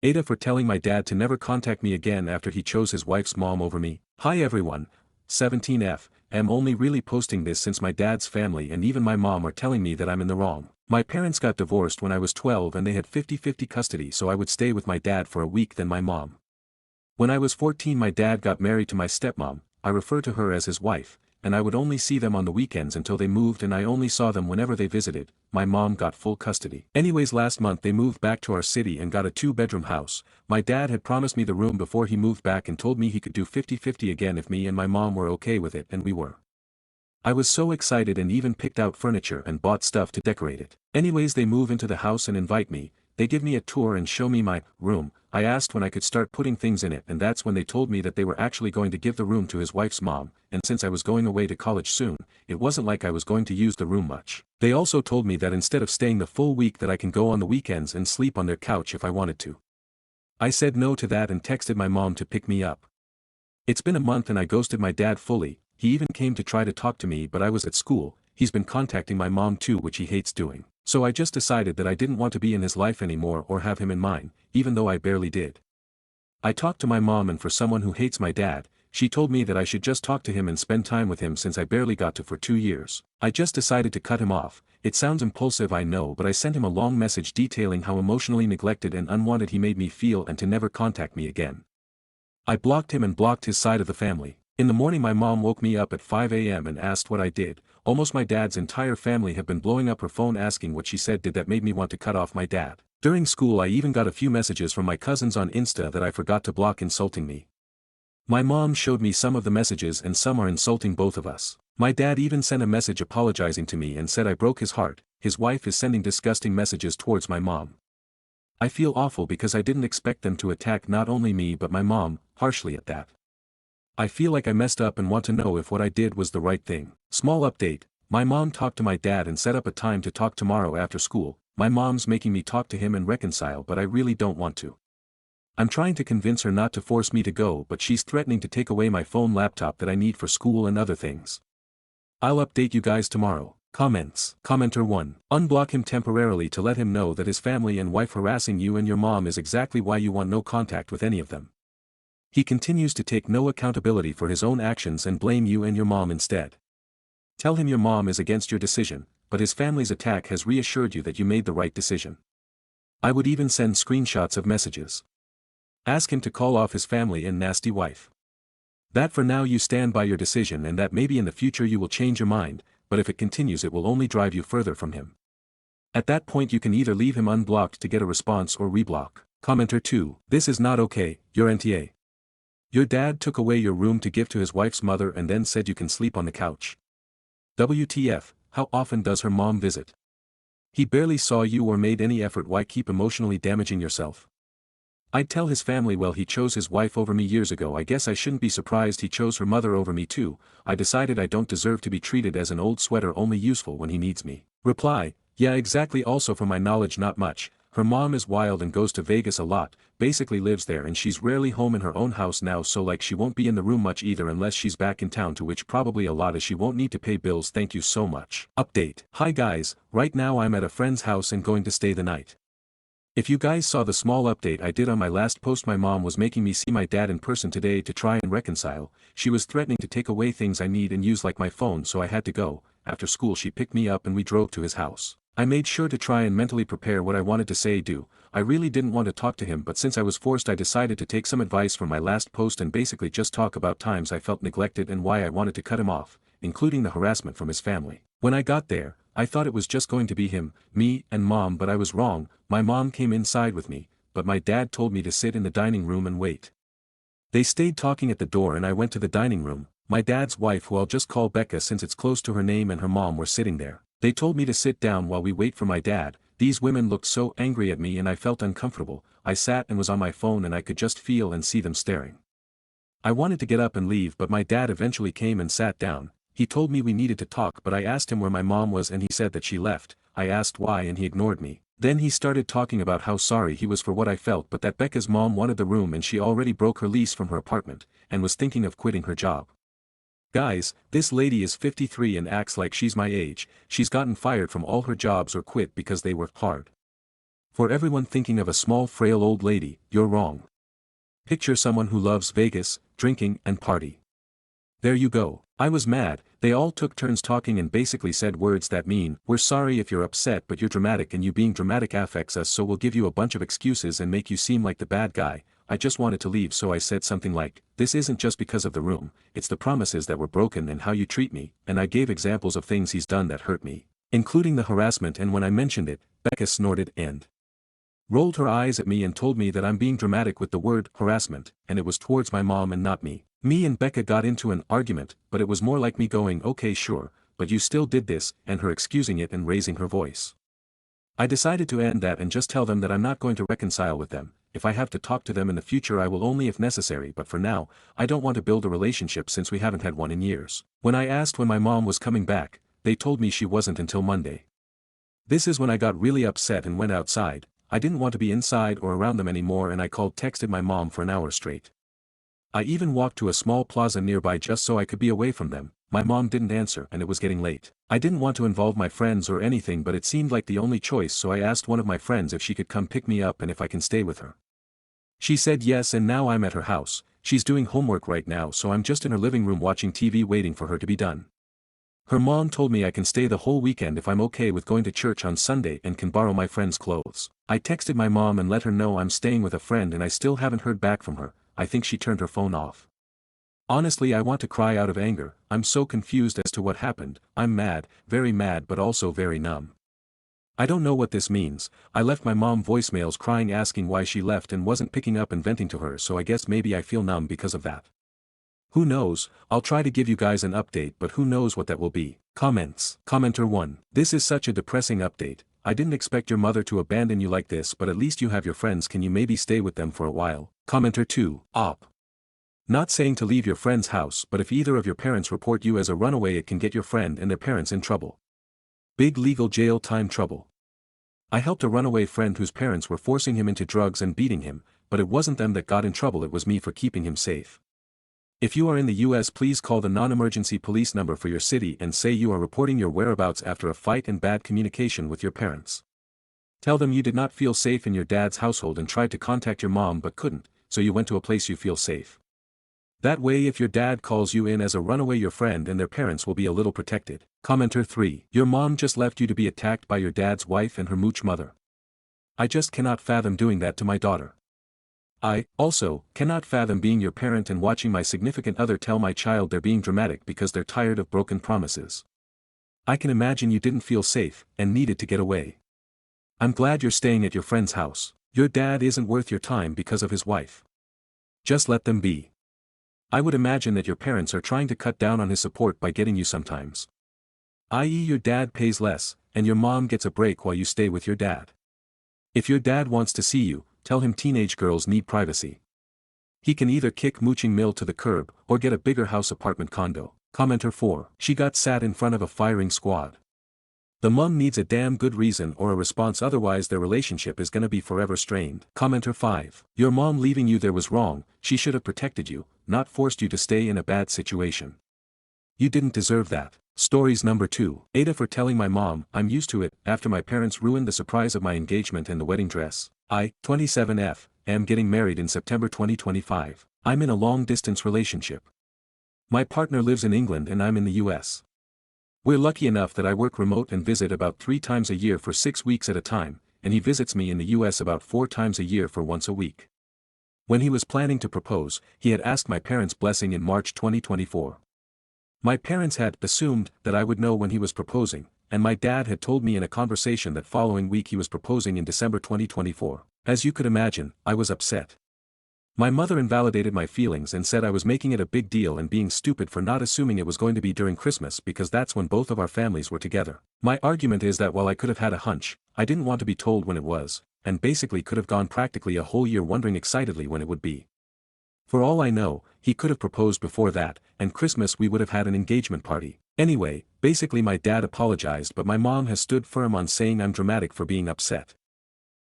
Aita for telling my dad to never contact me again after he chose his wife's mom over me. Hi everyone. 17F. I'm only really posting this since my dad's family and even my mom are telling me that I'm in the wrong. My parents got divorced when I was 12 and they had 50-50 custody, so I would stay with my dad for a week then my mom. When I was 14 my dad got married to my stepmom, I refer to her as his wife, and I would only see them on the weekends until they moved and I only saw them whenever they visited. My mom got full custody. Anyways, last month they moved back to our city and got a 2-bedroom house. My dad had promised me the room before he moved back and told me he could do 50-50 again if me and my mom were okay with it, and we were. I was so excited and even picked out furniture and bought stuff to decorate it. Anyways, they move into the house and invite me. They give me a tour and show me my room. I asked when I could start putting things in it, and that's when they told me that they were actually going to give the room to his wife's mom, and since I was going away to college soon, it wasn't like I was going to use the room much. They also told me that instead of staying the full week that I can go on the weekends and sleep on their couch if I wanted to. I said no to that and texted my mom to pick me up. It's been a month and I ghosted my dad fully. He even came to try to talk to me, but I was at school. He's been contacting my mom too, which he hates doing. So I just decided that I didn't want to be in his life anymore or have him in mine, even though I barely did. I talked to my mom, and for someone who hates my dad, she told me that I should just talk to him and spend time with him since I barely got to for 2 years. I just decided to cut him off. It sounds impulsive, I know, but I sent him a long message detailing how emotionally neglected and unwanted he made me feel and to never contact me again. I blocked him and blocked his side of the family. In the morning my mom woke me up at 5 a.m. and asked what I did. Almost my dad's entire family have been blowing up her phone asking what she said did that made me want to cut off my dad. During school I even got a few messages from my cousins on Insta that I forgot to block insulting me. My mom showed me some of the messages and some are insulting both of us. My dad even sent a message apologizing to me and said I broke his heart. His wife is sending disgusting messages towards my mom. I feel awful because I didn't expect them to attack not only me but my mom, harshly at that. I feel like I messed up and want to know if what I did was the right thing. Small update, my mom talked to my dad and set up a time to talk tomorrow after school. My mom's making me talk to him and reconcile, but I really don't want to. I'm trying to convince her not to force me to go, but she's threatening to take away my phone laptop that I need for school and other things. I'll update you guys tomorrow. Comments. Commenter 1. Unblock him temporarily to let him know that his family and wife harassing you and your mom is exactly why you want no contact with any of them. He continues to take no accountability for his own actions and blame you and your mom instead. Tell him your mom is against your decision, but his family's attack has reassured you that you made the right decision. I would even send screenshots of messages. Ask him to call off his family and nasty wife. That for now you stand by your decision and that maybe in the future you will change your mind, but if it continues it will only drive you further from him. At that point you can either leave him unblocked to get a response or reblock. Commenter 2. This is not okay, your NTA. Your dad took away your room to give to his wife's mother and then said you can sleep on the couch. WTF, how often does her mom visit? He barely saw you or made any effort, why keep emotionally damaging yourself? I'd tell his family, well, he chose his wife over me years ago, I guess I shouldn't be surprised he chose her mother over me too. I decided I don't deserve to be treated as an old sweater only useful when he needs me. Reply, yeah exactly, also from my knowledge not much. Her mom is wild and goes to Vegas a lot, basically lives there, and she's rarely home in her own house now, so like she won't be in the room much either unless she's back in town, to which probably a lot as she won't need to pay bills. Thank you so much. Update. Hi guys, right now I'm at a friend's house and going to stay the night. If you guys saw the small update I did on my last post, my mom was making me see my dad in person today to try and reconcile. She was threatening to take away things I need and use like my phone, so I had to go. After school she picked me up and we drove to his house. I made sure to try and mentally prepare what I wanted to say do. I really didn't want to talk to him, but since I was forced I decided to take some advice from my last post and basically just talk about times I felt neglected and why I wanted to cut him off, including the harassment from his family. When I got there, I thought it was just going to be him, me, and mom, but I was wrong. My mom came inside with me, but my dad told me to sit in the dining room and wait. They stayed talking at the door and I went to the dining room. My dad's wife, who I'll just call Becca since it's close to her name, and her mom were sitting there. They told me to sit down while we wait for my dad. These women looked so angry at me and I felt uncomfortable. I sat and was on my phone and I could just feel and see them staring. I wanted to get up and leave, but my dad eventually came and sat down. He told me we needed to talk, but I asked him where my mom was and he said that she left. I asked why and he ignored me. Then he started talking about how sorry he was for what I felt, but that Becca's mom wanted the room and she already broke her lease from her apartment, and was thinking of quitting her job. Guys, this lady is 53 and acts like she's my age. She's gotten fired from all her jobs or quit because they were hard. For everyone thinking of a small frail old lady, you're wrong. Picture someone who loves Vegas, drinking and party. There you go. I was mad. They all took turns talking and basically said words that mean, we're sorry if you're upset but you're dramatic and you being dramatic affects us, so we'll give you a bunch of excuses and make you seem like the bad guy. I just wanted to leave, so I said something like, this isn't just because of the room, it's the promises that were broken and how you treat me, and I gave examples of things he's done that hurt me, including the harassment, and when I mentioned it, Becca snorted and rolled her eyes at me and told me that I'm being dramatic with the word harassment, and it was towards my mom and not me. Me and Becca got into an argument, but it was more like me going, okay sure, but you still did this, and her excusing it and raising her voice. I decided to end that and just tell them that I'm not going to reconcile with them. If I have to talk to them in the future I will only if necessary, but for now, I don't want to build a relationship since we haven't had one in years. When I asked when my mom was coming back, they told me she wasn't until Monday. This is when I got really upset and went outside. I didn't want to be inside or around them anymore, and I texted my mom for an hour straight. I even walked to a small plaza nearby just so I could be away from them. My mom didn't answer and it was getting late. I didn't want to involve my friends or anything, but it seemed like the only choice, so I asked one of my friends if she could come pick me up and if I can stay with her. She said yes, and now I'm at her house. She's doing homework right now, so I'm just in her living room watching TV waiting for her to be done. Her mom told me I can stay the whole weekend if I'm okay with going to church on Sunday and can borrow my friend's clothes. I texted my mom and let her know I'm staying with a friend, and I still haven't heard back from her. I think she turned her phone off. Honestly, I want to cry out of anger. I'm so confused as to what happened. I'm mad, very mad, but also very numb. I don't know what this means. I left my mom voicemails crying asking why she left and wasn't picking up and venting to her, so I guess maybe I feel numb because of that. Who knows? I'll try to give you guys an update, but who knows what that will be. Comments. Commenter 1. This is such a depressing update. I didn't expect your mother to abandon you like this, but at least you have your friends. Can you maybe stay with them for a while? Commenter 2. Op. Not saying to leave your friend's house, but if either of your parents report you as a runaway, it can get your friend and their parents in trouble. Big legal jail time trouble. I helped a runaway friend whose parents were forcing him into drugs and beating him, but it wasn't them that got in trouble, it was me for keeping him safe. If you are in the US, please call the non-emergency police number for your city and say you are reporting your whereabouts after a fight and bad communication with your parents. Tell them you did not feel safe in your dad's household and tried to contact your mom but couldn't, so you went to a place you feel safe. That way, if your dad calls you in as a runaway, your friend and their parents will be a little protected. Commenter 3. Your mom just left you to be attacked by your dad's wife and her mooch mother. I just cannot fathom doing that to my daughter. I, also, cannot fathom being your parent and watching my significant other tell my child they're being dramatic because they're tired of broken promises. I can imagine you didn't feel safe and needed to get away. I'm glad you're staying at your friend's house. Your dad isn't worth your time because of his wife. Just let them be. I would imagine that your parents are trying to cut down on his support by getting you sometimes. I.e., your dad pays less, and your mom gets a break while you stay with your dad. If your dad wants to see you, tell him teenage girls need privacy. He can either kick mooching Mill to the curb or get a bigger house apartment condo. Commenter 4. She got sat in front of a firing squad. The mom needs a damn good reason or a response, otherwise their relationship is gonna be forever strained. Commenter 5. Your mom leaving you there was wrong. She should have protected you, not forced you to stay in a bad situation. You didn't deserve that. Stories number 2. Aita for telling my mom, I'm used to it, after my parents ruined the surprise of my engagement and the wedding dress. I, 27F, am getting married in September 2025. I'm in a long-distance relationship. My partner lives in England and I'm in the US. We're lucky enough that I work remote and visit about 3 times a year for 6 weeks at a time, and he visits me in the US about 4 times a year for once a week. When he was planning to propose, he had asked my parents' blessing in March 2024. My parents had assumed that I would know when he was proposing, and my dad had told me in a conversation that following week he was proposing in December 2024. As you could imagine, I was upset. My mother invalidated my feelings and said I was making it a big deal and being stupid for not assuming it was going to be during Christmas because that's when both of our families were together. My argument is that while I could have had a hunch, I didn't want to be told when it was, and basically could have gone practically a whole year wondering excitedly when it would be. For all I know, he could have proposed before that, and Christmas we would have had an engagement party. Anyway, basically my dad apologized, but my mom has stood firm on saying I'm dramatic for being upset.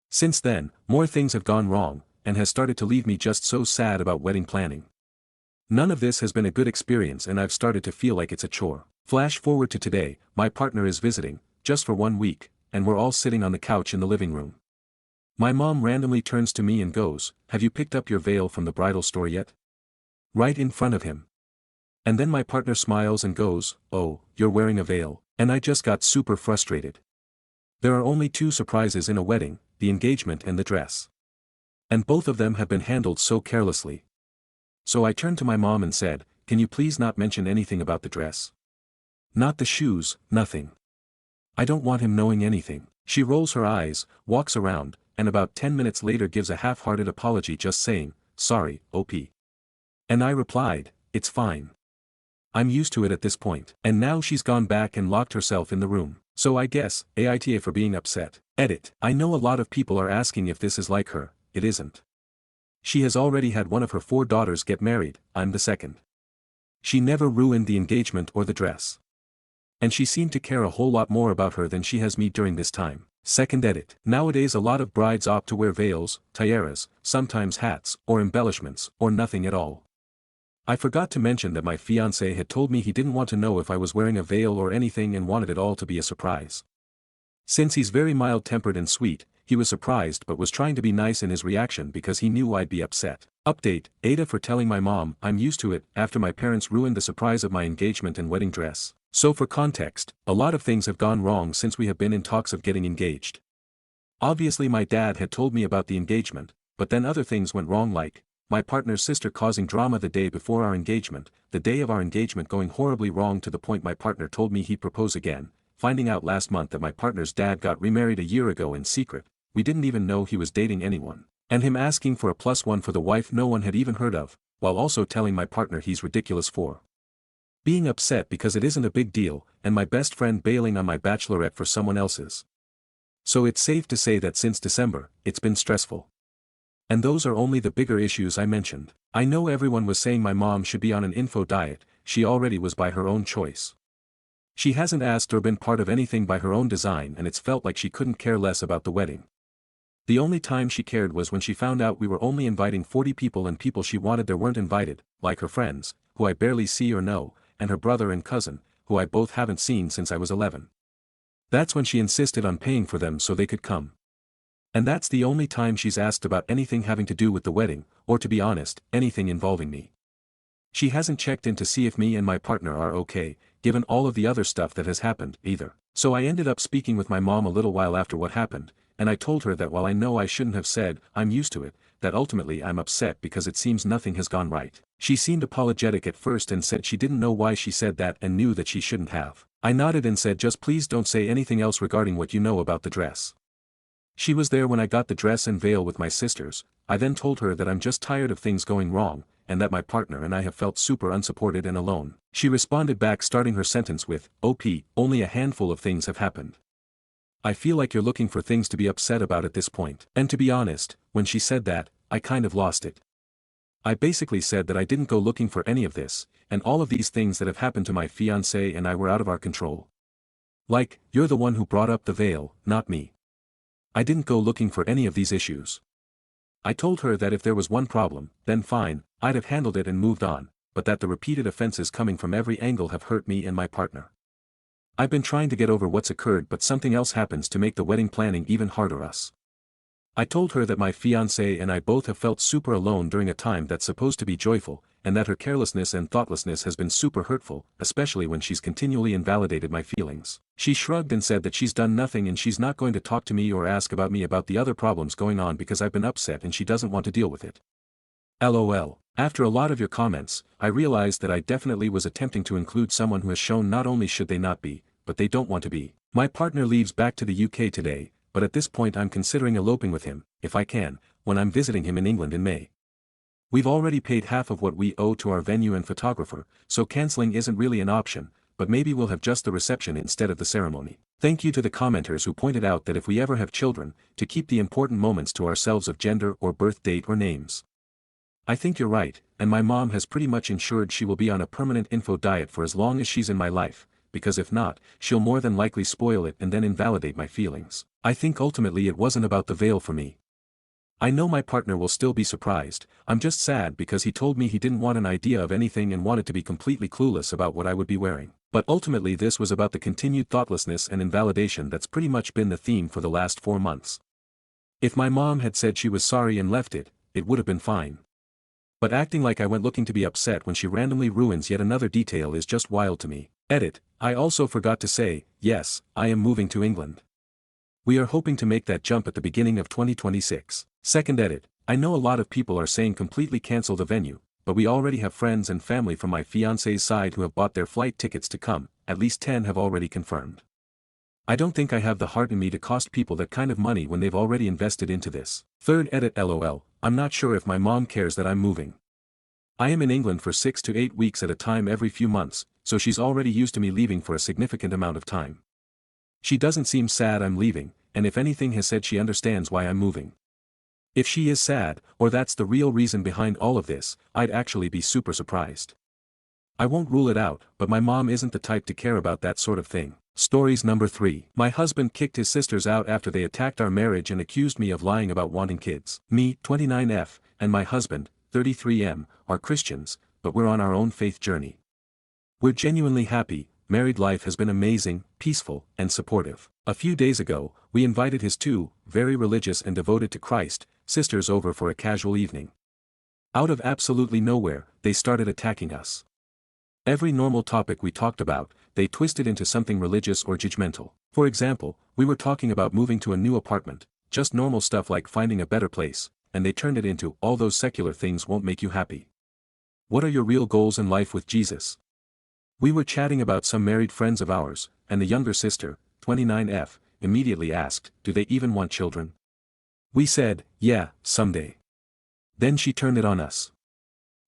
Since then, more things have gone wrong, and has started to leave me just so sad about wedding planning. None of this has been a good experience and I've started to feel like it's a chore. Flash forward to today, my partner is visiting, just for 1 week, and we're all sitting on the couch in the living room. My mom randomly turns to me and goes, "Have you picked up your veil from the bridal store yet?" Right in front of him. And then my partner smiles and goes, "Oh, you're wearing a veil," and I just got super frustrated. There are only two surprises in a wedding, the engagement and the dress. And both of them have been handled so carelessly. So I turned to my mom and said, "Can you please not mention anything about the dress? Not the shoes, nothing. I don't want him knowing anything." She rolls her eyes, walks around, and about 10 minutes later gives a half-hearted apology just saying, "Sorry, OP." And I replied, "It's fine. I'm used to it at this point." And now she's gone back and locked herself in the room. So I guess, Aita for being upset. Edit. I know a lot of people are asking if this is like her. It isn't. She has already had one of her 4 daughters get married, I'm the second. She never ruined the engagement or the dress. And she seemed to care a whole lot more about her than she has me during this time. Second edit. Nowadays a lot of brides opt to wear veils, tiaras, sometimes hats, or embellishments, or nothing at all. I forgot to mention that my fiancé had told me he didn't want to know if I was wearing a veil or anything and wanted it all to be a surprise. Since he's very mild-tempered and sweet, he was surprised but was trying to be nice in his reaction because he knew I'd be upset. Update, Aita for telling my mom, "I'm used to it," after my parents ruined the surprise of my engagement and wedding dress. So for context, a lot of things have gone wrong since we have been in talks of getting engaged. Obviously my dad had told me about the engagement, but then other things went wrong like, my partner's sister causing drama the day before our engagement, the day of our engagement going horribly wrong to the point my partner told me he'd propose again, finding out last month that my partner's dad got remarried a year ago in secret, we didn't even know he was dating anyone, and him asking for a +1 for the wife no one had even heard of, while also telling my partner he's ridiculous for being upset because it isn't a big deal, and my best friend bailing on my bachelorette for someone else's. So it's safe to say that since December, it's been stressful. And those are only the bigger issues I mentioned. I know everyone was saying my mom should be on an info diet, she already was by her own choice. She hasn't asked or been part of anything by her own design and it's felt like she couldn't care less about the wedding. The only time she cared was when she found out we were only inviting 40 people and people she wanted there weren't invited, like her friends, who I barely see or know, and her brother and cousin, who I both haven't seen since I was 11. That's when she insisted on paying for them so they could come. And that's the only time she's asked about anything having to do with the wedding, or to be honest, anything involving me. She hasn't checked in to see if me and my partner are okay, given all of the other stuff that has happened, either. So I ended up speaking with my mom a little while after what happened, and I told her that while I know I shouldn't have said, "I'm used to it," that ultimately I'm upset because it seems nothing has gone right. She seemed apologetic at first and said she didn't know why she said that and knew that she shouldn't have. I nodded and said just please don't say anything else regarding what you know about the dress. She was there when I got the dress and veil with my sisters. I then told her that I'm just tired of things going wrong, and that my partner and I have felt super unsupported and alone. She responded back starting her sentence with, "OP, only a handful of things have happened. I feel like you're looking for things to be upset about at this point." And to be honest, when she said that, I kind of lost it. I basically said that I didn't go looking for any of this, and all of these things that have happened to my fiancé and I were out of our control. Like, you're the one who brought up the veil, not me. I didn't go looking for any of these issues. I told her that if there was one problem, then fine, I'd have handled it and moved on, but that the repeated offenses coming from every angle have hurt me and my partner. I've been trying to get over what's occurred but something else happens to make the wedding planning even harder us. I told her that my fiancé and I both have felt super alone during a time that's supposed to be joyful, and that her carelessness and thoughtlessness has been super hurtful, especially when she's continually invalidated my feelings. She shrugged and said that she's done nothing and she's not going to talk to me or ask about me about the other problems going on because I've been upset and she doesn't want to deal with it. LOL. After a lot of your comments, I realized that I definitely was attempting to include someone who has shown not only should they not be, but they don't want to be. My partner leaves back to the UK today, but at this point I'm considering eloping with him, if I can, when I'm visiting him in England in May. We've already paid half of what we owe to our venue and photographer, so cancelling isn't really an option, but maybe we'll have just the reception instead of the ceremony. Thank you to the commenters who pointed out that if we ever have children, to keep the important moments to ourselves of gender or birth date or names. I think you're right, and my mom has pretty much ensured she will be on a permanent info diet for as long as she's in my life, because if not, she'll more than likely spoil it and then invalidate my feelings. I think ultimately it wasn't about the veil for me. I know my partner will still be surprised, I'm just sad because he told me he didn't want an idea of anything and wanted to be completely clueless about what I would be wearing. But ultimately this was about the continued thoughtlessness and invalidation that's pretty much been the theme for the last 4 months. If my mom had said she was sorry and left it, it would have been fine. But acting like I went looking to be upset when she randomly ruins yet another detail is just wild to me. Edit, I also forgot to say, yes, I am moving to England. We are hoping to make that jump at the beginning of 2026. Second edit, I know a lot of people are saying completely cancel the venue, but we already have friends and family from my fiance's side who have bought their flight tickets to come, at least 10 have already confirmed. I don't think I have the heart in me to cost people that kind of money when they've already invested into this. Third edit LOL, I'm not sure if my mom cares that I'm moving. I am in England for 6 to 8 weeks at a time every few months, so she's already used to me leaving for a significant amount of time. She doesn't seem sad I'm leaving, and if anything has said she understands why I'm moving. If she is sad, or that's the real reason behind all of this, I'd actually be super surprised. I won't rule it out, but my mom isn't the type to care about that sort of thing. Stories number 3. My husband kicked his sisters out after they attacked our marriage and accused me of lying about wanting kids. Me, 29F, and my husband, 33M, are Christians, but we're on our own faith journey. We're genuinely happy, married life has been amazing, peaceful, and supportive. A few days ago, we invited his 2, very religious and devoted to Christ, sisters over for a casual evening. Out of absolutely nowhere, they started attacking us. Every normal topic we talked about, they twisted into something religious or judgmental. For example, we were talking about moving to a new apartment, just normal stuff like finding a better place, and they turned it into, all those secular things won't make you happy. What are your real goals in life with Jesus? We were chatting about some married friends of ours, and the younger sister, 29F, immediately asked, do they even want children? We said, yeah, someday. Then she turned it on us.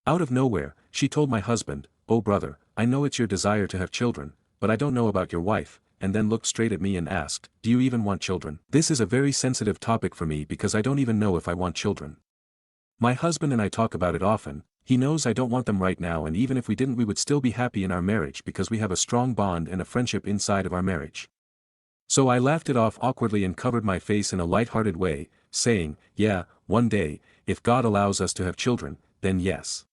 Out of nowhere, she told my husband, oh brother, I know it's your desire to have children, but I don't know about your wife, and then looked straight at me and asked, do you even want children? This is a very sensitive topic for me because I don't even know if I want children. My husband and I talk about it often, he knows I don't want them right now, and even if we didn't we would still be happy in our marriage because we have a strong bond and a friendship inside of our marriage. So I laughed it off awkwardly and covered my face in a light-hearted way, saying, yeah, one day, if God allows us to have children, then yes.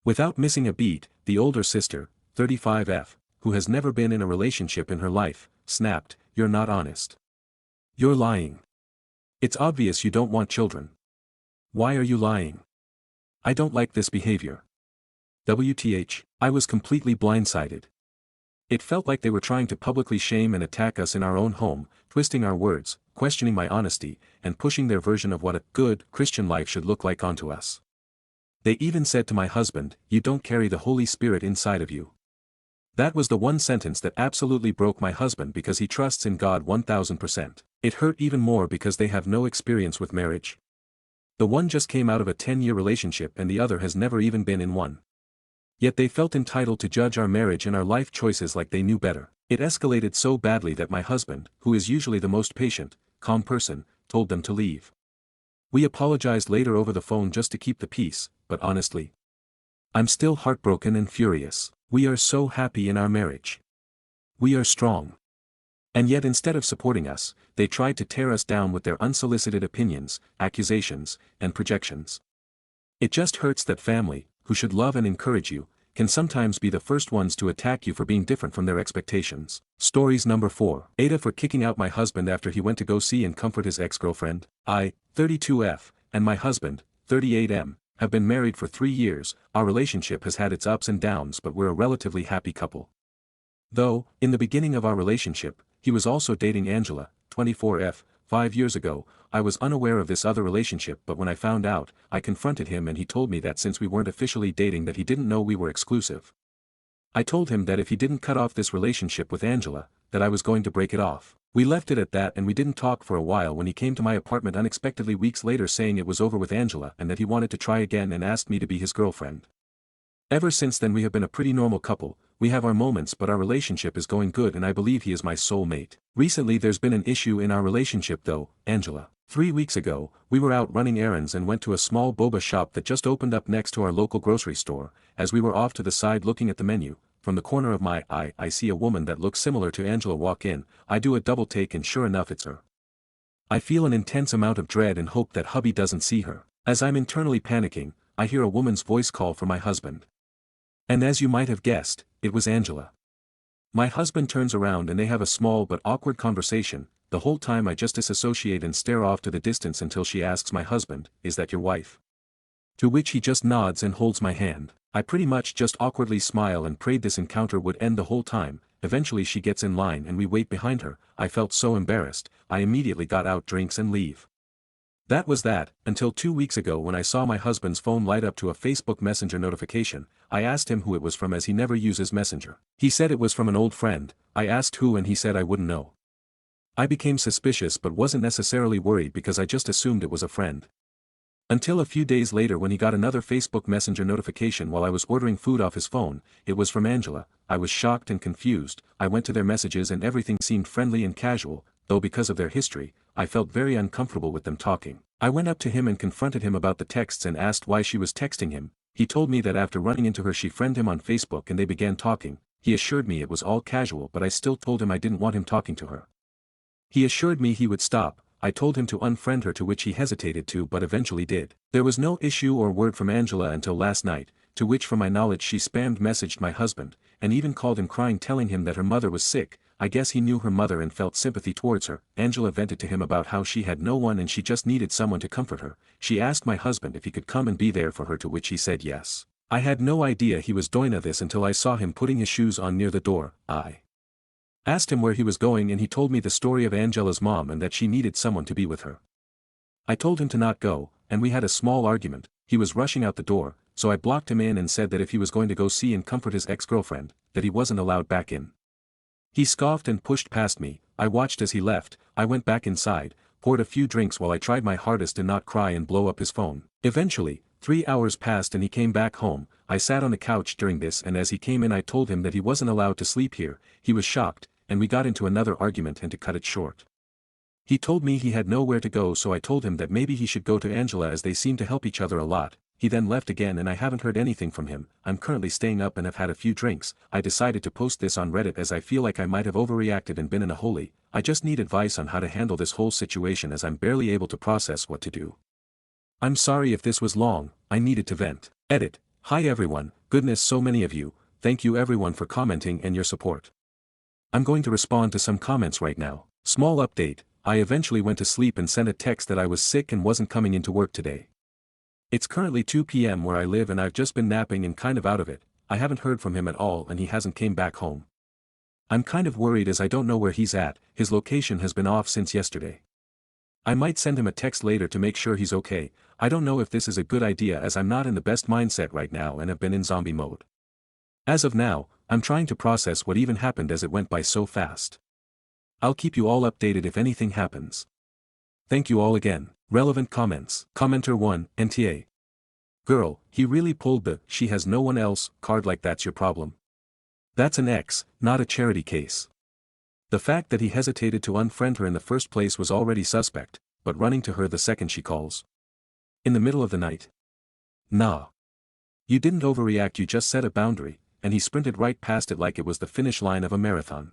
Without missing a beat, the older sister, 35F, who has never been in a relationship in her life, snapped, you're not honest. You're lying. It's obvious you don't want children. Why are you lying? I don't like this behavior. WTH, I was completely blindsided. It felt like they were trying to publicly shame and attack us in our own home, twisting our words, questioning my honesty, and pushing their version of what a good Christian life should look like onto us. They even said to my husband, you don't carry the Holy Spirit inside of you. That was the one sentence that absolutely broke my husband because he trusts in God 1000%. It hurt even more because they have no experience with marriage. The one just came out of a 10-year relationship and the other has never even been in one. Yet they felt entitled to judge our marriage and our life choices like they knew better. It escalated so badly that my husband, who is usually the most patient, calm person, told them to leave. We apologized later over the phone just to keep the peace, but honestly, I'm still heartbroken and furious. We are so happy in our marriage. We are strong. And yet instead of supporting us, they tried to tear us down with their unsolicited opinions, accusations, and projections. It just hurts that family, who should love and encourage you, can sometimes be the first ones to attack you for being different from their expectations. Stories number 4. Aita for kicking out my husband after he went to go see and comfort his ex-girlfriend. I, 32F, and my husband, 38M, have been married for 3 years. Our relationship has had its ups and downs, but we're a relatively happy couple. Though, in the beginning of our relationship, he was also dating Angela, 24F, 5 years ago. I was unaware of this other relationship, but when I found out, I confronted him and he told me that since we weren't officially dating that he didn't know we were exclusive. I told him that if he didn't cut off this relationship with Angela, that I was going to break it off. We left it at that and we didn't talk for a while when he came to my apartment unexpectedly weeks later saying it was over with Angela and that he wanted to try again and asked me to be his girlfriend. Ever since then we have been a pretty normal couple. We have our moments but our relationship is going good and I believe he is my soulmate. Recently there's been an issue in our relationship though, Angela. 3 weeks ago, we were out running errands and went to a small boba shop that just opened up next to our local grocery store. As we were off to the side looking at the menu, from the corner of my eye I see a woman that looks similar to Angela walk in. I do a double take and sure enough it's her. I feel an intense amount of dread and hope that hubby doesn't see her. As I'm internally panicking, I hear a woman's voice call for my husband. And as you might have guessed, it was Angela. My husband turns around and they have a small but awkward conversation, the whole time I just disassociate and stare off to the distance until she asks my husband, "Is that your wife?" To which he just nods and holds my hand. I pretty much just awkwardly smile and prayed this encounter would end the whole time. Eventually she gets in line and we wait behind her. I felt so embarrassed, I immediately got out drinks and leave. That was that, until 2 weeks ago when I saw my husband's phone light up to a Facebook Messenger notification. I asked him who it was from as he never uses Messenger. He said it was from an old friend. I asked who and he said I wouldn't know. I became suspicious but wasn't necessarily worried because I just assumed it was a friend. Until a few days later when he got another Facebook Messenger notification while I was ordering food off his phone. It was from Angela. I was shocked and confused. I went to their messages and everything seemed friendly and casual, though because of their history, I felt very uncomfortable with them talking. I went up to him and confronted him about the texts and asked why she was texting him. He told me that after running into her she friended him on Facebook and they began talking. He assured me it was all casual but I still told him I didn't want him talking to her. He assured me he would stop. I told him to unfriend her, to which he hesitated to but eventually did. There was no issue or word from Angela until last night, to which from my knowledge she spammed messaged my husband, and even called him crying telling him that her mother was sick. I guess he knew her mother and felt sympathy towards her. Angela vented to him about how she had no one and she just needed someone to comfort her. She asked my husband if he could come and be there for her, to which he said yes. I had no idea he was doing this until I saw him putting his shoes on near the door. I asked him where he was going and he told me the story of Angela's mom and that she needed someone to be with her. I told him to not go, and we had a small argument. He was rushing out the door, so I blocked him in and said that if he was going to go see and comfort his ex-girlfriend, that he wasn't allowed back in. He scoffed and pushed past me. I watched as he left. I went back inside, poured a few drinks while I tried my hardest to not cry and blow up his phone. Eventually, 3 hours passed and he came back home. I sat on the couch during this and as he came in I told him that he wasn't allowed to sleep here. He was shocked, and we got into another argument and to cut it short, he told me he had nowhere to go, so I told him that maybe he should go to Angela as they seem to help each other a lot. He then left again and I haven't heard anything from him. I'm currently staying up and have had a few drinks. I decided to post this on Reddit as I feel like I might have overreacted and been in a hole. I just need advice on how to handle this whole situation as I'm barely able to process what to do. I'm sorry if this was long, I needed to vent. Edit. Hi everyone, goodness so many of you, thank you everyone for commenting and your support. I'm going to respond to some comments right now. Small update, I eventually went to sleep and sent a text that I was sick and wasn't coming into work today. It's currently 2 p.m. where I live and I've just been napping and kind of out of it. I haven't heard from him at all and he hasn't came back home. I'm kind of worried as I don't know where he's at. His location has been off since yesterday. I might send him a text later to make sure he's okay. I don't know if this is a good idea as I'm not in the best mindset right now and have been in zombie mode. As of now, I'm trying to process what even happened as it went by so fast. I'll keep you all updated if anything happens. Thank you all again. Relevant comments. Commenter 1, NTA. Girl, he really pulled the "she has no one else" card like that's your problem. That's an ex, not a charity case. The fact that he hesitated to unfriend her in the first place was already suspect, but running to her the second she calls. In the middle of the night? Nah. You didn't overreact, you just set a boundary, and he sprinted right past it like it was the finish line of a marathon.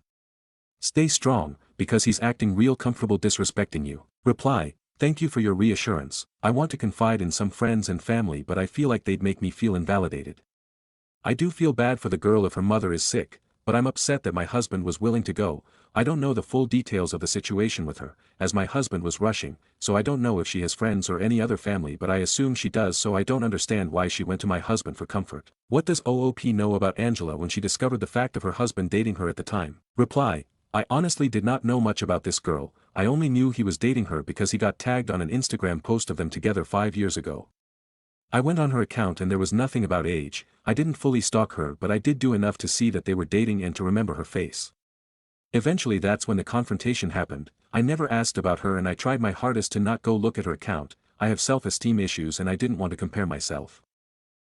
Stay strong, because he's acting real comfortable disrespecting you. Reply, thank you for your reassurance. I want to confide in some friends and family but I feel like they'd make me feel invalidated. I do feel bad for the girl if her mother is sick, but I'm upset that my husband was willing to go. I don't know the full details of the situation with her, as my husband was rushing, so I don't know if she has friends or any other family but I assume she does, so I don't understand why she went to my husband for comfort. What does OOP know about Angela when she discovered the fact of her husband dating her at the time? Reply, I honestly did not know much about this girl. I only knew he was dating her because he got tagged on an Instagram post of them together 5 years ago. I went on her account and there was nothing about age. I didn't fully stalk her but I did do enough to see that they were dating and to remember her face. Eventually that's when the confrontation happened. I never asked about her and I tried my hardest to not go look at her account. I have self-esteem issues and I didn't want to compare myself.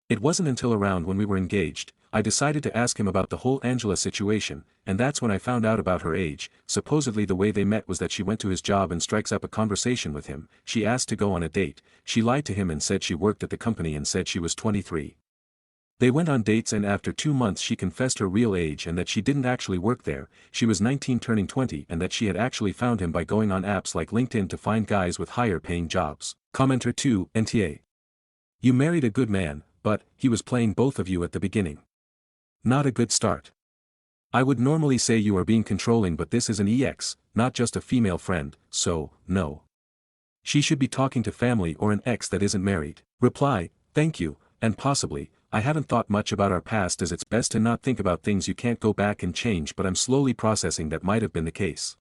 It wasn't until around when we were engaged, I decided to ask him about the whole Angela situation, and that's when I found out about her age. Supposedly the way they met was that she went to his job and strikes up a conversation with him. She asked to go on a date. She lied to him and said she worked at the company and said she was 23. They went on dates and after 2 months she confessed her real age and that she didn't actually work there. She was 19 turning 20 and that she had actually found him by going on apps like LinkedIn to find guys with higher paying jobs. Commenter 2, NTA. You married a good man, but he was playing both of you at the beginning. Not a good start. I would normally say you are being controlling but this is an EX, not just a female friend, so, no. She should be talking to family or an ex that isn't married. Reply, thank you, and possibly, I haven't thought much about our past as it's best to not think about things you can't go back and change, but I'm slowly processing that might have been the case.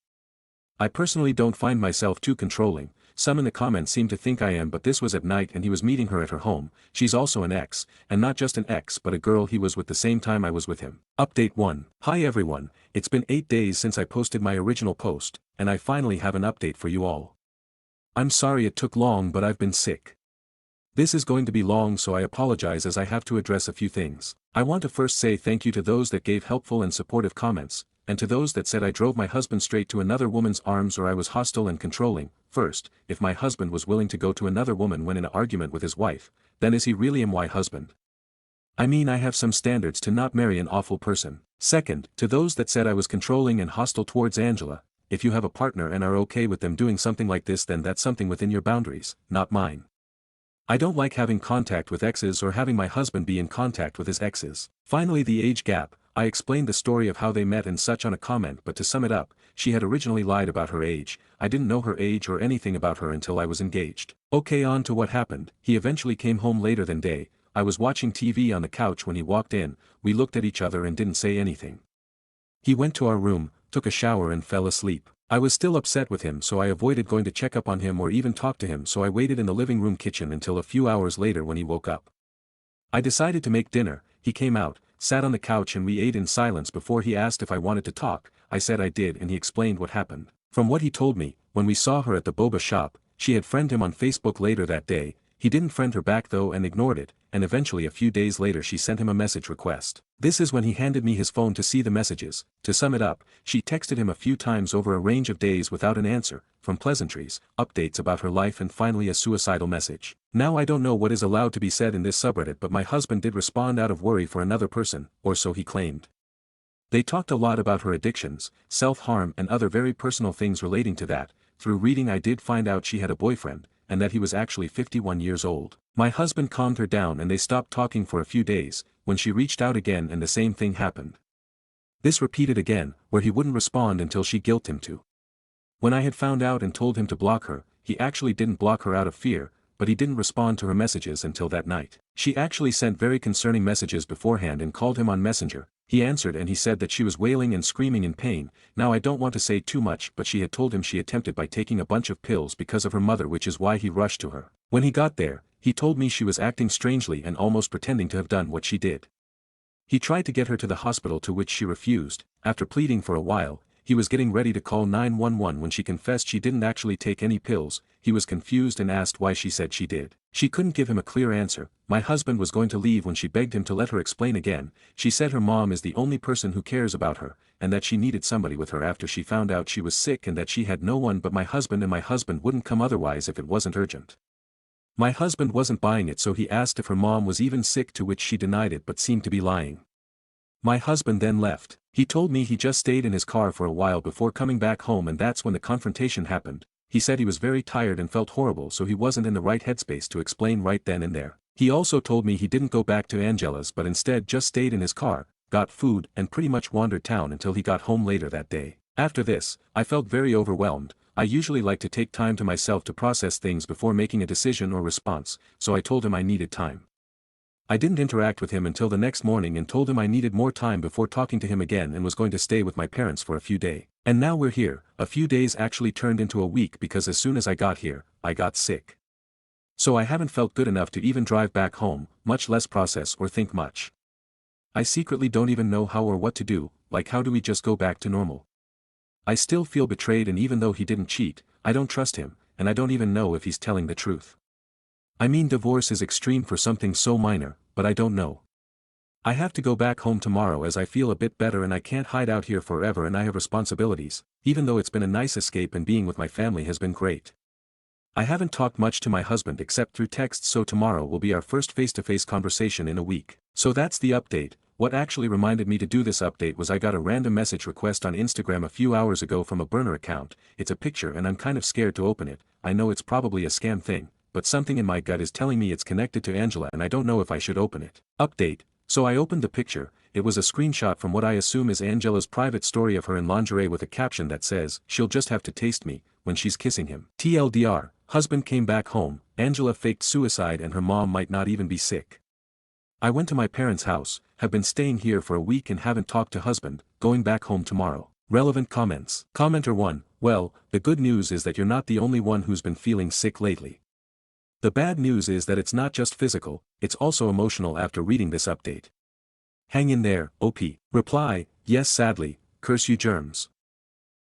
I personally don't find myself too controlling. Some in the comments seem to think I am, but this was at night and he was meeting her at her home. She's also an ex, and not just an ex but a girl he was with the same time I was with him. Update 1. Hi everyone, it's been 8 days since I posted my original post, and I finally have an update for you all. I'm sorry it took long, but I've been sick. This is going to be long, so I apologize as I have to address a few things. I want to first say thank you to those that gave helpful and supportive comments, and to those that said I drove my husband straight to another woman's arms or I was hostile and controlling. First, if my husband was willing to go to another woman when in an argument with his wife, then is he really my husband? I mean, I have some standards to not marry an awful person. Second, to those that said I was controlling and hostile towards Angela, if you have a partner and are okay with them doing something like this, then that's something within your boundaries, not mine. I don't like having contact with exes or having my husband be in contact with his exes. Finally, the age gap. I explained the story of how they met and such on a comment, but to sum it up, she had originally lied about her age. I didn't know her age or anything about her until I was engaged. Okay, on to what happened. He eventually came home later than day. I was watching TV on the couch when he walked in. We looked at each other and didn't say anything. He went to our room, took a shower and fell asleep. I was still upset with him, so I avoided going to check up on him or even talk to him, so I waited in the living room kitchen until a few hours later when he woke up. I decided to make dinner. He came out, sat on the couch and we ate in silence before he asked if I wanted to talk. I said I did and he explained what happened. From what he told me, when we saw her at the boba shop, she had friended him on Facebook later that day. He didn't friend her back though and ignored it, and eventually a few days later she sent him a message request. This is when he handed me his phone to see the messages. To sum it up, she texted him a few times over a range of days without an answer, from pleasantries, updates about her life and finally a suicidal message. Now I don't know what is allowed to be said in this subreddit, but my husband did respond out of worry for another person, or so he claimed. They talked a lot about her addictions, self-harm and other very personal things relating to that. Through reading I did find out she had a boyfriend, and that he was actually 51 years old. My husband calmed her down and they stopped talking for a few days, when she reached out again and the same thing happened. This repeated again, where he wouldn't respond until she guilted him to. When I had found out and told him to block her, he actually didn't block her out of fear, but he didn't respond to her messages until that night. She actually sent very concerning messages beforehand and called him on Messenger. He answered and he said that she was wailing and screaming in pain. Now I don't want to say too much, but she had told him she attempted by taking a bunch of pills because of her mother, which is why he rushed to her. When he got there, he told me she was acting strangely and almost pretending to have done what she did. He tried to get her to the hospital, to which she refused. After pleading for a while, he was getting ready to call 911 when she confessed she didn't actually take any pills. He was confused and asked why she said she did. She couldn't give him a clear answer. My husband was going to leave when she begged him to let her explain again. She said her mom is the only person who cares about her, and that she needed somebody with her after she found out she was sick and that she had no one but my husband, and my husband wouldn't come otherwise if it wasn't urgent. My husband wasn't buying it, so he asked if her mom was even sick, to which she denied it but seemed to be lying. My husband then left. He told me he just stayed in his car for a while before coming back home, and that's when the confrontation happened. He said he was very tired and felt horrible, so he wasn't in the right headspace to explain right then and there. He also told me he didn't go back to Angela's but instead just stayed in his car, got food and pretty much wandered town until he got home later that day. After this, I felt very overwhelmed. I usually like to take time to myself to process things before making a decision or response, so I told him I needed time. I didn't interact with him until the next morning and told him I needed more time before talking to him again and was going to stay with my parents for a few days. And now we're here. A few days actually turned into a week because as soon as I got here, I got sick. So I haven't felt good enough to even drive back home, much less process or think much. I secretly don't even know how or what to do, like how do we just go back to normal? I still feel betrayed, and even though he didn't cheat, I don't trust him, and I don't even know if he's telling the truth. I mean, divorce is extreme for something so minor, but I don't know. I have to go back home tomorrow as I feel a bit better and I can't hide out here forever and I have responsibilities, even though it's been a nice escape and being with my family has been great. I haven't talked much to my husband except through text, so tomorrow will be our first face-to-face conversation in a week. So that's the update. What actually reminded me to do this update was I got a random message request on Instagram a few hours ago from a burner account. It's a picture and I'm kind of scared to open it. I know it's probably a scam thing, but something in my gut is telling me it's connected to Angela and I don't know if I should open it. Update: So I opened the picture. It was a screenshot from what I assume is Angela's private story of her in lingerie with a caption that says, "She'll just have to taste me," when she's kissing him. TLDR, husband came back home, Angela faked suicide and her mom might not even be sick. I went to my parents' house, have been staying here for a week and haven't talked to husband, going back home tomorrow. Relevant comments. Commenter 1, well, the good news is that you're not the only one who's been feeling sick lately. The bad news is that it's not just physical, it's also emotional after reading this update. Hang in there, OP. Reply, yes sadly, curse you germs.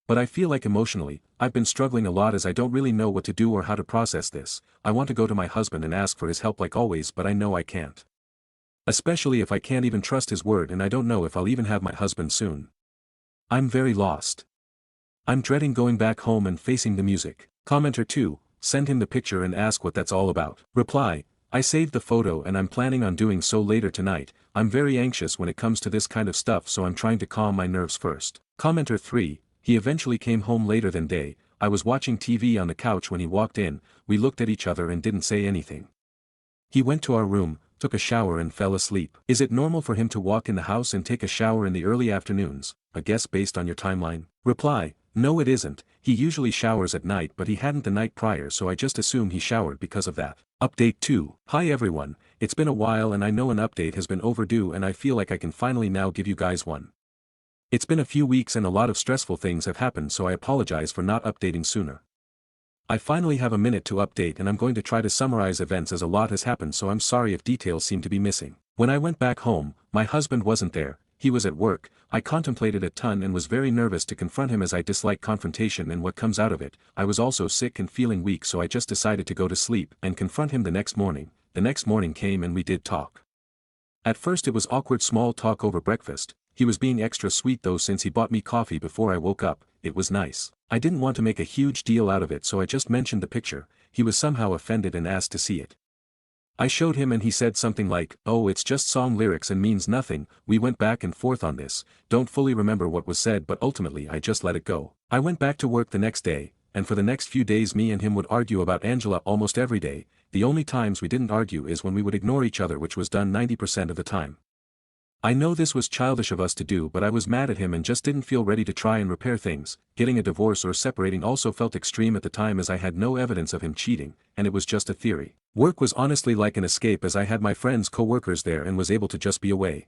But I feel like emotionally, I've been struggling a lot as I don't really know what to do or how to process this. I want to go to my husband and ask for his help like always, but I know I can't. Especially if I can't even trust his word and I don't know if I'll even have my husband soon. I'm very lost. I'm dreading going back home and facing the music. Commenter 2, send him the picture and ask what that's all about. Reply, I saved the photo and I'm planning on doing so later tonight. I'm very anxious when it comes to this kind of stuff, so I'm trying to calm my nerves first. Commenter 3, he eventually came home later than day. I was watching TV on the couch when he walked in, we looked at each other and didn't say anything. He went to our room, took a shower and fell asleep. Is it normal for him to walk in the house and take a shower in the early afternoons, I guess based on your timeline? Reply, no it isn't, he usually showers at night but he hadn't the night prior, so I just assume he showered because of that. Update 2, hi everyone, it's been a while and I know an update has been overdue and I feel like I can finally now give you guys one. It's been a few weeks and a lot of stressful things have happened, so I apologize for not updating sooner. I finally have a minute to update and I'm going to try to summarize events as a lot has happened, so I'm sorry if details seem to be missing. When I went back home, my husband wasn't there, he was at work. I contemplated a ton and was very nervous to confront him as I dislike confrontation and what comes out of it. I was also sick and feeling weak, so I just decided to go to sleep and confront him the next morning. The next morning came and we did talk. At first it was awkward small talk over breakfast. He was being extra sweet though since he bought me coffee before I woke up. It was nice. I didn't want to make a huge deal out of it, so I just mentioned the picture. He was somehow offended and asked to see it. I showed him and he said something like, oh it's just song lyrics and means nothing. We went back and forth on this, don't fully remember what was said but ultimately I just let it go. I went back to work the next day, and for the next few days me and him would argue about Angela almost every day. The only times we didn't argue is when we would ignore each other, which was done 90% of the time. I know this was childish of us to do, but I was mad at him and just didn't feel ready to try and repair things. Getting a divorce or separating also felt extreme at the time as I had no evidence of him cheating, and it was just a theory. Work was honestly like an escape as I had my friends' co-workers there and was able to just be away.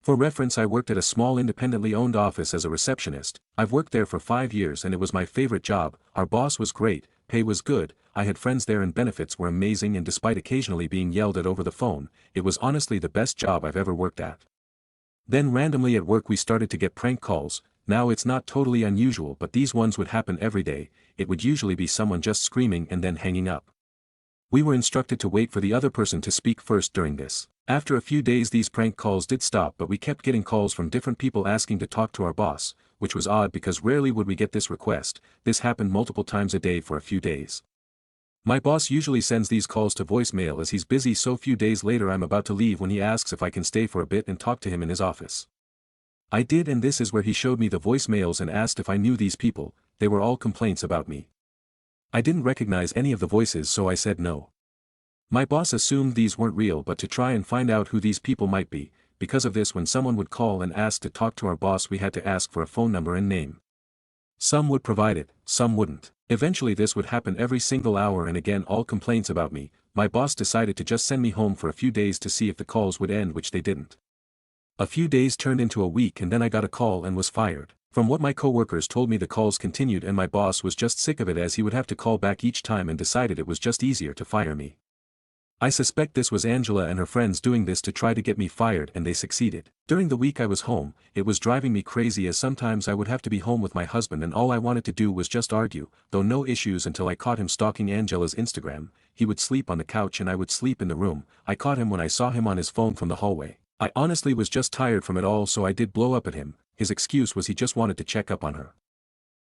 For reference, I worked at a small independently owned office as a receptionist. I've worked there for 5 years and it was my favorite job. Our boss was great, pay was good, I had friends there and benefits were amazing, and despite occasionally being yelled at over the phone, it was honestly the best job I've ever worked at. Then randomly at work we started to get prank calls. Now it's not totally unusual, but these ones would happen every day. It would usually be someone just screaming and then hanging up. We were instructed to wait for the other person to speak first during this. After a few days these prank calls did stop, but we kept getting calls from different people asking to talk to our boss, which was odd because rarely would we get this request. This happened multiple times a day for a few days. My boss usually sends these calls to voicemail as he's busy, so few days later I'm about to leave when he asks if I can stay for a bit and talk to him in his office. I did, and this is where he showed me the voicemails and asked if I knew these people. They were all complaints about me. I didn't recognize any of the voices, so I said no. My boss assumed these weren't real, but to try and find out who these people might be, because of this when someone would call and ask to talk to our boss we had to ask for a phone number and name. Some would provide it, some wouldn't. Eventually this would happen every single hour, and again all complaints about me. My boss decided to just send me home for a few days to see if the calls would end, which they didn't. A few days turned into a week and then I got a call and was fired. From what my coworkers told me, the calls continued and my boss was just sick of it as he would have to call back each time and decided it was just easier to fire me. I suspect this was Angela and her friends doing this to try to get me fired, and they succeeded. During the week I was home, it was driving me crazy as sometimes I would have to be home with my husband and all I wanted to do was just argue, though no issues until I caught him stalking Angela's Instagram. He would sleep on the couch and I would sleep in the room. I caught him when I saw him on his phone from the hallway. I honestly was just tired from it all, so I did blow up at him. His excuse was he just wanted to check up on her.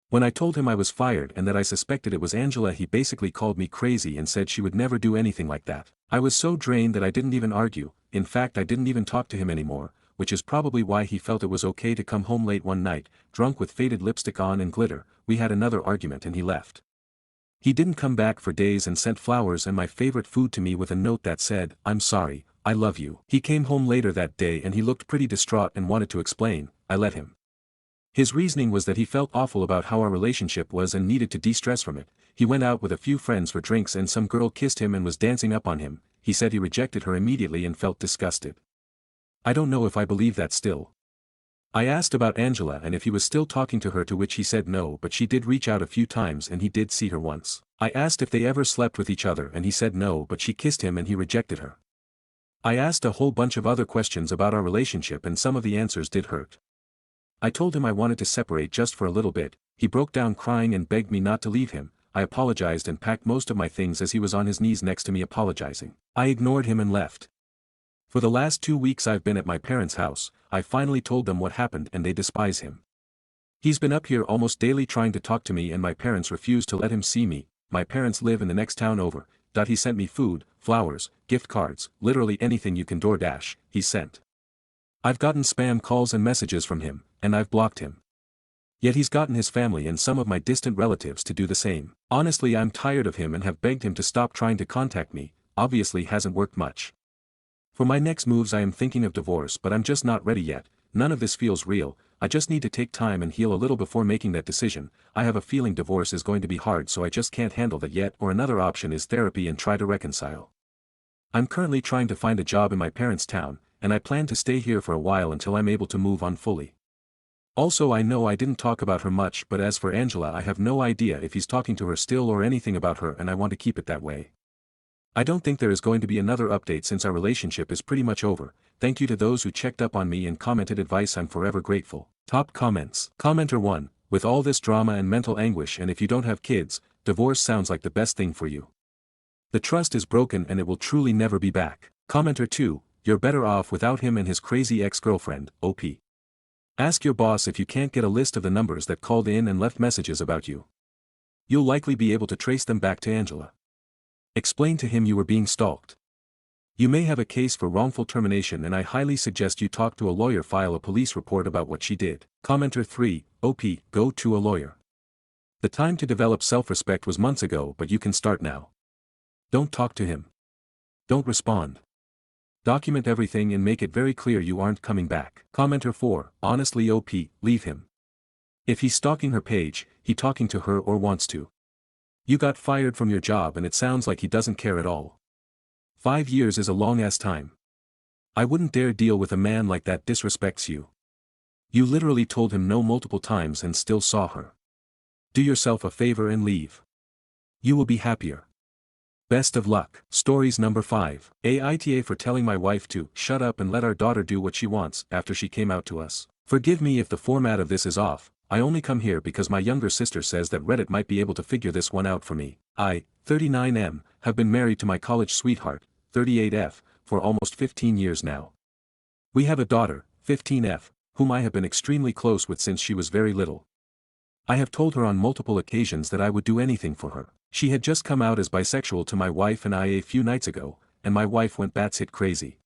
When I told him I was fired and that I suspected it was Angela, he basically called me crazy and said she would never do anything like that. I was so drained that I didn't even argue. In fact, I didn't even talk to him anymore, which is probably why he felt it was okay to come home late one night, drunk with faded lipstick on and glitter. We had another argument and he left. He didn't come back for days and sent flowers and my favorite food to me with a note that said, "I'm sorry, I love you. He came home later that day and he looked pretty distraught and wanted to explain. I let him. His reasoning was that he felt awful about how our relationship was and needed to de-stress from it. He went out with a few friends for drinks and some girl kissed him and was dancing up on him. He said he rejected her immediately and felt disgusted. I don't know if I believe that still. I asked about Angela and if he was still talking to her, to which he said no, but she did reach out a few times and he did see her once. I asked if they ever slept with each other and he said no, but she kissed him and he rejected her. I asked a whole bunch of other questions about our relationship and some of the answers did hurt. I told him I wanted to separate just for a little bit. He broke down crying and begged me not to leave him. I apologized and packed most of my things as he was on his knees next to me apologizing. I ignored him and left. For the last 2 weeks I've been at my parents' house. I finally told them what happened and they despise him. He's been up here almost daily trying to talk to me and my parents refuse to let him see me. My parents live in the next town over. He sent me food, flowers, gift cards, literally anything you can DoorDash, he sent. I've gotten spam calls and messages from him, and I've blocked him. Yet he's gotten his family and some of my distant relatives to do the same. Honestly, I'm tired of him and have begged him to stop trying to contact me. Obviously hasn't worked much. For my next moves I am thinking of divorce, but I'm just not ready yet. None of this feels real. I just need to take time and heal a little before making that decision. I have a feeling divorce is going to be hard, so I just can't handle that yet, or another option is therapy and try to reconcile. I'm currently trying to find a job in my parents' town, and I plan to stay here for a while until I'm able to move on fully. Also, I know I didn't talk about her much, but as for Angela, I have no idea if he's talking to her still or anything about her, and I want to keep it that way. I don't think there is going to be another update since our relationship is pretty much over. Thank you to those who checked up on me and commented advice. I'm forever grateful. Top comments. Commenter 1. With all this drama and mental anguish, and if you don't have kids, divorce sounds like the best thing for you. The trust is broken and it will truly never be back. Commenter 2. You're better off without him and his crazy ex-girlfriend, OP. Ask your boss if you can't get a list of the numbers that called in and left messages about you. You'll likely be able to trace them back to Angela. Explain to him you were being stalked. You may have a case for wrongful termination and I highly suggest you talk to a lawyer. File a police report about what she did. Commenter 3. OP, go to a lawyer. The time to develop self-respect was months ago, but you can start now. Don't talk to him. Don't respond. Document everything and make it very clear you aren't coming back. Commenter 4. Honestly, OP, leave him. If he's stalking her page, he talking to her or wants to. You got fired from your job and it sounds like he doesn't care at all. 5 years is a long-ass time. I wouldn't dare deal with a man like that disrespects you. You literally told him no multiple times and still saw her. Do yourself a favor and leave. You will be happier. Best of luck. Stories number 5. Aita for telling my wife to shut up and let our daughter do what she wants after she came out to us. Forgive me if the format of this is off. I only come here because my younger sister says that Reddit might be able to figure this one out for me. I, 39M, have been married to my college sweetheart, 38F, for almost 15 years now. We have a daughter, 15F, whom I have been extremely close with since she was very little. I have told her on multiple occasions that I would do anything for her. She had just come out as bisexual to my wife and I a few nights ago, and my wife went batshit crazy.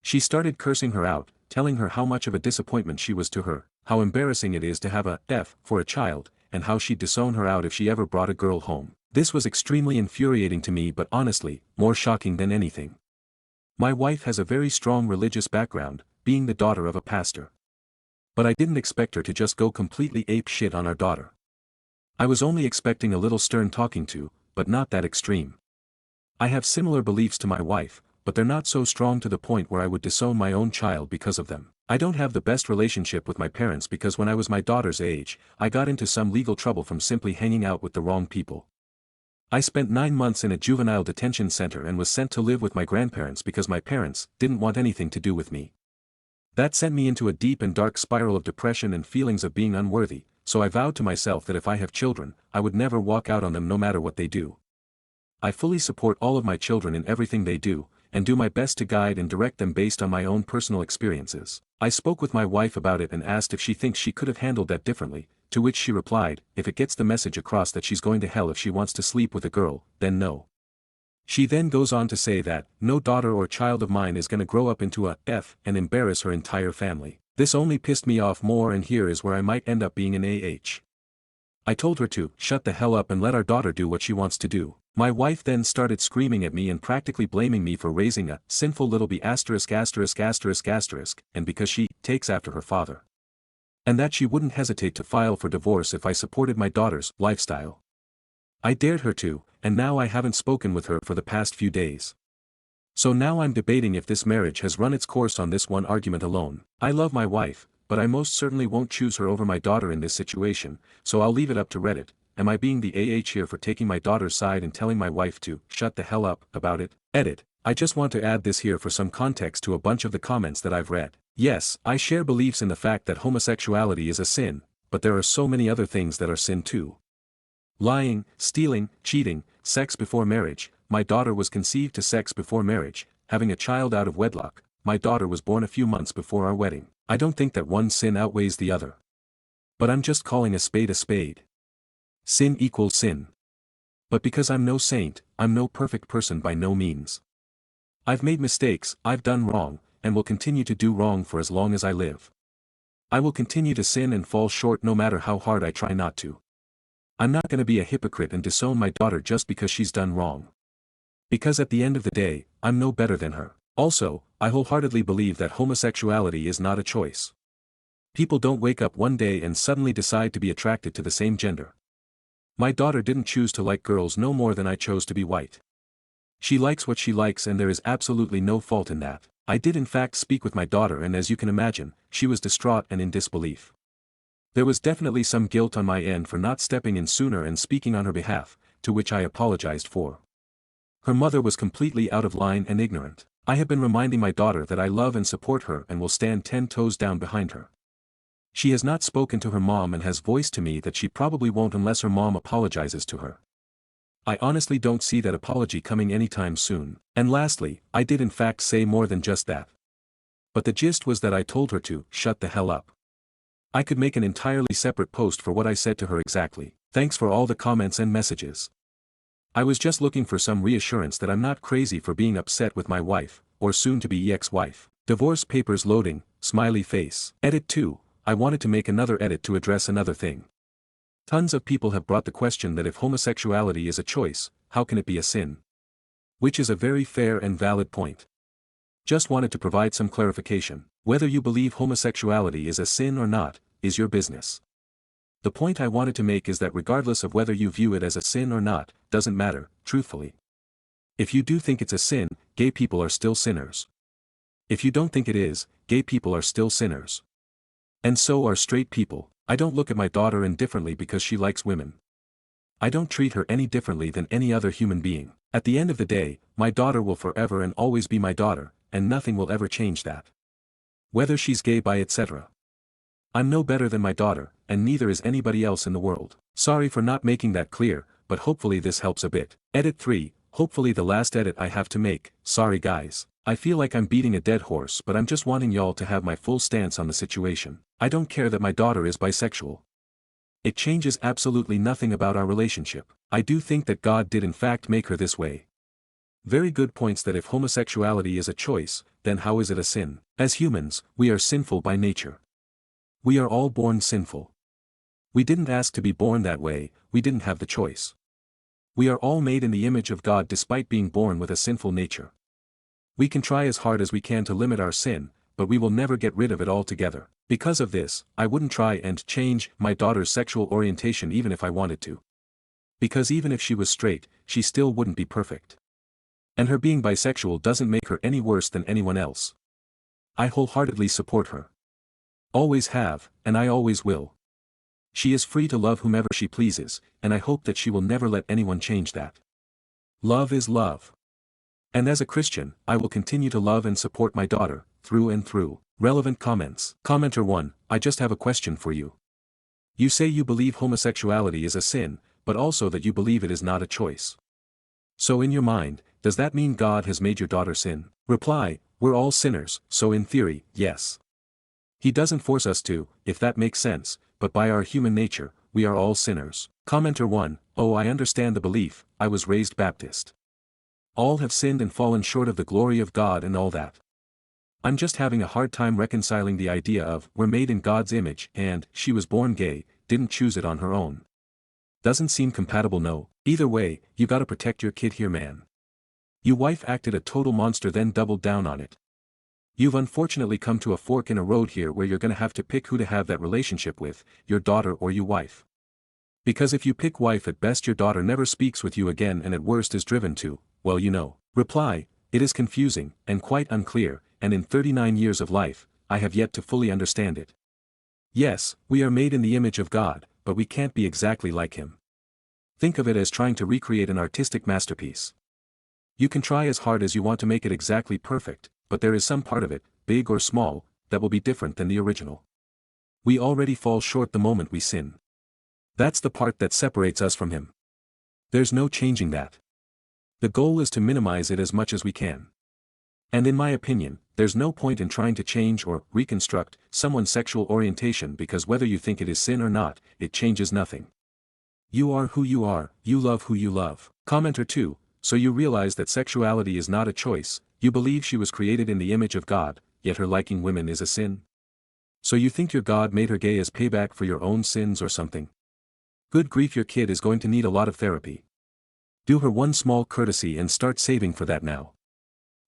She started cursing her out, telling her how much of a disappointment she was to her, how embarrassing it is to have a F for a child, and how she'd disown her out if she ever brought a girl home. This was extremely infuriating to me, but honestly, more shocking than anything. My wife has a very strong religious background, being the daughter of a pastor. But I didn't expect her to just go completely ape shit on our daughter. I was only expecting a little stern talking to, but not that extreme. I have similar beliefs to my wife, but they're not so strong to the point where I would disown my own child because of them. I don't have the best relationship with my parents because when I was my daughter's age, I got into some legal trouble from simply hanging out with the wrong people. I spent 9 months in a juvenile detention center and was sent to live with my grandparents because my parents didn't want anything to do with me. That sent me into a deep and dark spiral of depression and feelings of being unworthy, so I vowed to myself that if I have children, I would never walk out on them no matter what they do. I fully support all of my children in everything they do, and do my best to guide and direct them based on my own personal experiences. I spoke with my wife about it and asked if she thinks she could have handled that differently, to which she replied, if it gets the message across that she's going to hell if she wants to sleep with a girl, then no. She then goes on to say that, no daughter or child of mine is gonna grow up into a F and embarrass her entire family. This only pissed me off more, and here is where I might end up being an AH. I told her to shut the hell up and let our daughter do what she wants to do. My wife then started screaming at me and practically blaming me for raising a sinful little bee asterisk asterisk asterisk asterisk, and because she takes after her father. And that she wouldn't hesitate to file for divorce if I supported my daughter's lifestyle. I dared her to, and now I haven't spoken with her for the past few days. So now I'm debating if this marriage has run its course on this one argument alone. I love my wife, but I most certainly won't choose her over my daughter in this situation, so I'll leave it up to Reddit. Am I being the here for taking my daughter's side and telling my wife to shut the hell up about it? Edit. I just want to add this here for some context to a bunch of the comments that I've read. Yes, I share beliefs in the fact that homosexuality is a sin, but there are so many other things that are sin too. Lying, stealing, cheating, sex before marriage. My daughter was conceived to sex before marriage, having a child out of wedlock. My daughter was born a few months before our wedding. I don't think that one sin outweighs the other. But I'm just calling a spade a spade. Sin equals sin. But because I'm no saint, I'm no perfect person by no means. I've made mistakes, I've done wrong, and will continue to do wrong for as long as I live. I will continue to sin and fall short no matter how hard I try not to. I'm not going to be a hypocrite and disown my daughter just because she's done wrong. Because at the end of the day, I'm no better than her. Also, I wholeheartedly believe that homosexuality is not a choice. People don't wake up one day and suddenly decide to be attracted to the same gender. My daughter didn't choose to like girls no more than I chose to be white. She likes what she likes and there is absolutely no fault in that. I did in fact speak with my daughter and as you can imagine, she was distraught and in disbelief. There was definitely some guilt on my end for not stepping in sooner and speaking on her behalf, to which I apologized for. Her mother was completely out of line and ignorant. I have been reminding my daughter that I love and support her and will stand 10 toes down behind her. She has not spoken to her mom and has voiced to me that she probably won't unless her mom apologizes to her. I honestly don't see that apology coming anytime soon. And lastly, I did in fact say more than just that. But the gist was that I told her to shut the hell up. I could make an entirely separate post for what I said to her exactly. Thanks for all the comments and messages. I was just looking for some reassurance that I'm not crazy for being upset with my wife, or soon-to-be ex-wife. Divorce papers loading, smiley face. Edit 2. I wanted to make another edit to address another thing. Tons of people have brought the question that if homosexuality is a choice, how can it be a sin? Which is a very fair and valid point. Just wanted to provide some clarification. Whether you believe homosexuality is a sin or not, is your business. The point I wanted to make is that regardless of whether you view it as a sin or not, doesn't matter, truthfully. If you do think it's a sin, gay people are still sinners. If you don't think it is, gay people are still sinners. And so are straight people. I don't look at my daughter indifferently because she likes women. I don't treat her any differently than any other human being. At the end of the day, my daughter will forever and always be my daughter, and nothing will ever change that. Whether she's gay bi etc. I'm no better than my daughter, and neither is anybody else in the world. Sorry for not making that clear, but hopefully this helps a bit. Edit 3, hopefully the last edit I have to make. Sorry guys. I feel like I'm beating a dead horse but I'm just wanting y'all to have my full stance on the situation. I don't care that my daughter is bisexual. It changes absolutely nothing about our relationship. I do think that God did in fact make her this way. Very good points that if homosexuality is a choice, then how is it a sin? As humans, we are sinful by nature. We are all born sinful. We didn't ask to be born that way, we didn't have the choice. We are all made in the image of God despite being born with a sinful nature. We can try as hard as we can to limit our sin, but we will never get rid of it altogether. Because of this, I wouldn't try and change my daughter's sexual orientation even if I wanted to. Because even if she was straight, she still wouldn't be perfect. And her being bisexual doesn't make her any worse than anyone else. I wholeheartedly support her. Always have, and I always will. She is free to love whomever she pleases, and I hope that she will never let anyone change that. Love is love. And as a Christian, I will continue to love and support my daughter, through and through. Relevant comments. Commenter 1, I just have a question for you. You say you believe homosexuality is a sin, but also that you believe it is not a choice. So in your mind, does that mean God has made your daughter sin? Reply, we're all sinners, so in theory, yes. He doesn't force us to, if that makes sense, but by our human nature, we are all sinners. Commenter 1, oh I understand the belief, I was raised Baptist. All have sinned and fallen short of the glory of God and all that. I'm just having a hard time reconciling the idea of, we're made in God's image, and, she was born gay, didn't choose it on her own. Doesn't seem compatible no. Either way, you gotta protect your kid here, man. Your wife acted a total monster then doubled down on it. You've unfortunately come to a fork in a road here where you're gonna have to pick who to have that relationship with, your daughter or your wife. Because if you pick wife, at best your daughter never speaks with you again and at worst is driven to, well, you know. Reply, it is confusing, and quite unclear, and in 39 years of life, I have yet to fully understand it. Yes, we are made in the image of God, but we can't be exactly like Him. Think of it as trying to recreate an artistic masterpiece. You can try as hard as you want to make it exactly perfect, but there is some part of it, big or small, that will be different than the original. We already fall short the moment we sin. That's the part that separates us from Him. There's no changing that. The goal is to minimize it as much as we can. And in my opinion, there's no point in trying to change or reconstruct someone's sexual orientation, because whether you think it is sin or not, it changes nothing. You are who you are, you love who you love. Commenter 2, so you realize that sexuality is not a choice, you believe she was created in the image of God, yet her liking women is a sin? So you think your God made her gay as payback for your own sins or something? Good grief, your kid is going to need a lot of therapy. Do her one small courtesy and start saving for that now.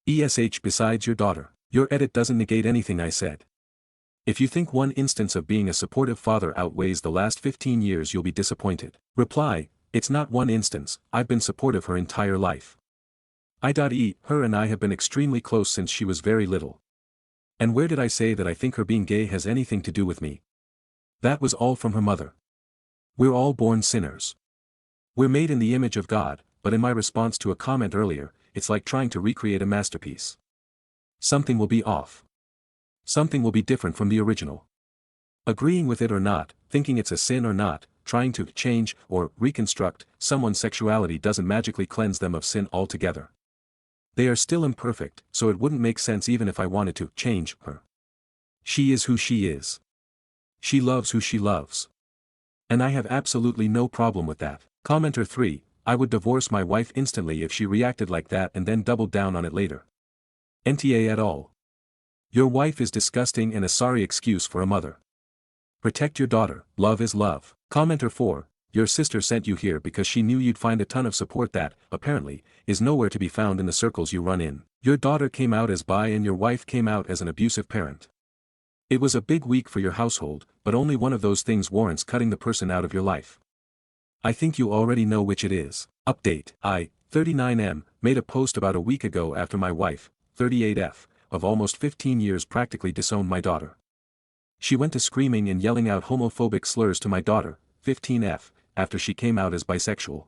Besides your daughter, your edit doesn't negate anything I said. If you think one instance of being a supportive father outweighs the last 15 years, you'll be disappointed. Reply, it's not one instance, I've been supportive her entire life. Her and I have been extremely close since she was very little. And where did I say that I think her being gay has anything to do with me? That was all from her mother. We're all born sinners. We're made in the image of God, but in my response to a comment earlier, it's like trying to recreate a masterpiece. Something will be off. Something will be different from the original. Agreeing with it or not, thinking it's a sin or not, trying to change or reconstruct someone's sexuality doesn't magically cleanse them of sin altogether. They are still imperfect, so it wouldn't make sense even if I wanted to change her. She is who she is. She loves who she loves. And I have absolutely no problem with that. Commenter 3, I would divorce my wife instantly if she reacted like that and then doubled down on it later. NTA at all. Your wife is disgusting and a sorry excuse for a mother. Protect your daughter, love is love. Commenter 4, your sister sent you here because she knew you'd find a ton of support that, apparently, is nowhere to be found in the circles you run in. Your daughter came out as bi and your wife came out as an abusive parent. It was a big week for your household, but only one of those things warrants cutting the person out of your life. I think you already know which it is. Update, I, 39M, made a post about a week ago after my wife, 38F, of almost 15 years practically disowned my daughter. She went to screaming and yelling out homophobic slurs to my daughter, 15F, after she came out as bisexual.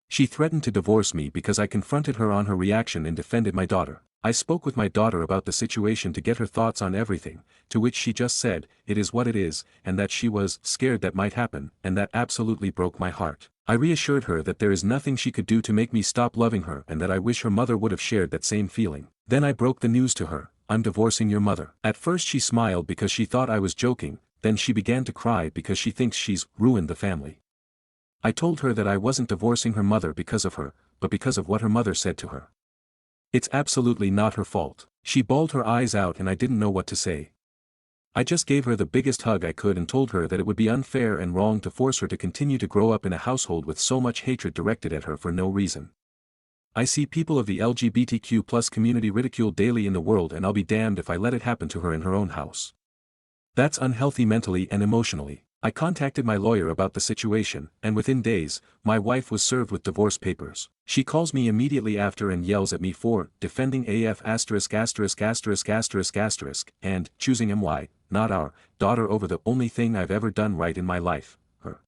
She threatened to divorce me because I confronted her on her reaction and defended my daughter. I spoke with my daughter about the situation to get her thoughts on everything, to which she just said, it is what it is, and that she was scared that might happen, and that absolutely broke my heart. I reassured her that there is nothing she could do to make me stop loving her and that I wish her mother would have shared that same feeling. Then I broke the news to her, I'm divorcing your mother. At first she smiled because she thought I was joking, then she began to cry because she thinks she's ruined the family. I told her that I wasn't divorcing her mother because of her, but because of what her mother said to her. It's absolutely not her fault. She bawled her eyes out and I didn't know what to say. I just gave her the biggest hug I could and told her that it would be unfair and wrong to force her to continue to grow up in a household with so much hatred directed at her for no reason. I see people of the LGBTQ+ community ridiculed daily in the world, and I'll be damned if I let it happen to her in her own house. That's unhealthy mentally and emotionally. I contacted my lawyer about the situation, and within days, my wife was served with divorce papers. She calls me immediately after and yells at me for defending AF*********, and choosing MY, not our, daughter over the only thing I've ever done right in my life, her.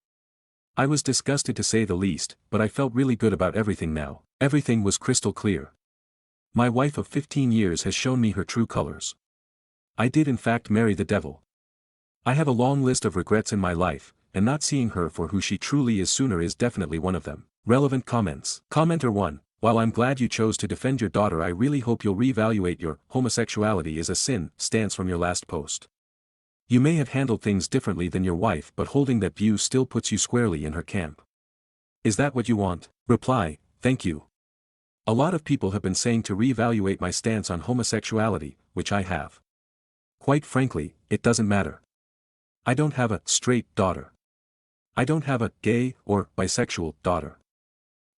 I was disgusted to say the least, but I felt really good about everything now. Everything was crystal clear. My wife of 15 years has shown me her true colors. I did in fact marry the devil. I have a long list of regrets in my life, and not seeing her for who she truly is sooner is definitely one of them. Relevant comments. Commenter 1, while I'm glad you chose to defend your daughter, I really hope you'll reevaluate your homosexuality is a sin stance from your last post. You may have handled things differently than your wife, but holding that view still puts you squarely in her camp. Is that what you want? Reply, thank you. A lot of people have been saying to reevaluate my stance on homosexuality, which I have. Quite frankly, it doesn't matter. I don't have a straight daughter. I don't have a gay or bisexual daughter.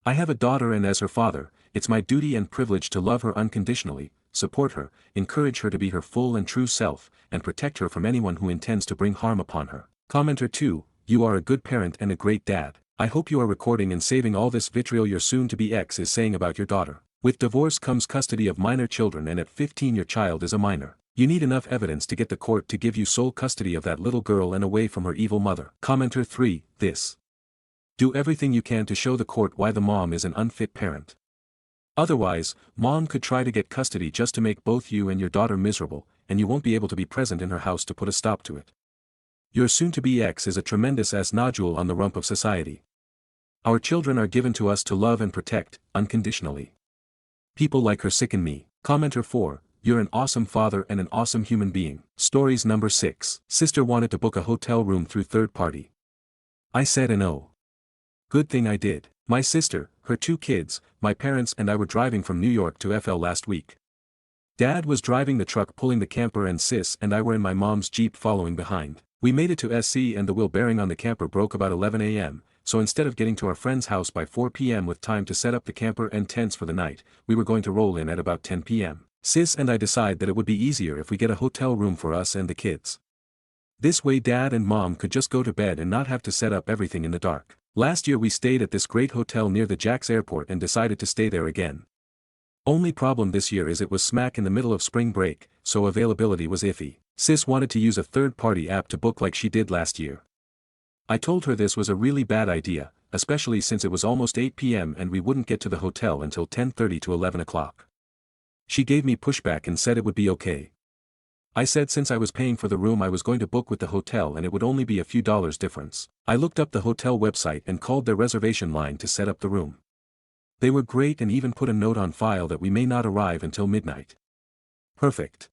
I have a daughter and as her father, it's my duty and privilege to love her unconditionally, support her, encourage her to be her full and true self, and protect her from anyone who intends to bring harm upon her. Commenter 2, you are a good parent and a great dad. I hope you are recording and saving all this vitriol your soon-to-be ex is saying about your daughter. With divorce comes custody of minor children, and at 15 your child is a minor. You need enough evidence to get the court to give you sole custody of that little girl and away from her evil mother. Commenter 3, this. Do everything you can to show the court why the mom is an unfit parent. Otherwise, mom could try to get custody just to make both you and your daughter miserable, and you won't be able to be present in her house to put a stop to it. Your soon-to-be ex is a tremendous ass nodule on the rump of society. Our children are given to us to love and protect, unconditionally. People like her sicken me. Commenter 4, you're an awesome father and an awesome human being. Stories number 6. Sister wanted to book a hotel room through third party. I said no. Good thing I did. My sister, her 2 kids, my parents and I were driving from New York to FL last week. Dad was driving the truck pulling the camper and sis and I were in my mom's Jeep following behind. We made it to SC and the wheel bearing on the camper broke about 11 a.m., so instead of getting to our friend's house by 4 p.m. with time to set up the camper and tents for the night, we were going to roll in at about 10 p.m. Sis and I decide that it would be easier if we get a hotel room for us and the kids. This way Dad and Mom could just go to bed and not have to set up everything in the dark. Last year we stayed at this great hotel near the Jax airport and decided to stay there again. Only problem this year is it was smack in the middle of spring break, so availability was iffy. Sis wanted to use a third-party app to book like she did last year. I told her this was a really bad idea, especially since it was almost 8 p.m. and we wouldn't get to the hotel until 10:30 to 11 o'clock. She gave me pushback and said it would be okay. I said since I was paying for the room I was going to book with the hotel and it would only be a few dollars difference. I looked up the hotel website and called their reservation line to set up the room. They were great and even put a note on file that we may not arrive until midnight. Perfect.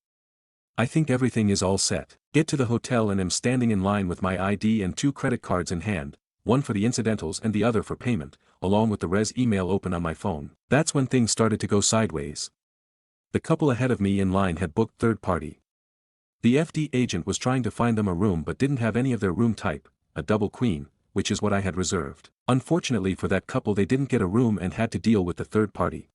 I think everything is all set. Get to the hotel and am standing in line with my ID and 2 credit cards in hand, one for the incidentals and the other for payment, along with the res email open on my phone. That's when things started to go sideways. The couple ahead of me in line had booked third party. The FD agent was trying to find them a room but didn't have any of their room type, a double queen, which is what I had reserved. Unfortunately for that couple they didn't get a room and had to deal with the third party.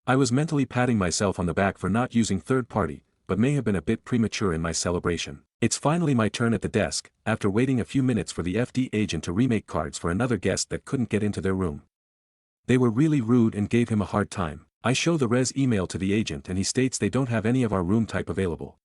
I was mentally patting myself on the back for not using third party, but may have been a bit premature in my celebration. It's finally my turn at the desk, after waiting a few minutes for the FD agent to remake cards for another guest that couldn't get into their room. They were really rude and gave him a hard time. I show the res email to the agent and he states they don't have any of our room type available.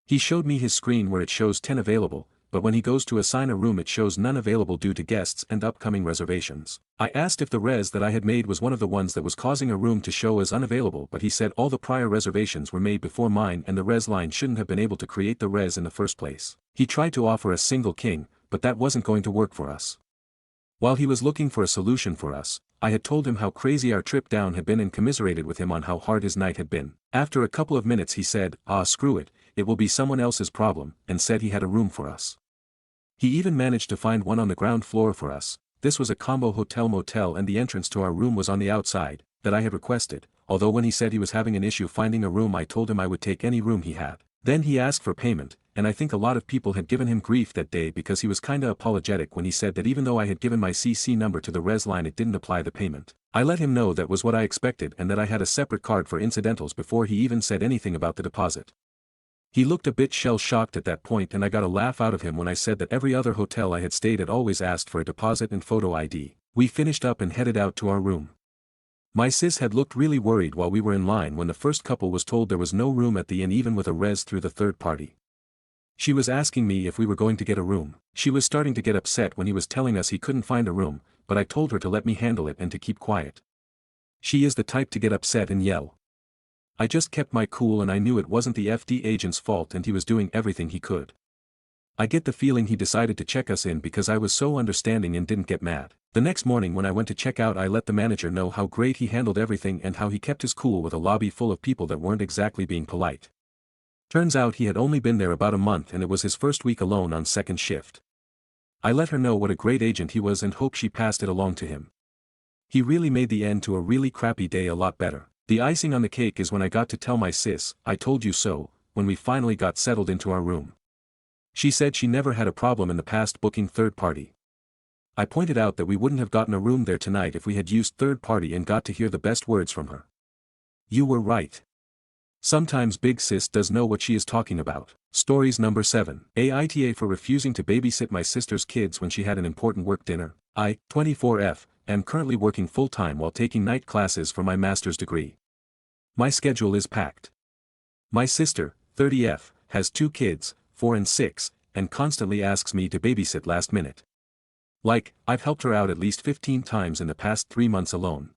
He showed me his screen where it shows 10 available, but when he goes to assign a room it shows none available due to guests and upcoming reservations. I asked if the res that I had made was one of the ones that was causing a room to show as unavailable, but he said all the prior reservations were made before mine and the res line shouldn't have been able to create the res in the first place. He tried to offer a single king, but that wasn't going to work for us. While he was looking for a solution for us, I had told him how crazy our trip down had been and commiserated with him on how hard his night had been. After a couple of minutes he said, screw it, it will be someone else's problem, and said he had a room for us. He even managed to find one on the ground floor for us. This was a combo hotel-motel and the entrance to our room was on the outside, that I had requested, although when he said he was having an issue finding a room I told him I would take any room he had. Then he asked for payment, and I think a lot of people had given him grief that day because he was kinda apologetic when he said that even though I had given my CC number to the res line it didn't apply the payment. I let him know that was what I expected and that I had a separate card for incidentals before he even said anything about the deposit. He looked a bit shell-shocked at that point and I got a laugh out of him when I said that every other hotel I had stayed at always asked for a deposit and photo ID. We finished up and headed out to our room. My sis had looked really worried while we were in line when the first couple was told there was no room at the inn even with a res through the third party. She was asking me if we were going to get a room. She was starting to get upset when he was telling us he couldn't find a room, but I told her to let me handle it and to keep quiet. She is the type to get upset and yell. I just kept my cool and I knew it wasn't the FD agent's fault and he was doing everything he could. I get the feeling he decided to check us in because I was so understanding and didn't get mad. The next morning when I went to check out I let the manager know how great he handled everything and how he kept his cool with a lobby full of people that weren't exactly being polite. Turns out he had only been there about a month and it was his first week alone on second shift. I let her know what a great agent he was and hope she passed it along to him. He really made the end to a really crappy day a lot better. The icing on the cake is when I got to tell my sis, I told you so, when we finally got settled into our room. She said she never had a problem in the past booking third party. I pointed out that we wouldn't have gotten a room there tonight if we had used third party and got to hear the best words from her. You were right. Sometimes Big Sis does know what she is talking about. Stories number 7. Aita for refusing to babysit my sister's kids when she had an important work dinner. I, 24F, am currently working full-time while taking night classes for my master's degree. My schedule is packed. My sister, 30F, has 2 kids, 4 and 6, and constantly asks me to babysit last minute. Like, I've helped her out at least 15 times in the past 3 months alone.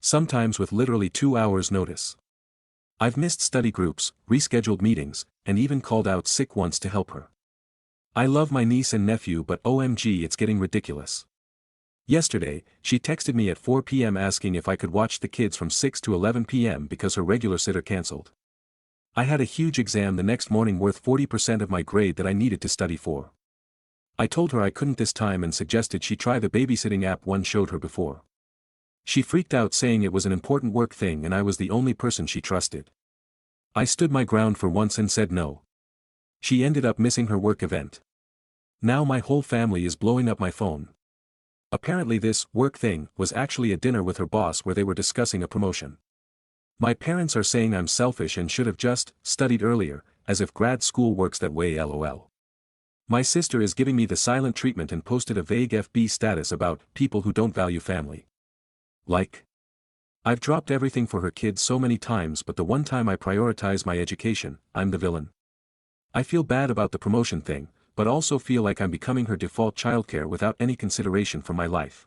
Sometimes with literally 2 hours notice. I've missed study groups, rescheduled meetings, and even called out sick once to help her. I love my niece and nephew, but OMG, it's getting ridiculous. Yesterday, she texted me at 4 p.m. asking if I could watch the kids from 6 to 11 p.m. because her regular sitter canceled. I had a huge exam the next morning worth 40% of my grade that I needed to study for. I told her I couldn't this time and suggested she try the babysitting app one showed her before. She freaked out saying it was an important work thing and I was the only person she trusted. I stood my ground for once and said no. She ended up missing her work event. Now my whole family is blowing up my phone. Apparently this work thing was actually a dinner with her boss where they were discussing a promotion. My parents are saying I'm selfish and should have just studied earlier, as if grad school works that way, lol. My sister is giving me the silent treatment and posted a vague FB status about people who don't value family. Like, I've dropped everything for her kids so many times, but the one time I prioritize my education, I'm the villain. I feel bad about the promotion thing, but also feel like I'm becoming her default childcare without any consideration for my life.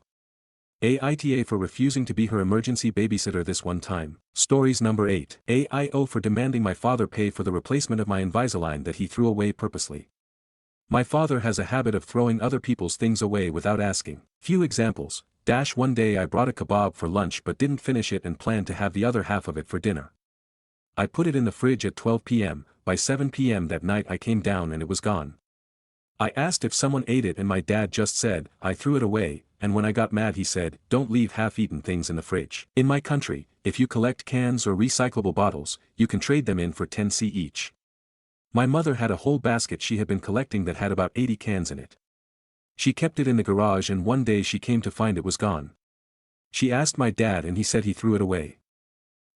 Aita for refusing to be her emergency babysitter this one time. Stories number 8. AIO for demanding my father pay for the replacement of my Invisalign that he threw away purposely. My father has a habit of throwing other people's things away without asking. Few examples. One day I brought a kebab for lunch but didn't finish it and planned to have the other half of it for dinner. I put it in the fridge at 12 p.m., by 7 p.m. that night I came down and it was gone. I asked if someone ate it and my dad just said, I threw it away, and when I got mad he said, don't leave half-eaten things in the fridge. In my country, if you collect cans or recyclable bottles, you can trade them in for 10c each. My mother had a whole basket she had been collecting that had about 80 cans in it. She kept it in the garage and one day she came to find it was gone. She asked my dad and he said he threw it away.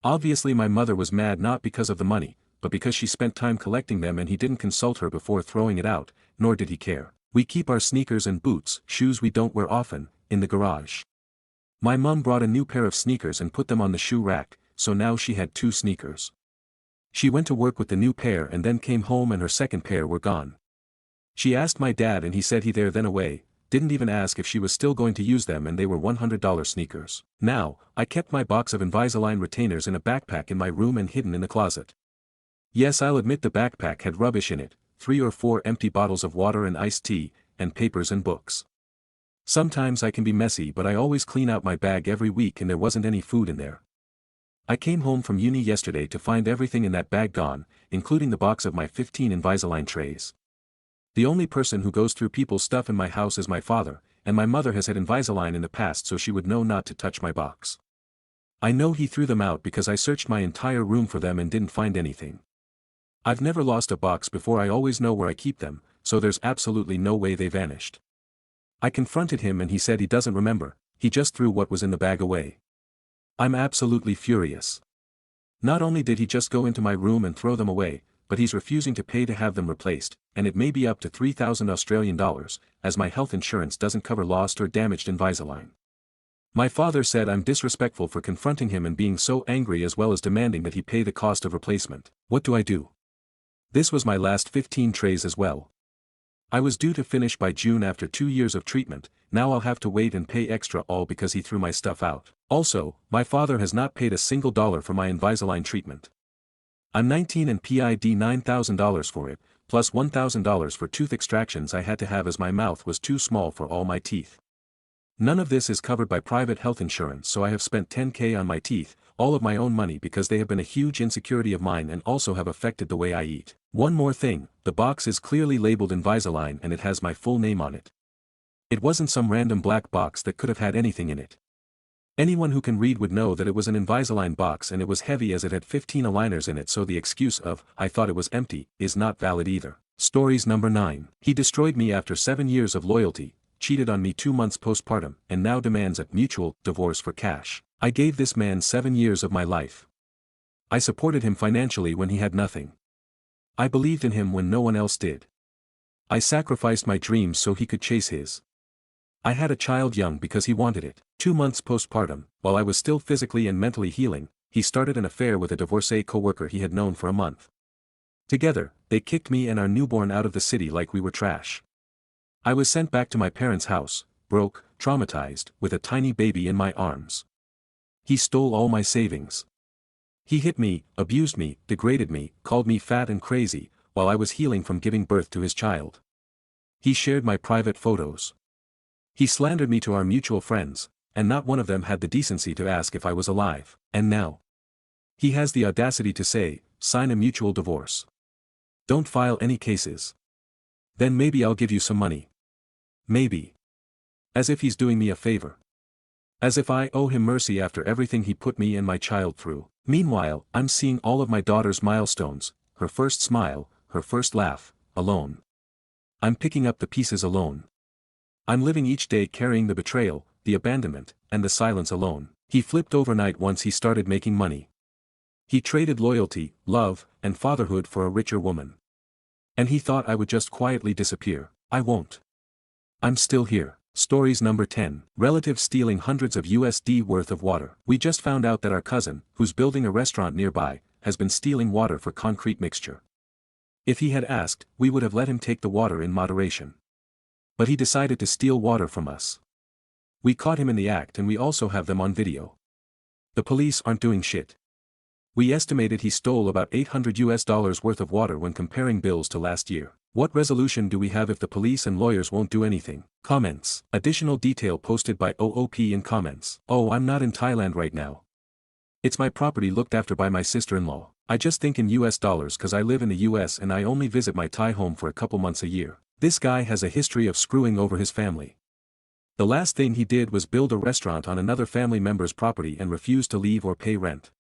Obviously my mother was mad not because of the money, but because she spent time collecting them and he didn't consult her before throwing it out, nor did he care. We keep our sneakers and boots, shoes we don't wear often, in the garage. My mom brought a new pair of sneakers and put them on the shoe rack, so now she had 2 sneakers. She went to work with the new pair and then came home and her second pair were gone. She asked my dad and he said he there then away, didn't even ask if she was still going to use them and they were $100 sneakers. Now, I kept my box of Invisalign retainers in a backpack in my room and hidden in the closet. Yes, I'll admit the backpack had rubbish in it, 3 or 4 empty bottles of water and iced tea, and papers and books. Sometimes I can be messy but I always clean out my bag every week and there wasn't any food in there. I came home from uni yesterday to find everything in that bag gone, including the box of my 15 Invisalign trays. The only person who goes through people's stuff in my house is my father, and my mother has had Invisalign in the past so she would know not to touch my box. I know he threw them out because I searched my entire room for them and didn't find anything. I've never lost a box before, I always know where I keep them, so there's absolutely no way they vanished. I confronted him and he said he doesn't remember, he just threw what was in the bag away. I'm absolutely furious. Not only did he just go into my room and throw them away, but he's refusing to pay to have them replaced, and it may be up to 3,000 Australian dollars, as my health insurance doesn't cover lost or damaged Invisalign. My father said I'm disrespectful for confronting him and being so angry as well as demanding that he pay the cost of replacement. What do I do? This was my last 15 trays as well. I was due to finish by June after 2 years of treatment, now I'll have to wait and pay extra all because he threw my stuff out. Also, my father has not paid a single dollar for my Invisalign treatment. I'm 19 and paid $9,000 for it, plus $1,000 for tooth extractions I had to have as my mouth was too small for all my teeth. None of this is covered by private health insurance, so I have spent $10,000 on my teeth, all of my own money, because they have been a huge insecurity of mine and also have affected the way I eat. One more thing, the box is clearly labeled Invisalign and it has my full name on it. It wasn't some random black box that could have had anything in it. Anyone who can read would know that it was an Invisalign box and it was heavy as it had 15 aligners in it, so the excuse of, I thought it was empty, is not valid either. Stories number 9. He destroyed me after 7 years of loyalty, cheated on me 2 months postpartum, and now demands a mutual divorce for cash. I gave this man 7 years of my life. I supported him financially when he had nothing. I believed in him when no one else did. I sacrificed my dreams so he could chase his. I had a child young because he wanted it. 2 months postpartum, while I was still physically and mentally healing, he started an affair with a divorcee co-worker he had known for a month. Together, they kicked me and our newborn out of the city like we were trash. I was sent back to my parents' house, broke, traumatized, with a tiny baby in my arms. He stole all my savings. He hit me, abused me, degraded me, called me fat and crazy, while I was healing from giving birth to his child. He shared my private photos. He slandered me to our mutual friends, and not one of them had the decency to ask if I was alive. And now he has the audacity to say, sign a mutual divorce. Don't file any cases. Then maybe I'll give you some money. Maybe. As if he's doing me a favor. As if I owe him mercy after everything he put me and my child through. Meanwhile, I'm seeing all of my daughter's milestones, her first smile, her first laugh, alone. I'm picking up the pieces alone. I'm living each day carrying the betrayal, the abandonment, and the silence alone. He flipped overnight once he started making money. He traded loyalty, love, and fatherhood for a richer woman. And he thought I would just quietly disappear. I won't. I'm still here. Stories number 10. Relative stealing hundreds of USD worth of water. We just found out that our cousin, who's building a restaurant nearby, has been stealing water for concrete mixture. If he had asked, we would have let him take the water in moderation. But he decided to steal water from us. We caught him in the act and we also have them on video. The police aren't doing shit. We estimated he stole about $800 worth of water when comparing bills to last year. What resolution do we have if the police and lawyers won't do anything? Comments. Additional detail posted by OOP in comments. Oh, I'm not in Thailand right now. It's my property looked after by my sister-in-law. I just think in US dollars cause I live in the US and I only visit my Thai home for a couple months a year. This guy has a history of screwing over his family. The last thing he did was build a restaurant on another family member's property and refuse to leave or pay rent.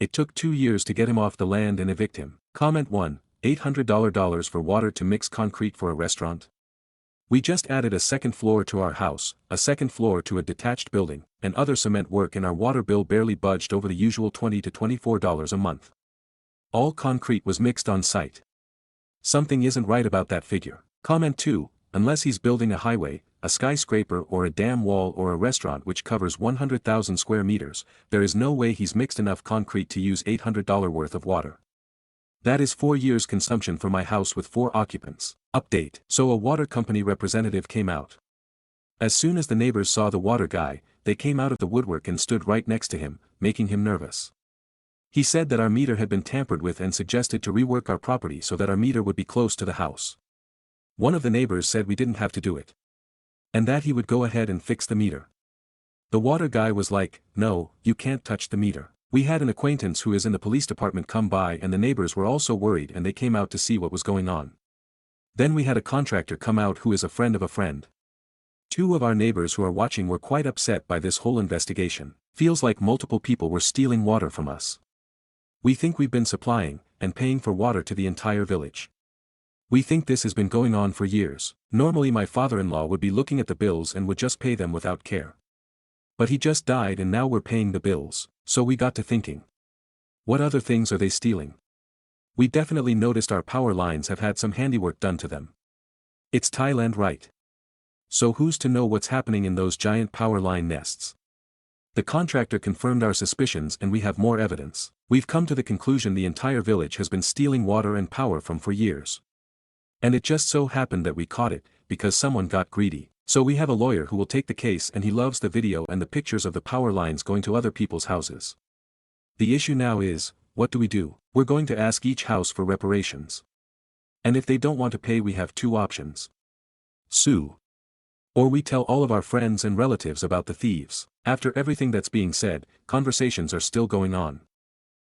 It took 2 years to get him off the land and evict him. Comment 1. $800 for water to mix concrete for a restaurant? We just added a second floor to our house, a second floor to a detached building, and other cement work and our water bill barely budged over the usual $20 to $24 a month. All concrete was mixed on site. Something isn't right about that figure. Comment 2, unless he's building a highway, a skyscraper or a dam wall or a restaurant which covers 100,000 square meters, there is no way he's mixed enough concrete to use $800 worth of water. That is 4 years consumption for my house with 4 occupants. Update. So a water company representative came out. As soon as the neighbors saw the water guy, they came out of the woodwork and stood right next to him, making him nervous. He said that our meter had been tampered with and suggested to rework our property so that our meter would be close to the house. One of the neighbors said we didn't have to do it. And that he would go ahead and fix the meter. The water guy was like, no, you can't touch the meter. We had an acquaintance who is in the police department come by and the neighbors were also worried and they came out to see what was going on. Then we had a contractor come out who is a friend of a friend. 2 of our neighbors who are watching were quite upset by this whole investigation. Feels like multiple people were stealing water from us. We think we've been supplying and paying for water to the entire village. We think this has been going on for years. Normally my father-in-law would be looking at the bills and would just pay them without care. But he just died and now we're paying the bills, so we got to thinking. What other things are they stealing? We definitely noticed our power lines have had some handiwork done to them. It's Thailand, right? So who's to know what's happening in those giant power line nests? The contractor confirmed our suspicions and we have more evidence. We've come to the conclusion the entire village has been stealing water and power from for years. And it just so happened that we caught it, because someone got greedy. So we have a lawyer who will take the case and he loves the video and the pictures of the power lines going to other people's houses. The issue now is, what do we do? We're going to ask each house for reparations. And if they don't want to pay we have 2 options. Sue. Or we tell all of our friends and relatives about the thieves. After everything that's being said, conversations are still going on.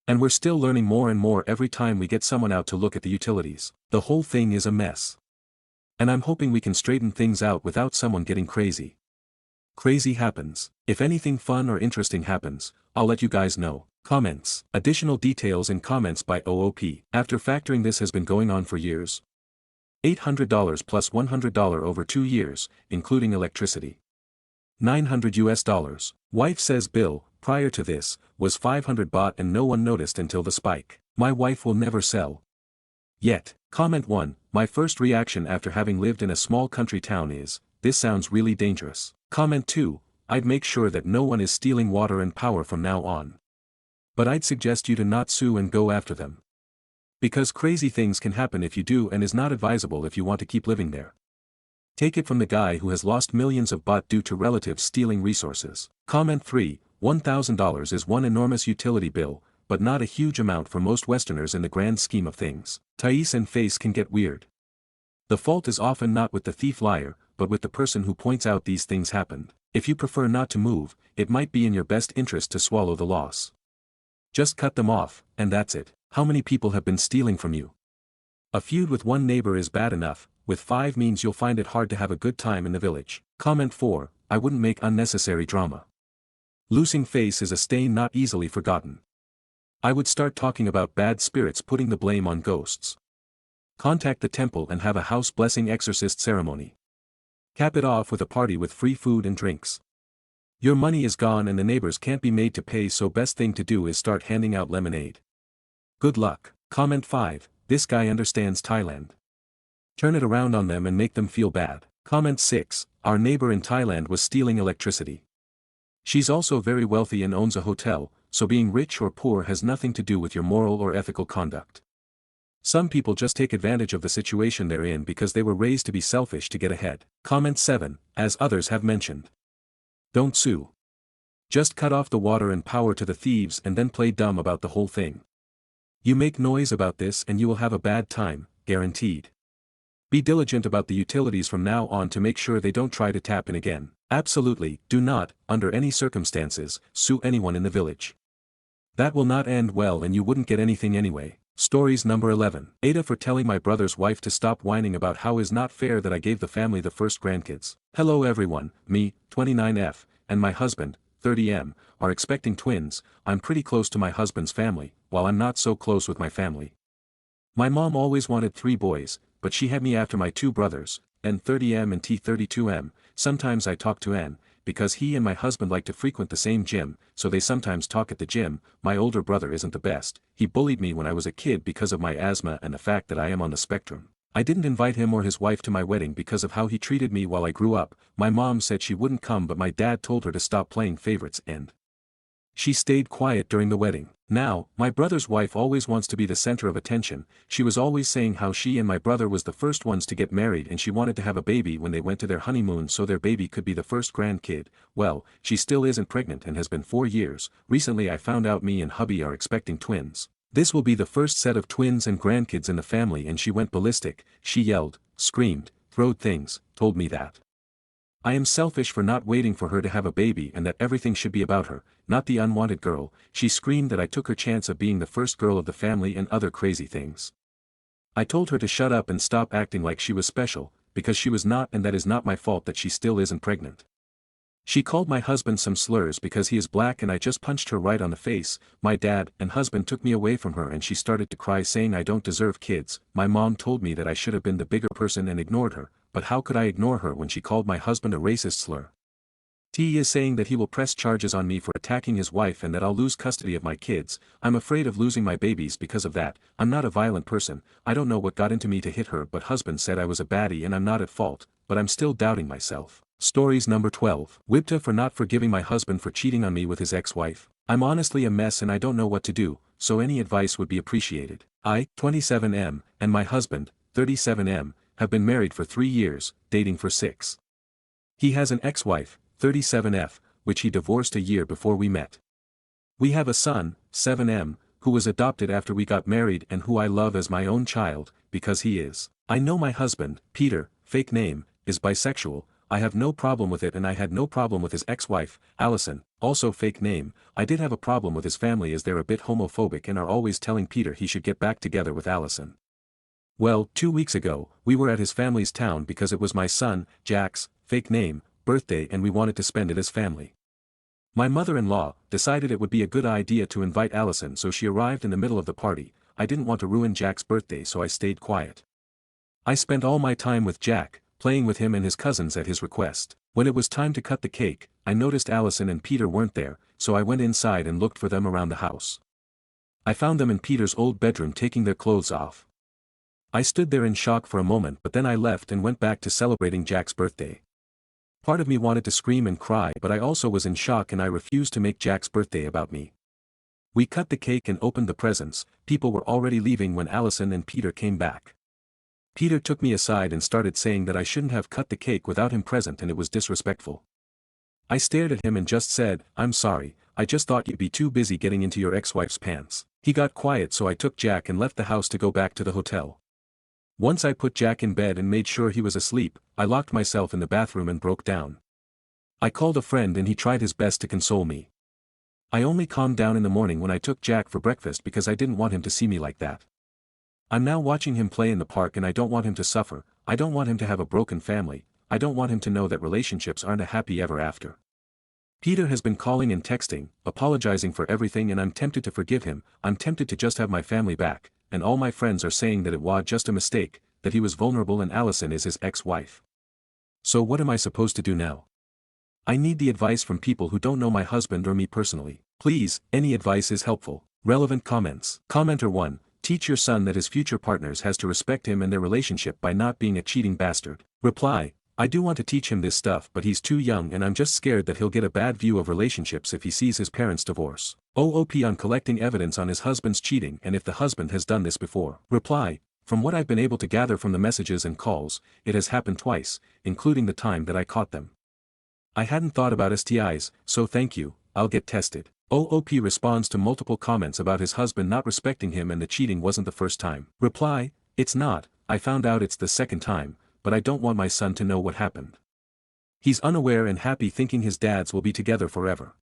And we're still learning more and more every time we get someone out to look at the utilities. The whole thing is a mess. And I'm hoping we can straighten things out without someone getting crazy. Crazy happens. If anything fun or interesting happens, I'll let you guys know. Comments. Additional details in comments by OOP. After factoring this has been going on for years. $800 plus $100 over 2 years, including electricity. $900. Wife says bill, prior to this, was 500 baht and no one noticed until the spike. My wife will never sell. Yet. Comment 1, my first reaction after having lived in a small country town is, this sounds really dangerous. Comment 2, I'd make sure that no one is stealing water and power from now on. But I'd suggest you to not sue and go after them. Because crazy things can happen if you do and is not advisable if you want to keep living there. Take it from the guy who has lost millions of baht due to relatives stealing resources. Comment 3, $1,000 is one enormous utility bill, but not a huge amount for most Westerners in the grand scheme of things. Thais and face can get weird. The fault is often not with the thief liar, but with the person who points out these things happened. If you prefer not to move, it might be in your best interest to swallow the loss. Just cut them off, and that's it. How many people have been stealing from you? A feud with one neighbor is bad enough, with 5 means you'll find it hard to have a good time in the village. Comment 4, I wouldn't make unnecessary drama. Losing face is a stain not easily forgotten. I would start talking about bad spirits putting the blame on ghosts. Contact the temple and have a house blessing exorcist ceremony. Cap it off with a party with free food and drinks. Your money is gone and the neighbors can't be made to pay, so best thing to do is start handing out lemonade. Good luck. Comment 5, this guy understands Thailand. Turn it around on them and make them feel bad. Comment 6, our neighbor in Thailand was stealing electricity. She's also very wealthy and owns a hotel, so being rich or poor has nothing to do with your moral or ethical conduct. Some people just take advantage of the situation they're in because they were raised to be selfish to get ahead. Comment 7, as others have mentioned. Don't sue. Just cut off the water and power to the thieves and then play dumb about the whole thing. You make noise about this and you will have a bad time, guaranteed. Be diligent about the utilities from now on to make sure they don't try to tap in again. Absolutely, do not, under any circumstances, sue anyone in the village. That will not end well and you wouldn't get anything anyway. Stories number 11. Aita for telling my brother's wife to stop whining about how is not fair that I gave the family the first grandkids. Hello everyone, me, 29F, and my husband, 30M, are expecting twins. I'm pretty close to my husband's family, while I'm not so close with my family. My mom always wanted 3 boys, but she had me after my 2 brothers, N30M and T32M. Sometimes I talk to N, because he and my husband like to frequent the same gym, so they sometimes talk at the gym. My older brother isn't the best. He bullied me when I was a kid because of my asthma and the fact that I am on the spectrum. I didn't invite him or his wife to my wedding because of how he treated me while I grew up. My mom said she wouldn't come, but my dad told her to stop playing favorites and she stayed quiet during the wedding. Now, my brother's wife always wants to be the center of attention. She was always saying how she and my brother was the first ones to get married and she wanted to have a baby when they went to their honeymoon so their baby could be the first grandkid. Well, she still isn't pregnant and has been 4 years. Recently I found out me and hubby are expecting twins. This will be the first set of twins and grandkids in the family and she went ballistic. She yelled, screamed, throwed things, told me that I am selfish for not waiting for her to have a baby and that everything should be about her, not the unwanted girl. She screamed that I took her chance of being the first girl of the family and other crazy things. I told her to shut up and stop acting like she was special, because she was not, and that is not my fault that she still isn't pregnant. She called my husband some slurs because he is black and I just punched her right on the face. My dad and husband took me away from her and she started to cry saying I don't deserve kids. My mom told me that I should have been the bigger person and ignored her, but how could I ignore her when she called my husband a racist slur? T is saying that he will press charges on me for attacking his wife and that I'll lose custody of my kids. I'm afraid of losing my babies because of that. I'm not a violent person. I don't know what got into me to hit her, but husband said I was a baddie and I'm not at fault, but I'm still doubting myself. Stories number 12. Wipta for not forgiving my husband for cheating on me with his ex-wife. I'm honestly a mess and I don't know what to do, so any advice would be appreciated. I, 27M, and my husband, 37M, have been married for 3 years, dating for 6. He has an ex-wife, 37F, which he divorced a year before we met. We have a son, 7M, who was adopted after we got married and who I love as my own child, because he is. I know my husband, Peter, fake name, is bisexual. I have no problem with it and I had no problem with his ex-wife, Allison, also fake name. I did have a problem with his family as they're a bit homophobic and are always telling Peter he should get back together with Allison. Well, 2 weeks ago, we were at his family's town because it was my son, Jack's, fake name, birthday and we wanted to spend it as family. My mother-in-law decided it would be a good idea to invite Allison, so she arrived in the middle of the party. I didn't want to ruin Jack's birthday so I stayed quiet. I spent all my time with Jack, playing with him and his cousins at his request. When it was time to cut the cake, I noticed Allison and Peter weren't there, so I went inside and looked for them around the house. I found them in Peter's old bedroom taking their clothes off. I stood there in shock for a moment, but then I left and went back to celebrating Jack's birthday. Part of me wanted to scream and cry, but I also was in shock and I refused to make Jack's birthday about me. We cut the cake and opened the presents. People were already leaving when Allison and Peter came back. Peter took me aside and started saying that I shouldn't have cut the cake without him present and it was disrespectful. I stared at him and just said, "I'm sorry, I just thought you'd be too busy getting into your ex-wife's pants." He got quiet, so I took Jack and left the house to go back to the hotel. Once I put Jack in bed and made sure he was asleep, I locked myself in the bathroom and broke down. I called a friend and he tried his best to console me. I only calmed down in the morning when I took Jack for breakfast because I didn't want him to see me like that. I'm now watching him play in the park and I don't want him to suffer. I don't want him to have a broken family. I don't want him to know that relationships aren't a happy ever after. Peter has been calling and texting, apologizing for everything, and I'm tempted to forgive him. I'm tempted to just have my family back, and all my friends are saying that it was just a mistake, that he was vulnerable and Allison is his ex-wife. So what am I supposed to do now? I need the advice from people who don't know my husband or me personally. Please, any advice is helpful. Relevant comments. Commenter 1. Teach your son that his future partners has to respect him and their relationship by not being a cheating bastard. Reply. I do want to teach him this stuff, but he's too young and I'm just scared that he'll get a bad view of relationships if he sees his parents divorce. OOP on collecting evidence on his husband's cheating and if the husband has done this before. Reply. From what I've been able to gather from the messages and calls, it has happened twice, including the time that I caught them. I hadn't thought about STIs, so thank you, I'll get tested. OOP responds to multiple comments about his husband not respecting him and the cheating wasn't the first time. Reply, it's not, I found out it's the second time, but I don't want my son to know what happened. He's unaware and happy thinking his dads will be together forever.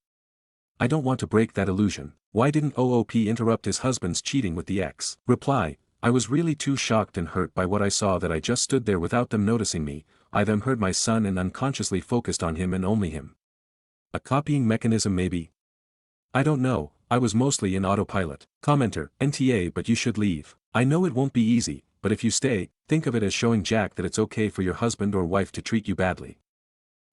I don't want to break that illusion. Why didn't OOP interrupt his husband's cheating with the ex? Reply, I was really too shocked and hurt by what I saw that I just stood there without them noticing me. I then heard my son and unconsciously focused on him and only him. A copying mechanism maybe? I don't know, I was mostly in autopilot. Commenter, NTA, but you should leave. I know it won't be easy, but if you stay, think of it as showing Jack that it's okay for your husband or wife to treat you badly.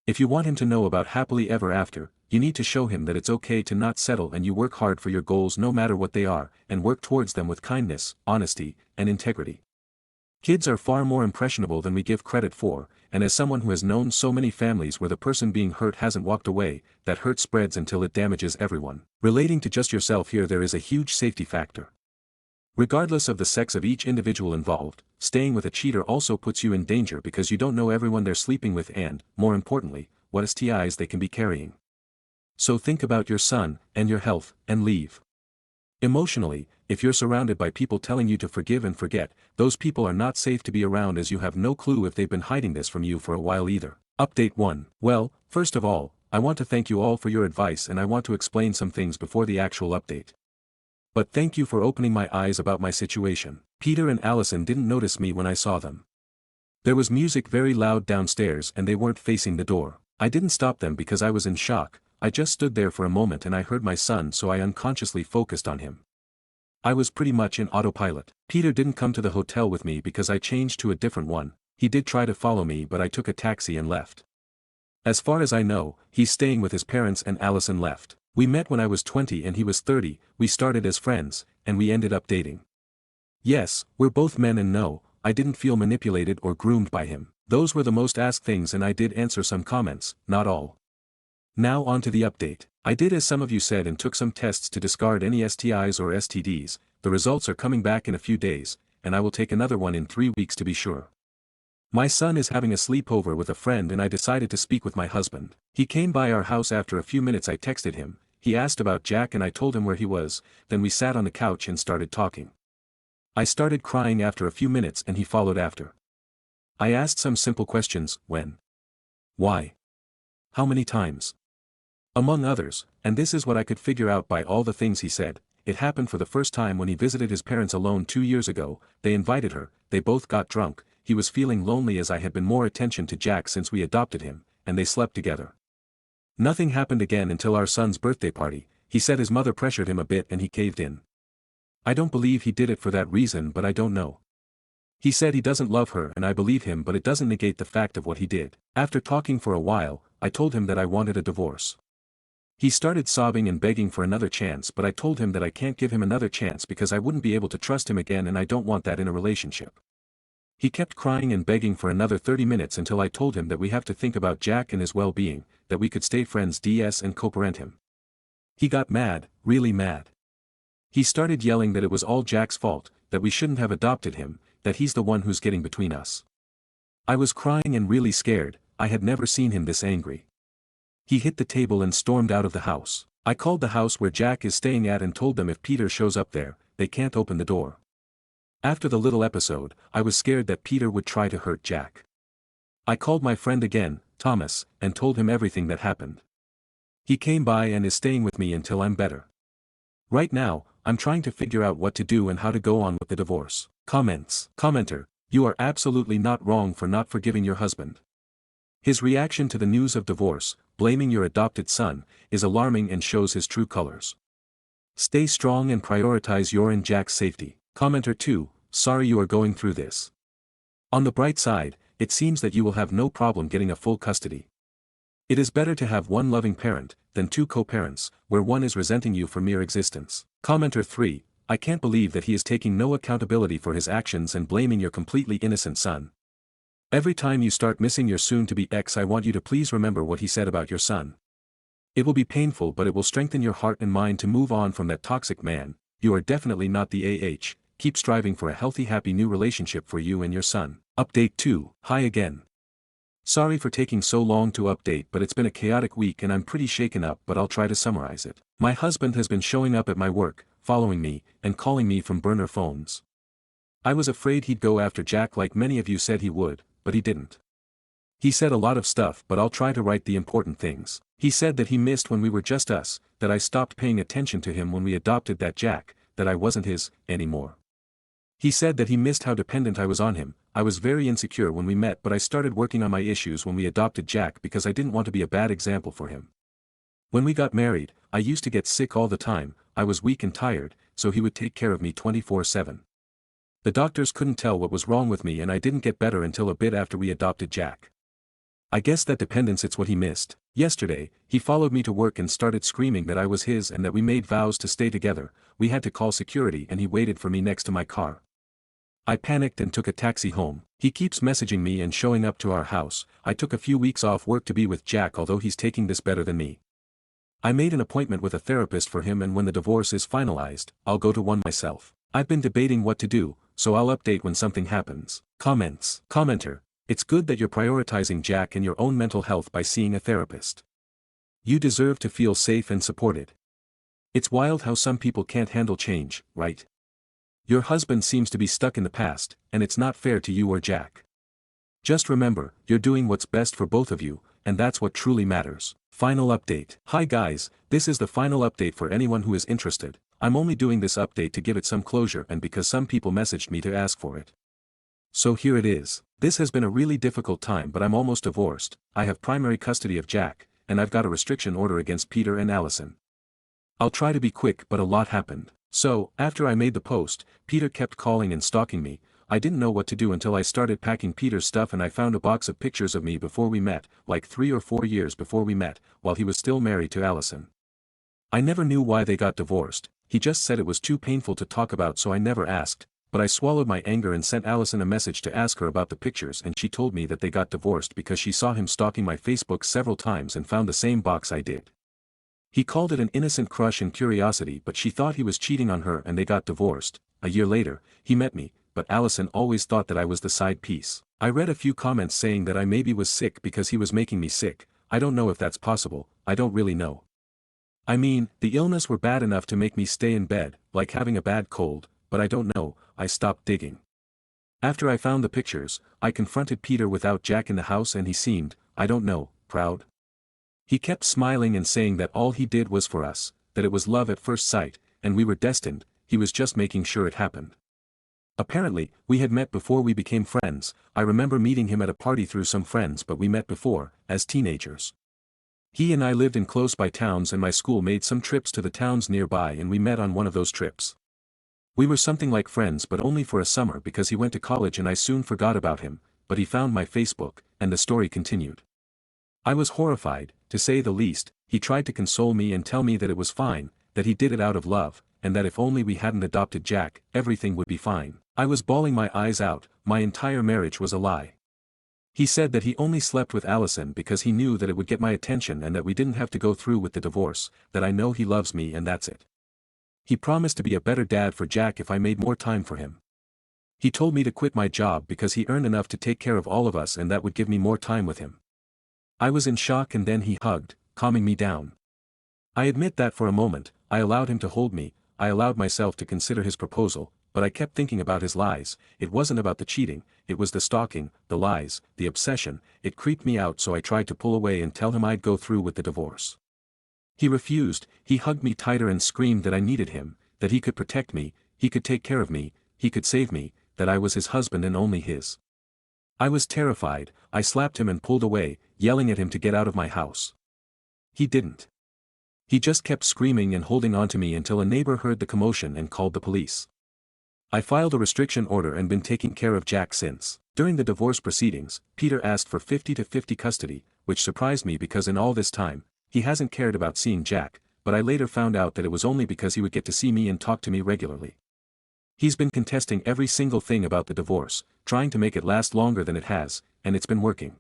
If you want him to know about happily ever after, you need to show him that it's okay to not settle and you work hard for your goals no matter what they are, and work towards them with kindness, honesty, and integrity. Kids are far more impressionable than we give credit for, and as someone who has known so many families where the person being hurt hasn't walked away, that hurt spreads until it damages everyone. Relating to just yourself here, there is a huge safety factor. Regardless of the sex of each individual involved, staying with a cheater also puts you in danger because you don't know everyone they're sleeping with and, more importantly, what STIs they can be carrying. So think about your son, and your health, and leave. Emotionally, if you're surrounded by people telling you to forgive and forget, those people are not safe to be around as you have no clue if they've been hiding this from you for a while either. Update 1. Well, first of all, I want to thank you all for your advice and I want to explain some things before the actual update. But thank you for opening my eyes about my situation. Peter and Allison didn't notice me when I saw them. There was music very loud downstairs and they weren't facing the door. I didn't stop them because I was in shock, I just stood there for a moment and I heard my son, so I unconsciously focused on him. I was pretty much in autopilot. Peter didn't come to the hotel with me because I changed to a different one. He did try to follow me but I took a taxi and left. As far as I know, he's staying with his parents and Allison left. We met when I was 20 and he was 30, we started as friends, and we ended up dating. Yes, we're both men and no, I didn't feel manipulated or groomed by him. Those were the most asked things and I did answer some comments, not all. Now on to the update. I did as some of you said and took some tests to discard any STIs or STDs, the results are coming back in a few days, and I will take another one in 3 weeks to be sure. My son is having a sleepover with a friend and I decided to speak with my husband. He came by our house after a few minutes. I texted him, he asked about Jack and I told him where he was, then we sat on the couch and started talking. I started crying after a few minutes and he followed after. I asked some simple questions, when? Why? How many times? Among others, and this is what I could figure out by all the things he said. It happened for the first time when he visited his parents alone 2 years ago. They invited her, they both got drunk, he was feeling lonely as I had been more attention to Jack since we adopted him, and they slept together. Nothing happened again until our son's birthday party. He said his mother pressured him a bit and he caved in. I don't believe he did it for that reason, but I don't know. He said he doesn't love her and I believe him, but it doesn't negate the fact of what he did. After talking for a while, I told him that I wanted a divorce. He started sobbing and begging for another chance, but I told him that I can't give him another chance because I wouldn't be able to trust him again and I don't want that in a relationship. He kept crying and begging for another 30 minutes until I told him that we have to think about Jack and his well-being, that we could stay friends DS and co-parent him. He got mad, really mad. He started yelling that it was all Jack's fault, that we shouldn't have adopted him, that he's the one who's getting between us. I was crying and really scared. I had never seen him this angry. He hit the table and stormed out of the house. I called the house where Jack is staying at and told them if Peter shows up there, they can't open the door. After the little episode, I was scared that Peter would try to hurt Jack. I called my friend again, Thomas, and told him everything that happened. He came by and is staying with me until I'm better. Right now, I'm trying to figure out what to do and how to go on with the divorce. Comments. Commenter, you are absolutely not wrong for not forgiving your husband. His reaction to the news of divorce, blaming your adopted son, is alarming and shows his true colors. Stay strong and prioritize your and Jack's safety. Commenter 2, sorry you are going through this. On the bright side, it seems that you will have no problem getting a full custody. It is better to have one loving parent, than two co-parents, where one is resenting you for mere existence. Commenter 3, I can't believe that he is taking no accountability for his actions and blaming your completely innocent son. Every time you start missing your soon-to-be ex, I want you to please remember what he said about your son. It will be painful, but it will strengthen your heart and mind to move on from that toxic man. You are definitely not the AH, keep striving for a healthy, happy new relationship for you and your son. Update 2, hi again. Sorry for taking so long to update, but it's been a chaotic week and I'm pretty shaken up, but I'll try to summarize it. My husband has been showing up at my work, following me, and calling me from burner phones. I was afraid he'd go after Jack like many of you said he would, but he didn't. He said a lot of stuff, but I'll try to write the important things. He said that he missed when we were just us, that I stopped paying attention to him when we adopted that Jack, that I wasn't his, anymore. He said that he missed how dependent I was on him. I was very insecure when we met, but I started working on my issues when we adopted Jack because I didn't want to be a bad example for him. When we got married, I used to get sick all the time, I was weak and tired, so he would take care of me 24/7. The doctors couldn't tell what was wrong with me and I didn't get better until a bit after we adopted Jack. I guess that dependence, it's what he missed. Yesterday, he followed me to work and started screaming that I was his and that we made vows to stay together. We had to call security and he waited for me next to my car. I panicked and took a taxi home. He keeps messaging me and showing up to our house. I took a few weeks off work to be with Jack, although he's taking this better than me. I made an appointment with a therapist for him, and when the divorce is finalized, I'll go to one myself. I've been debating what to do, so I'll update when something happens. Comments. Commenter, it's good that you're prioritizing Jack and your own mental health by seeing a therapist. You deserve to feel safe and supported. It's wild how some people can't handle change, right? Your husband seems to be stuck in the past, and it's not fair to you or Jack. Just remember, you're doing what's best for both of you, and that's what truly matters. Final update. Hi guys, this is the final update for anyone who is interested. I'm only doing this update to give it some closure and because some people messaged me to ask for it. So here it is. This has been a really difficult time, but I'm almost divorced. I have primary custody of Jack, and I've got a restriction order against Peter and Allison. I'll try to be quick, but a lot happened. So, after I made the post, Peter kept calling and stalking me. I didn't know what to do until I started packing Peter's stuff and I found a box of pictures of me before we met, like 3 or 4 years before we met, while he was still married to Allison. I never knew why they got divorced. He just said it was too painful to talk about, so I never asked, but I swallowed my anger and sent Allison a message to ask her about the pictures, and she told me that they got divorced because she saw him stalking my Facebook several times and found the same box I did. He called it an innocent crush and curiosity, but she thought he was cheating on her and they got divorced. A year later, he met me, but Allison always thought that I was the side piece. I read a few comments saying that I maybe was sick because he was making me sick. I don't know if that's possible, I don't really know. I mean, the illness were bad enough to make me stay in bed, like having a bad cold, but I don't know. I stopped digging. After I found the pictures, I confronted Peter without Jack in the house and he seemed, I don't know, proud. He kept smiling and saying that all he did was for us, that it was love at first sight, and we were destined. He was just making sure it happened. Apparently, we had met before we became friends. I remember meeting him at a party through some friends, but we met before, as teenagers. He and I lived in close by towns and my school made some trips to the towns nearby and we met on one of those trips. We were something like friends but only for a summer because he went to college and I soon forgot about him, but he found my Facebook, and the story continued. I was horrified, to say the least. He tried to console me and tell me that it was fine, that he did it out of love, and that if only we hadn't adopted Jack, everything would be fine. I was bawling my eyes out, my entire marriage was a lie. He said that he only slept with Allison because he knew that it would get my attention and that we didn't have to go through with the divorce, that I know he loves me and that's it. He promised to be a better dad for Jack if I made more time for him. He told me to quit my job because he earned enough to take care of all of us and that would give me more time with him. I was in shock and then he hugged, calming me down. I admit that for a moment, I allowed him to hold me, I allowed myself to consider his proposal, but I kept thinking about his lies. It wasn't about the cheating, it was the stalking, the lies, the obsession. It creeped me out, so I tried to pull away and tell him I'd go through with the divorce. He refused. He hugged me tighter and screamed that I needed him, that he could protect me, he could take care of me, he could save me, that I was his husband and only his. I was terrified. I slapped him and pulled away, yelling at him to get out of my house. He didn't. He just kept screaming and holding on to me until a neighbor heard the commotion and called the police. I filed a restriction order and been taking care of Jack since. During the divorce proceedings, Peter asked for 50-50 custody, which surprised me because in all this time, he hasn't cared about seeing Jack, but I later found out that it was only because he would get to see me and talk to me regularly. He's been contesting every single thing about the divorce, trying to make it last longer than it has, and it's been working.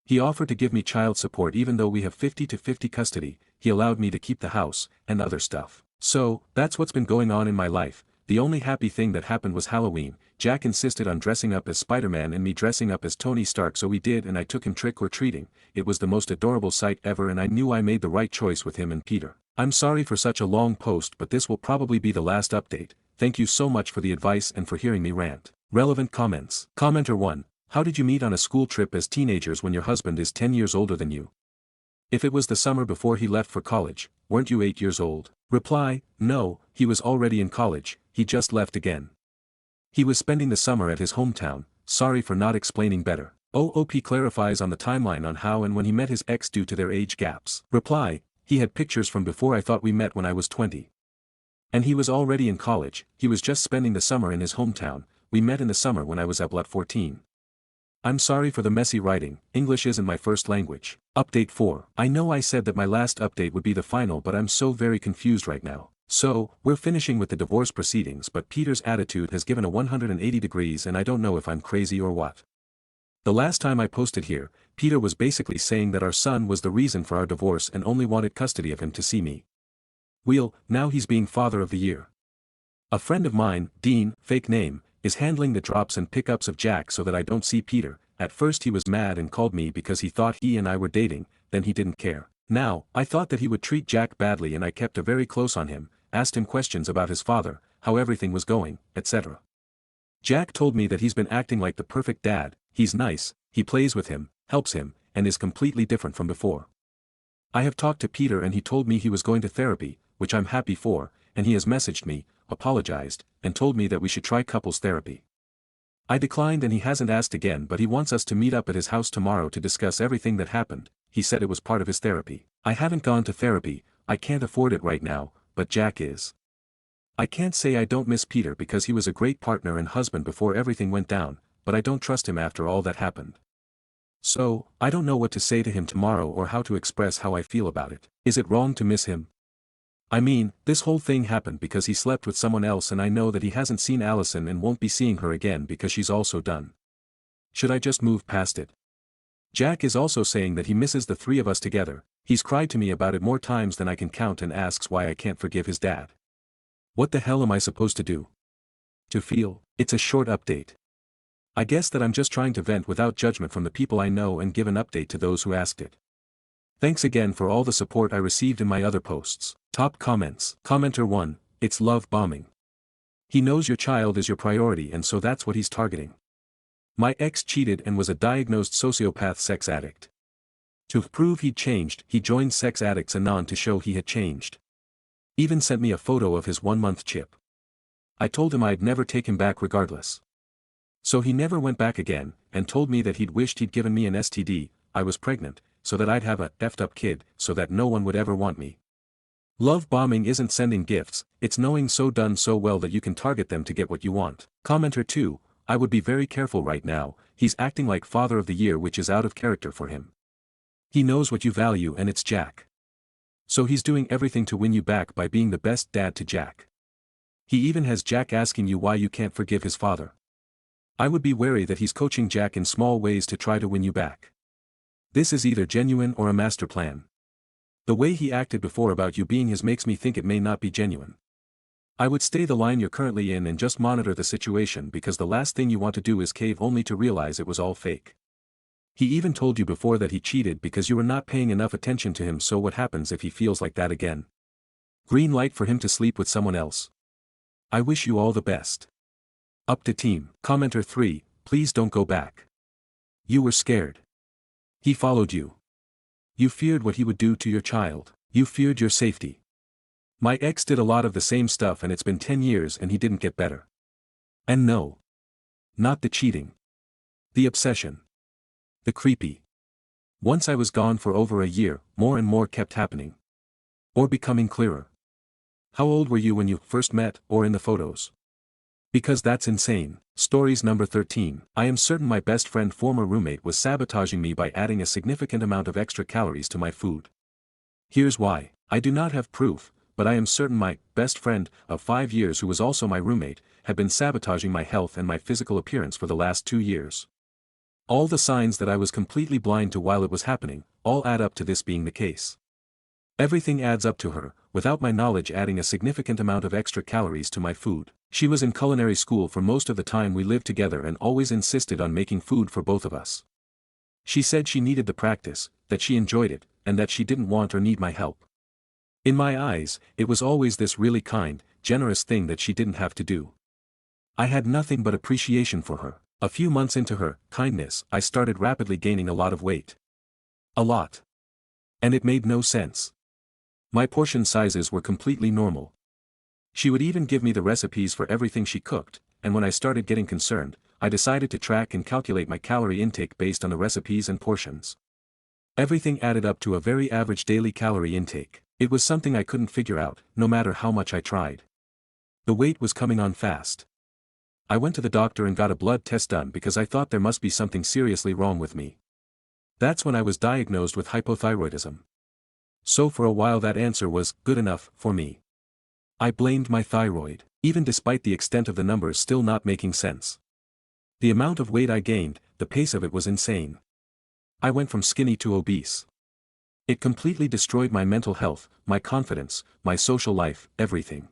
He offered to give me child support even though we have 50-50 custody. He allowed me to keep the house, and other stuff. So, that's what's been going on in my life. The only happy thing that happened was Halloween. Jack insisted on dressing up as Spider-Man and me dressing up as Tony Stark, so we did, and I took him trick-or-treating. It was the most adorable sight ever and I knew I made the right choice with him and Peter. I'm sorry for such a long post, but this will probably be the last update. Thank you so much for the advice and for hearing me rant. Relevant comments. Commenter 1. How did you meet on a school trip as teenagers when your husband is 10 years older than you? If it was the summer before he left for college, weren't you 8 years old? Reply, no, he was already in college, he just left again. He was spending the summer at his hometown. Sorry for not explaining better. OOP clarifies on the timeline on how and when he met his ex due to their age gaps. Reply, he had pictures from before I thought we met when I was 20. And he was already in college, he was just spending the summer in his hometown. We met in the summer when I was about 14. I'm sorry for the messy writing, English isn't my first language. Update 4. I know I said that my last update would be the final, but I'm so very confused right now. So, we're finishing with the divorce proceedings, but Peter's attitude has given a 180 degrees and I don't know if I'm crazy or what. The last time I posted here, Peter was basically saying that our son was the reason for our divorce and only wanted custody of him to see me. Now he's being father of the year. A friend of mine, Dean, fake name, is handling the drops and pickups of Jack so that I don't see Peter. At first he was mad and called me because he thought he and I were dating, then he didn't care. Now, I thought that he would treat Jack badly and I kept a very close on him, asked him questions about his father, how everything was going, etc. Jack told me that he's been acting like the perfect dad. He's nice, he plays with him, helps him, and is completely different from before. I have talked to Peter and he told me he was going to therapy, which I'm happy for, and he has messaged me, apologized, and told me that we should try couples therapy. I declined and he hasn't asked again, but he wants us to meet up at his house tomorrow to discuss everything that happened. He said it was part of his therapy. I haven't gone to therapy, I can't afford it right now, but Jack is. I can't say I don't miss Peter because he was a great partner and husband before everything went down, but I don't trust him after all that happened. So, I don't know what to say to him tomorrow or how to express how I feel about it. Is it wrong to miss him? I mean, this whole thing happened because he slept with someone else and I know that he hasn't seen Allison and won't be seeing her again because she's also done. Should I just move past it? Jack is also saying that he misses the three of us together. He's cried to me about it more times than I can count and asks why I can't forgive his dad. What the hell am I supposed to do? To feel? It's a short update. I guess that I'm just trying to vent without judgment from the people I know and give an update to those who asked it. Thanks again for all the support I received in my other posts. Top comments. Commenter 1, it's love bombing. He knows your child is your priority and so that's what he's targeting. My ex cheated and was a diagnosed sociopath sex addict. To prove he'd changed, he joined Sex Addicts Anon to show he had changed. Even sent me a photo of his 1-month chip. I told him I'd never take him back regardless. So he never went back again, and told me that he'd wished he'd given me an STD, I was pregnant, so that I'd have a effed up kid, so that no one would ever want me. Love bombing isn't sending gifts, it's knowing so done so well that you can target them to get what you want. Commenter 2, I would be very careful right now, he's acting like father of the year, which is out of character for him. He knows what you value and it's Jack. So he's doing everything to win you back by being the best dad to Jack. He even has Jack asking you why you can't forgive his father. I would be wary that he's coaching Jack in small ways to try to win you back. This is either genuine or a master plan. The way he acted before about you being his makes me think it may not be genuine. I would stay the line you're currently in and just monitor the situation, because the last thing you want to do is cave only to realize it was all fake. He even told you before that he cheated because you were not paying enough attention to him, so what happens if he feels like that again? Green light for him to sleep with someone else. I wish you all the best. Up to team. Commenter 3, please don't go back. You were scared. He followed you. You feared what he would do to your child. You feared your safety. My ex did a lot of the same stuff and it's been 10 years and he didn't get better. And no. Not the cheating. The obsession. The creepy. Once I was gone for over a year, more and more kept happening. Or becoming clearer. How old were you when you first met, or in the photos? Because that's insane. Stories number 13. I am certain my best friend former roommate was sabotaging me by adding a significant amount of extra calories to my food. Here's why. I do not have proof, but I am certain my best friend of 5 years, who was also my roommate, had been sabotaging my health and my physical appearance for the last 2 years. All the signs that I was completely blind to while it was happening, all add up to this being the case. Everything adds up to her, without my knowledge, adding a significant amount of extra calories to my food. She was in culinary school for most of the time we lived together and always insisted on making food for both of us. She said she needed the practice, that she enjoyed it, and that she didn't want or need my help. In my eyes, it was always this really kind, generous thing that she didn't have to do. I had nothing but appreciation for her. A few months into her kindness, I started rapidly gaining a lot of weight. A lot. And it made no sense. My portion sizes were completely normal. She would even give me the recipes for everything she cooked, and when I started getting concerned, I decided to track and calculate my calorie intake based on the recipes and portions. Everything added up to a very average daily calorie intake. It was something I couldn't figure out, no matter how much I tried. The weight was coming on fast. I went to the doctor and got a blood test done because I thought there must be something seriously wrong with me. That's when I was diagnosed with hypothyroidism. So for a while that answer was good enough for me. I blamed my thyroid, even despite the extent of the numbers still not making sense. The amount of weight I gained, the pace of it was insane. I went from skinny to obese. It completely destroyed my mental health, my confidence, my social life, everything.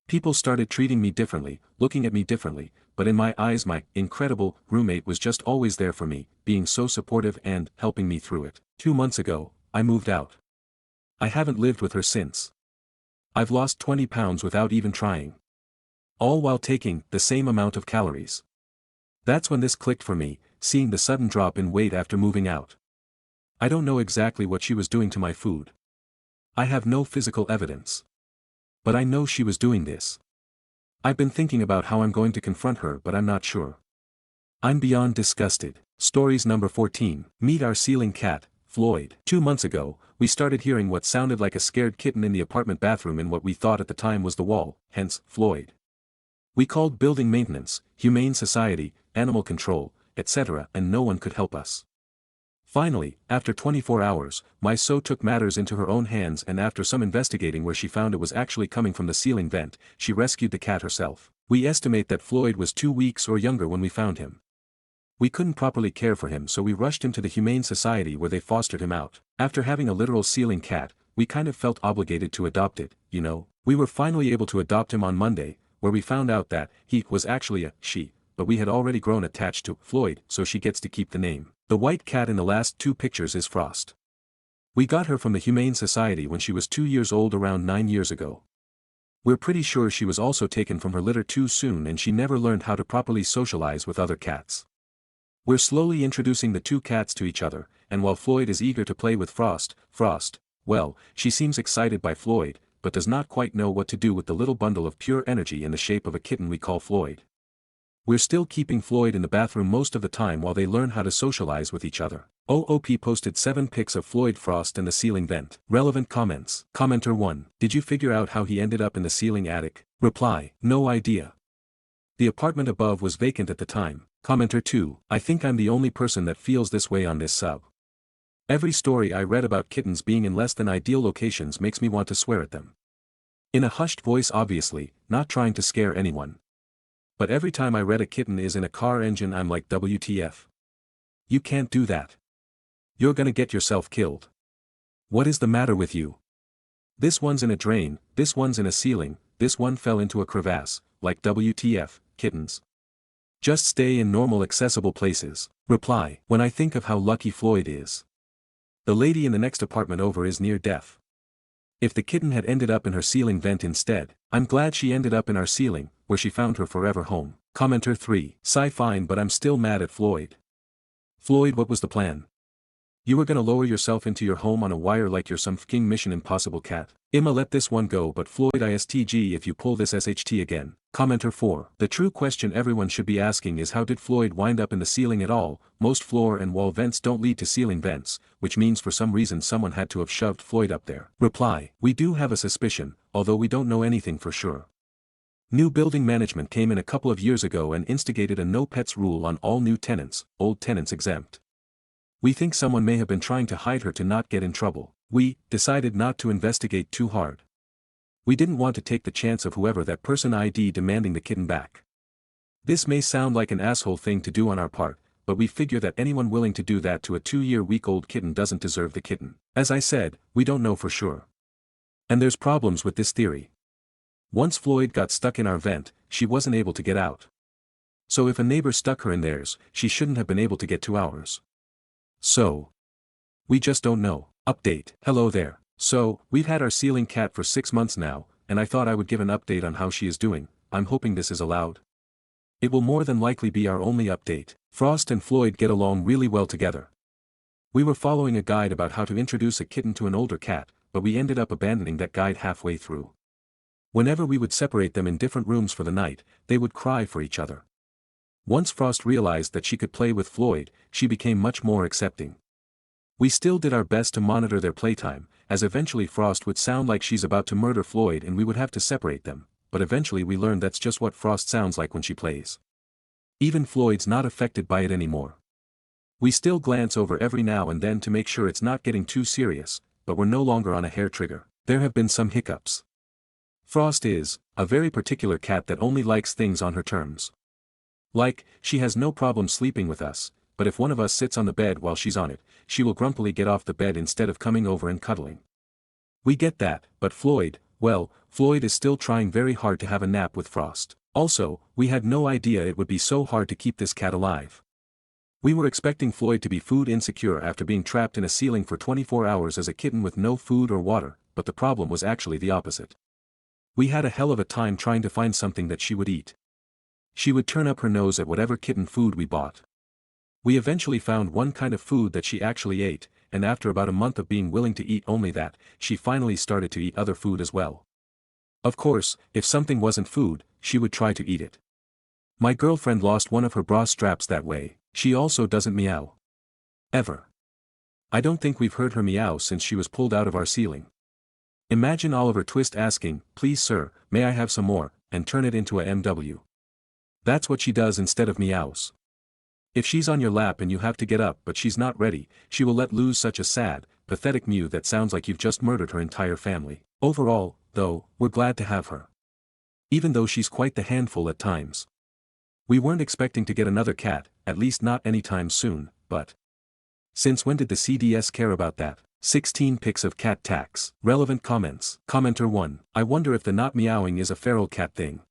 People started treating me differently, looking at me differently, but in my eyes my incredible roommate was just always there for me, being so supportive and helping me through it. 2 months ago, I moved out. I haven't lived with her since. I've lost 20 pounds without even trying. All while taking the same amount of calories. That's when this clicked for me, seeing the sudden drop in weight after moving out. I don't know exactly what she was doing to my food. I have no physical evidence. But I know she was doing this. I've been thinking about how I'm going to confront her, but I'm not sure. I'm beyond disgusted. Stories number 14. Meet our ceiling cat, Floyd. 2 months ago, we started hearing what sounded like a scared kitten in the apartment bathroom in what we thought at the time was the wall, hence, Floyd. We called building maintenance, humane society, animal control, etc., and no one could help us. Finally, after 24 hours, my so took matters into her own hands, and after some investigating where she found it was actually coming from the ceiling vent, she rescued the cat herself. We estimate that Floyd was 2 weeks or younger when we found him. We couldn't properly care for him, so we rushed him to the Humane Society where they fostered him out. After having a literal ceiling cat, we kind of felt obligated to adopt it, you know. We were finally able to adopt him on Monday, where we found out that he was actually a she, but we had already grown attached to Floyd, so she gets to keep the name. The white cat in the last 2 pictures is Frost. We got her from the Humane Society when she was 2 years old around 9 years ago. We're pretty sure she was also taken from her litter too soon and she never learned how to properly socialize with other cats. We're slowly introducing the 2 cats to each other, and while Floyd is eager to play with Frost, well, she seems excited by Floyd, but does not quite know what to do with the little bundle of pure energy in the shape of a kitten we call Floyd. We're still keeping Floyd in the bathroom most of the time while they learn how to socialize with each other. OOP posted 7 pics of Floyd Frost and the ceiling vent. Relevant comments. Commenter 1. Did you figure out how he ended up in the ceiling attic? Reply. No idea. The apartment above was vacant at the time. Commenter 2. I think I'm the only person that feels this way on this sub. Every story I read about kittens being in less than ideal locations makes me want to swear at them. In a hushed voice, obviously, not trying to scare anyone. But every time I read a kitten is in a car engine, I'm like, WTF. You can't do that. You're gonna get yourself killed. What is the matter with you? This one's in a drain, this one's in a ceiling, this one fell into a crevasse, like WTF, kittens. Just stay in normal accessible places. Reply. When I think of how lucky Floyd is. The lady in the next apartment over is near death. If the kitten had ended up in her ceiling vent instead, I'm glad she ended up in our ceiling, where she found her forever home. Commenter 3. Sigh, fine, but I'm still mad at Floyd. Floyd, what was the plan? You were gonna lower yourself into your home on a wire like you're some fucking Mission Impossible cat. I'ma let this one go, but Floyd ISTG if you pull this SHT again. Commenter 4. The true question everyone should be asking is, how did Floyd wind up in the ceiling at all? Most floor and wall vents don't lead to ceiling vents, which means for some reason someone had to have shoved Floyd up there. Reply. We do have a suspicion, although we don't know anything for sure. New building management came in a couple of years ago and instigated a no pets rule on all new tenants, old tenants exempt. We think someone may have been trying to hide her to not get in trouble. We decided not to investigate too hard. We didn't want to take the chance of whoever that person ID demanding the kitten back. This may sound like an asshole thing to do on our part, but we figure that anyone willing to do that to a 2-year-week-old kitten doesn't deserve the kitten. As I said, we don't know for sure. And there's problems with this theory. Once Floyd got stuck in our vent, she wasn't able to get out. So if a neighbor stuck her in theirs, she shouldn't have been able to get to ours. So. We just don't know. Update. Hello there. So, we've had our ceiling cat for 6 months now, and I thought I would give an update on how she is doing. I'm hoping this is allowed. It will more than likely be our only update. Frost and Floyd get along really well together. We were following a guide about how to introduce a kitten to an older cat, but we ended up abandoning that guide halfway through. Whenever we would separate them in different rooms for the night, they would cry for each other. Once Frost realized that she could play with Floyd, she became much more accepting. We still did our best to monitor their playtime, as eventually Frost would sound like she's about to murder Floyd and we would have to separate them, but eventually we learned that's just what Frost sounds like when she plays. Even Floyd's not affected by it anymore. We still glance over every now and then to make sure it's not getting too serious, but we're no longer on a hair trigger. There have been some hiccups. Frost is a very particular cat that only likes things on her terms. Like, she has no problem sleeping with us, but if one of us sits on the bed while she's on it, she will grumpily get off the bed instead of coming over and cuddling. We get that, but Floyd, well, Floyd is still trying very hard to have a nap with Frost. Also, we had no idea it would be so hard to keep this cat alive. We were expecting Floyd to be food insecure after being trapped in a ceiling for 24 hours as a kitten with no food or water, but the problem was actually the opposite. We had a hell of a time trying to find something that she would eat. She would turn up her nose at whatever kitten food we bought. We eventually found one kind of food that she actually ate, and after about a month of being willing to eat only that, she finally started to eat other food as well. Of course, if something wasn't food, she would try to eat it. My girlfriend lost one of her bra straps that way. She also doesn't meow. Ever. I don't think we've heard her meow since she was pulled out of our ceiling. Imagine Oliver Twist asking, "Please sir, may I have some more," and turn it into a MW. That's what she does instead of meows. If she's on your lap and you have to get up but she's not ready, she will let loose such a sad, pathetic mew that sounds like you've just murdered her entire family. Overall, though, we're glad to have her. Even though she's quite the handful at times. We weren't expecting to get another cat, at least not anytime soon, but since when did the CDS care about that? 16 pics of cat tax. Relevant comments. Commenter 1. I wonder if the not meowing is a feral cat thing.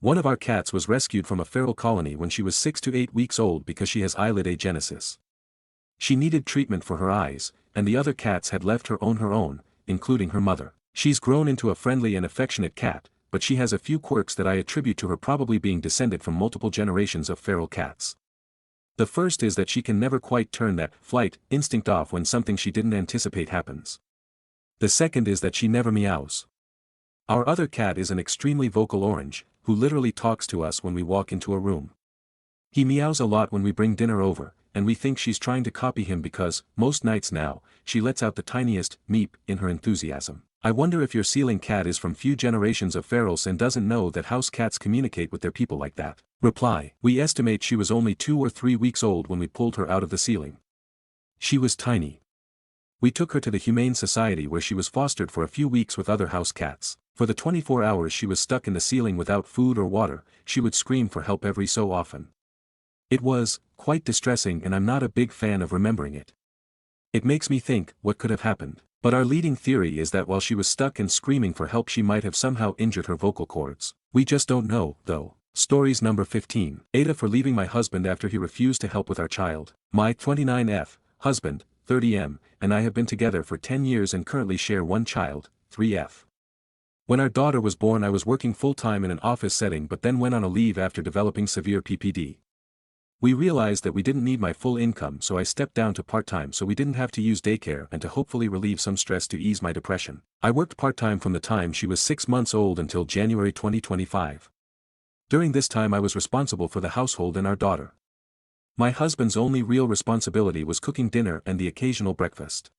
One of our cats was rescued from a feral colony when she was 6 to 8 weeks old because she has eyelid agenesis. She needed treatment for her eyes, and the other cats had left her own, including her mother. She's grown into a friendly and affectionate cat, but she has a few quirks that I attribute to her probably being descended from multiple generations of feral cats. The first is that she can never quite turn that flight instinct off when something she didn't anticipate happens. The second is that she never meows. Our other cat is an extremely vocal orange, who literally talks to us when we walk into a room. He meows a lot when we bring dinner over, and we think she's trying to copy him because, most nights now, she lets out the tiniest meep in her enthusiasm. I wonder if your ceiling cat is from few generations of ferals and doesn't know that house cats communicate with their people like that. Reply: we estimate she was only 2 or 3 weeks old when we pulled her out of the ceiling. She was tiny. We took her to the Humane Society where she was fostered for a few weeks with other house cats. For the 24 hours she was stuck in the ceiling without food or water, she would scream for help every so often. It was quite distressing, and I'm not a big fan of remembering it. It makes me think, what could have happened? But our leading theory is that while she was stuck and screaming for help she might have somehow injured her vocal cords. We just don't know, though. Stories number 15. Aita for leaving my husband after he refused to help with our child. My 29F husband, 30M, and I have been together for 10 years and currently share one child, 3F. When our daughter was born I was working full-time in an office setting but then went on a leave after developing severe PPD. We realized that we didn't need my full income, so I stepped down to part-time so we didn't have to use daycare and to hopefully relieve some stress to ease my depression. I worked part-time from the time she was 6 months old until January 2025. During this time I was responsible for the household and our daughter. My husband's only real responsibility was cooking dinner and the occasional breakfast.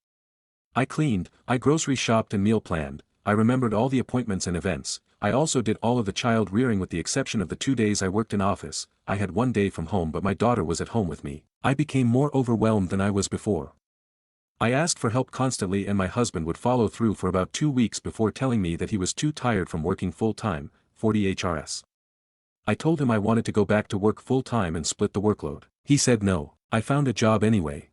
I cleaned, I grocery shopped and meal planned, I remembered all the appointments and events. I also did all of the child rearing with the exception of the 2 days I worked in office. I had 1 day from home but my daughter was at home with me. I became more overwhelmed than I was before. I asked for help constantly and my husband would follow through for about 2 weeks before telling me that he was too tired from working full-time, 40 HRS. I told him I wanted to go back to work full-time and split the workload. He said no. I found a job anyway.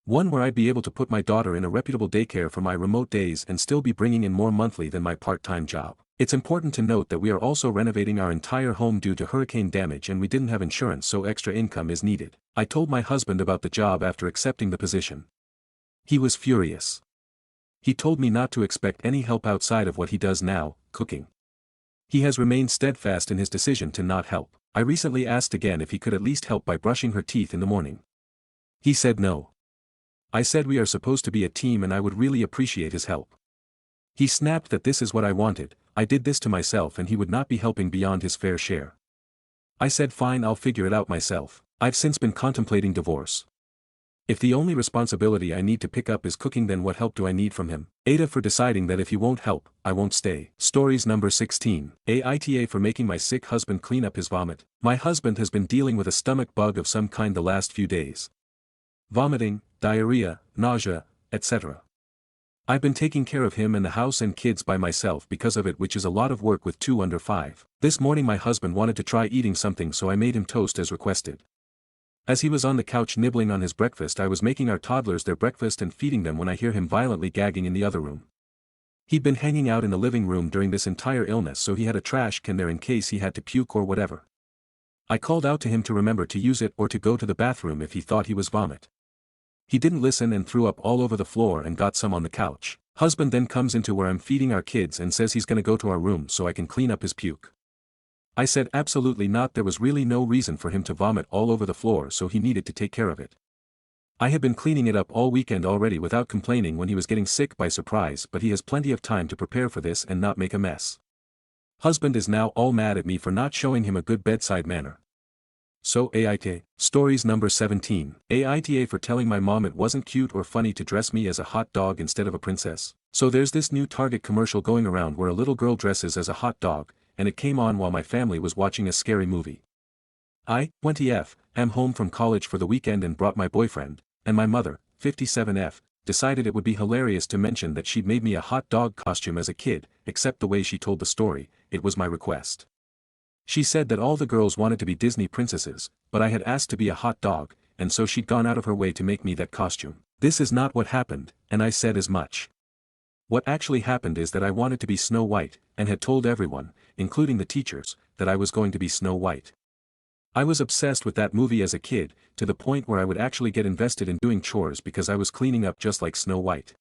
One where I'd be able to put my daughter in a reputable daycare for my remote days and still be bringing in more monthly than my part-time job. It's important to note that we are also renovating our entire home due to hurricane damage and we didn't have insurance, so extra income is needed. I told my husband about the job after accepting the position. He was furious. He told me not to expect any help outside of what he does now, cooking. He has remained steadfast in his decision to not help. I recently asked again if he could at least help by brushing her teeth in the morning. He said no. I said we are supposed to be a team and I would really appreciate his help. He snapped that this is what I wanted, I did this to myself and he would not be helping beyond his fair share. I said fine, I'll figure it out myself. I've since been contemplating divorce. If the only responsibility I need to pick up is cooking, then what help do I need from him? Aita for deciding that if he won't help, I won't stay. Stories number 16. Aita for making my sick husband clean up his vomit. My husband has been dealing with a stomach bug of some kind the last few days. Vomiting, diarrhea, nausea, etc. I've been taking care of him and the house and kids by myself because of it, which is a lot of work with 2 under 5. This morning my husband wanted to try eating something, so I made him toast as requested. As he was on the couch nibbling on his breakfast, I was making our toddlers their breakfast and feeding them when I hear him violently gagging in the other room. He'd been hanging out in the living room during this entire illness, so he had a trash can there in case he had to puke or whatever. I called out to him to remember to use it or to go to the bathroom if he thought he was vomit. He didn't listen and threw up all over the floor and got some on the couch. Husband then comes into where I'm feeding our kids and says he's gonna go to our room so I can clean up his puke. I said absolutely not, there was really no reason for him to vomit all over the floor, so he needed to take care of it. I had been cleaning it up all weekend already without complaining when he was getting sick by surprise, but he has plenty of time to prepare for this and not make a mess. Husband is now all mad at me for not showing him a good bedside manner. So Aita. Stories number 17. Aita for telling my mom it wasn't cute or funny to dress me as a hot dog instead of a princess. So there's this new Target commercial going around where a little girl dresses as a hot dog, and it came on while my family was watching a scary movie. I, 20F, am home from college for the weekend and brought my boyfriend, and my mother, 57F, decided it would be hilarious to mention that she'd made me a hot dog costume as a kid, except the way she told the story, it was my request. She said that all the girls wanted to be Disney princesses, but I had asked to be a hot dog, and so she'd gone out of her way to make me that costume. This is not what happened, and I said as much. What actually happened is that I wanted to be Snow White, and had told everyone, including the teachers, that I was going to be Snow White. I was obsessed with that movie as a kid, to the point where I would actually get invested in doing chores because I was cleaning up just like Snow White.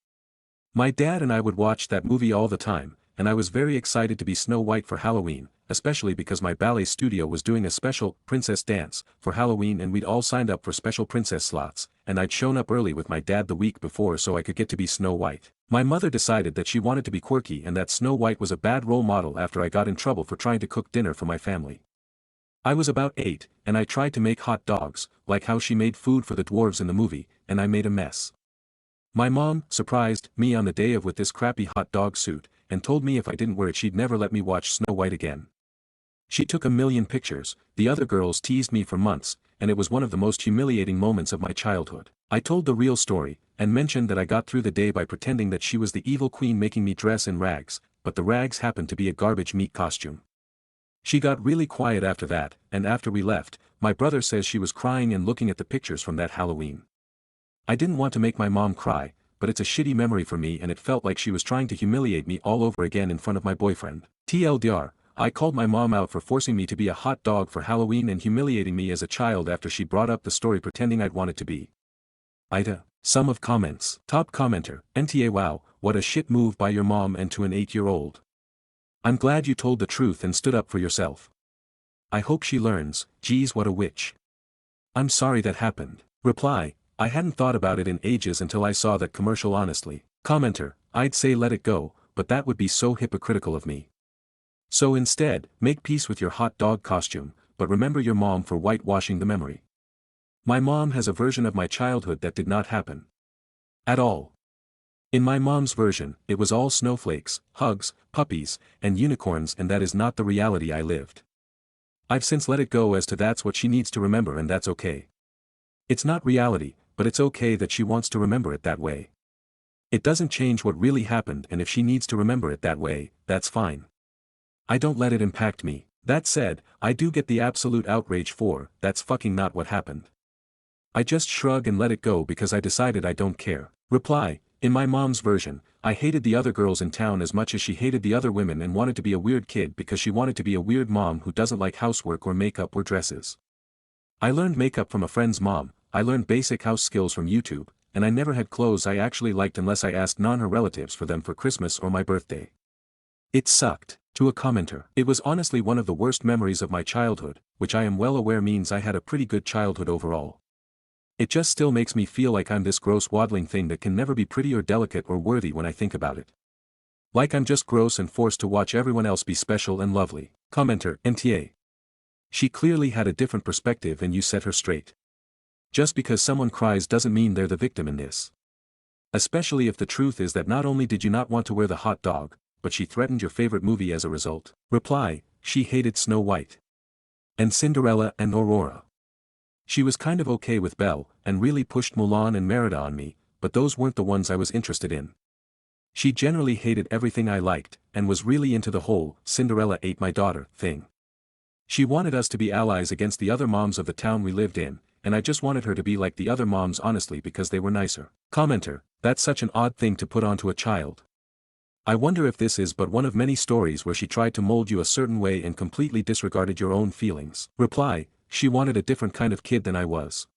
My dad and I would watch that movie all the time, and I was very excited to be Snow White for Halloween, especially because my ballet studio was doing a special princess dance for Halloween and we'd all signed up for special princess slots, and I'd shown up early with my dad the week before so I could get to be Snow White. My mother decided that she wanted to be quirky and that Snow White was a bad role model after I got in trouble for trying to cook dinner for my family. I was about 8, and I tried to make hot dogs, like how she made food for the dwarves in the movie, and I made a mess. My mom surprised me on the day of with this crappy hot dog suit, and told me if I didn't wear it she'd never let me watch Snow White again. She took a million pictures, the other girls teased me for months, and it was one of the most humiliating moments of my childhood. I told the real story, and mentioned that I got through the day by pretending that she was the evil queen making me dress in rags, but the rags happened to be a garbage meat costume. She got really quiet after that, and after we left, my brother says she was crying and looking at the pictures from that Halloween. I didn't want to make my mom cry, but it's a shitty memory for me and it felt like she was trying to humiliate me all over again in front of my boyfriend. TLDR, I called my mom out for forcing me to be a hot dog for Halloween and humiliating me as a child after she brought up the story pretending I'd wanted to be. Aita, sum of comments. Top commenter, NTA wow, what a shit move by your mom and to an 8-year-old. I'm glad you told the truth and stood up for yourself. I hope she learns, geez what a witch. I'm sorry that happened. Reply, I hadn't thought about it in ages until I saw that commercial honestly. Commenter, I'd say let it go, but that would be so hypocritical of me. So instead, make peace with your hot dog costume, but remember your mom for whitewashing the memory. My mom has a version of my childhood that did not happen. At all. In my mom's version, it was all snowflakes, hugs, puppies, and unicorns and that is not the reality I lived. I've since let it go as to that's what she needs to remember and that's okay. It's not reality, but it's okay that she wants to remember it that way. It doesn't change what really happened and if she needs to remember it that way, that's fine. I don't let it impact me. That said, I do get the absolute outrage for, that's fucking not what happened. I just shrug and let it go because I decided I don't care. Reply, in my mom's version, I hated the other girls in town as much as she hated the other women and wanted to be a weird kid because she wanted to be a weird mom who doesn't like housework or makeup or dresses. I learned makeup from a friend's mom, I learned basic house skills from YouTube, and I never had clothes I actually liked unless I asked her relatives for them for Christmas or my birthday. It sucked. To a commenter, it was honestly one of the worst memories of my childhood, which I am well aware means I had a pretty good childhood overall. It just still makes me feel like I'm this gross waddling thing that can never be pretty or delicate or worthy when I think about it. Like I'm just gross and forced to watch everyone else be special and lovely. Commenter, NTA. She clearly had a different perspective and you set her straight. Just because someone cries doesn't mean they're the victim in this. Especially if the truth is that not only did you not want to wear the hot dog, but she threatened your favorite movie as a result. Reply, she hated Snow White. And Cinderella and Aurora. She was kind of okay with Belle, and really pushed Mulan and Merida on me, but those weren't the ones I was interested in. She generally hated everything I liked, and was really into the whole, Cinderella ate my daughter, thing. She wanted us to be allies against the other moms of the town we lived in, and I just wanted her to be like the other moms honestly because they were nicer. Commenter, that's such an odd thing to put onto a child. I wonder if this is but one of many stories where she tried to mold you a certain way and completely disregarded your own feelings. Reply, she wanted a different kind of kid than I was.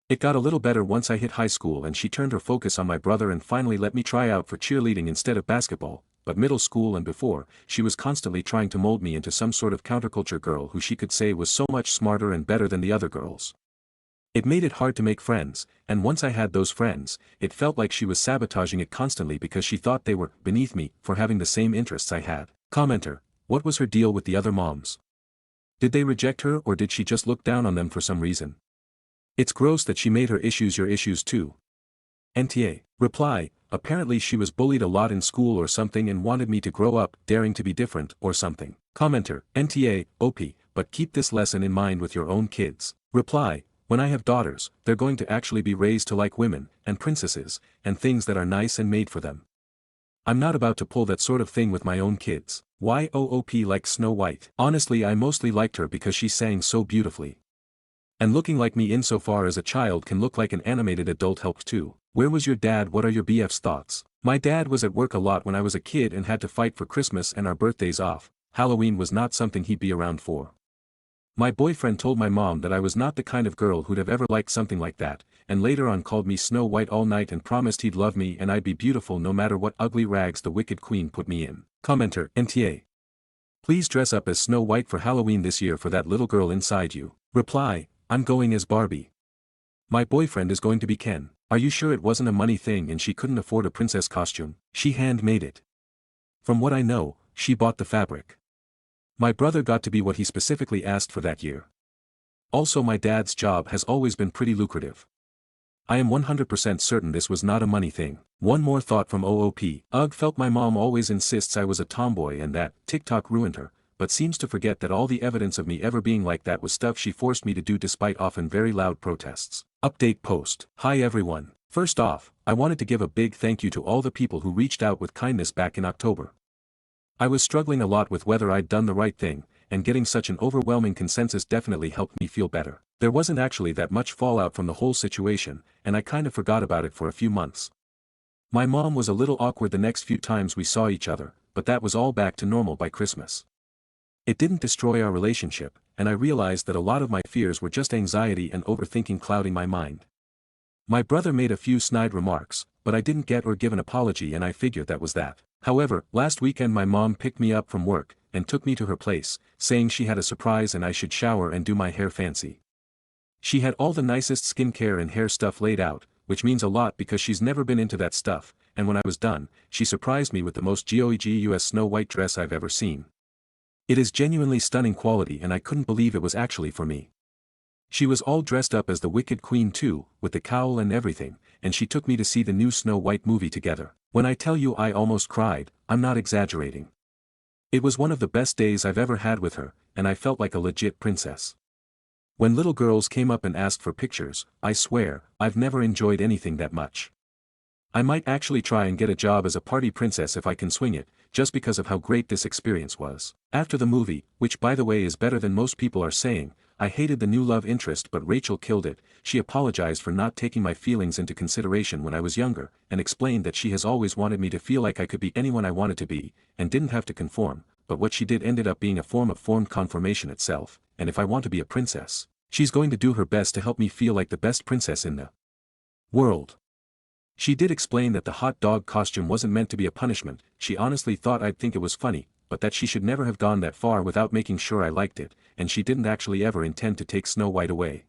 It got a little better once I hit high school and she turned her focus on my brother and finally let me try out for cheerleading instead of basketball, but middle school and before, she was constantly trying to mold me into some sort of counterculture girl who she could say was so much smarter and better than the other girls. It made it hard to make friends, and once I had those friends, it felt like she was sabotaging it constantly because she thought they were beneath me for having the same interests I had. Commenter, what was her deal with the other moms? Did they reject her or did she just look down on them for some reason? It's gross that she made her issues your issues too. NTA. Reply, apparently she was bullied a lot in school or something and wanted me to grow up, daring to be different, or something. Commenter, NTA, OP, but keep this lesson in mind with your own kids. Reply, when I have daughters, they're going to actually be raised to like women, and princesses, and things that are nice and made for them. I'm not about to pull that sort of thing with my own kids. YOOP like Snow White. Honestly I mostly liked her because she sang so beautifully. And looking like me insofar as a child can look like an animated adult helped too. Where was your dad? What are your BF's thoughts? My dad was at work a lot when I was a kid and had to fight for Christmas and our birthdays off. Halloween was not something he'd be around for. My boyfriend told my mom that I was not the kind of girl who'd have ever liked something like that, and later on called me Snow White all night and promised he'd love me and I'd be beautiful no matter what ugly rags the wicked queen put me in. Commenter, NTA. Please dress up as Snow White for Halloween this year for that little girl inside you. Reply, I'm going as Barbie. My boyfriend is going to be Ken. Are you sure it wasn't a money thing and she couldn't afford a princess costume? She handmade it. From what I know, she bought the fabric. My brother got to be what he specifically asked for that year. Also, my dad's job has always been pretty lucrative. I am 100% certain this was not a money thing. One more thought from OOP. Ugh, felt my mom always insists I was a tomboy and that TikTok ruined her, but seems to forget that all the evidence of me ever being like that was stuff she forced me to do despite often very loud protests. Update post. Hi everyone. First off, I wanted to give a big thank you to all the people who reached out with kindness back in October. I was struggling a lot with whether I'd done the right thing, and getting such an overwhelming consensus definitely helped me feel better. There wasn't actually that much fallout from the whole situation, and I kind of forgot about it for a few months. My mom was a little awkward the next few times we saw each other, but that was all back to normal by Christmas. It didn't destroy our relationship, and I realized that a lot of my fears were just anxiety and overthinking clouding my mind. My brother made a few snide remarks, but I didn't get or give an apology, and I figured that was that. However, last weekend my mom picked me up from work, and took me to her place, saying she had a surprise and I should shower and do my hair fancy. She had all the nicest skincare and hair stuff laid out, which means a lot because she's never been into that stuff, and when I was done, she surprised me with the most gorgeous snow white dress I've ever seen. It is genuinely stunning quality and I couldn't believe it was actually for me. She was all dressed up as the Wicked Queen too, with the cowl and everything, and she took me to see the new Snow White movie together. When I tell you I almost cried, I'm not exaggerating. It was one of the best days I've ever had with her, and I felt like a legit princess. When little girls came up and asked for pictures, I swear, I've never enjoyed anything that much. I might actually try and get a job as a party princess if I can swing it, just because of how great this experience was. After the movie, which by the way is better than most people are saying, I hated the new love interest but Rachel killed it. She apologized for not taking my feelings into consideration when I was younger, and explained that she has always wanted me to feel like I could be anyone I wanted to be, and didn't have to conform, but what she did ended up being a form of formed conformation itself, and if I want to be a princess, she's going to do her best to help me feel like the best princess in the world. She did explain that the hot dog costume wasn't meant to be a punishment. She honestly thought I'd think it was funny, but that she should never have gone that far without making sure I liked it, and she didn't actually ever intend to take Snow White away.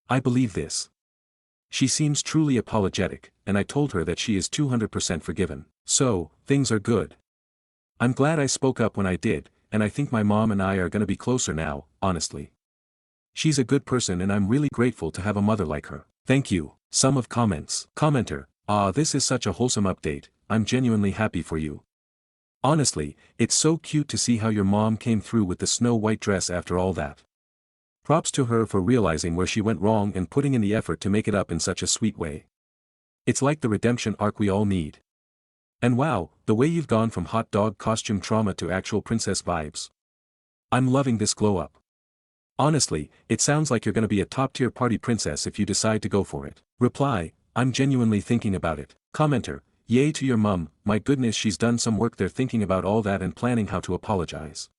I believe this. She seems truly apologetic, and I told her that she is 200% forgiven. So, things are good. I'm glad I spoke up when I did, and I think my mom and I are gonna be closer now, honestly. She's a good person and I'm really grateful to have a mother like her. Thank you. Sum of comments. Commenter, this is such a wholesome update, I'm genuinely happy for you. Honestly, it's so cute to see how your mom came through with the Snow White dress after all that. Props to her for realizing where she went wrong and putting in the effort to make it up in such a sweet way. It's like the redemption arc we all need. And wow, the way you've gone from hot dog costume trauma to actual princess vibes. I'm loving this glow up. Honestly, it sounds like you're gonna be a top-tier party princess if you decide to go for it. Reply, I'm genuinely thinking about it. Commenter, yay to your mum, my goodness, she's done some work there thinking about all that and planning how to apologize.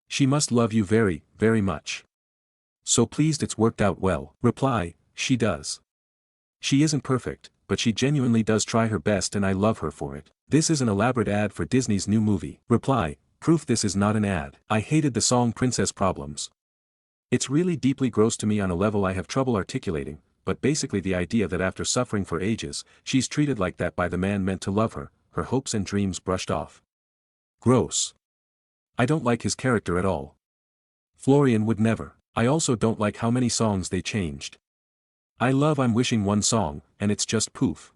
She must love you very, very much. So pleased it's worked out well. Reply, she does. She isn't perfect, but she genuinely does try her best and I love her for it. This is an elaborate ad for Disney's new movie. Reply, proof this is not an ad. I hated the song Princess Problems. It's really deeply gross to me on a level I have trouble articulating, but basically the idea that after suffering for ages, she's treated like that by the man meant to love her, her hopes and dreams brushed off. Gross. I don't like his character at all. Florian would never. I also don't like how many songs they changed. I love I'm Wishing one song, and it's just poof.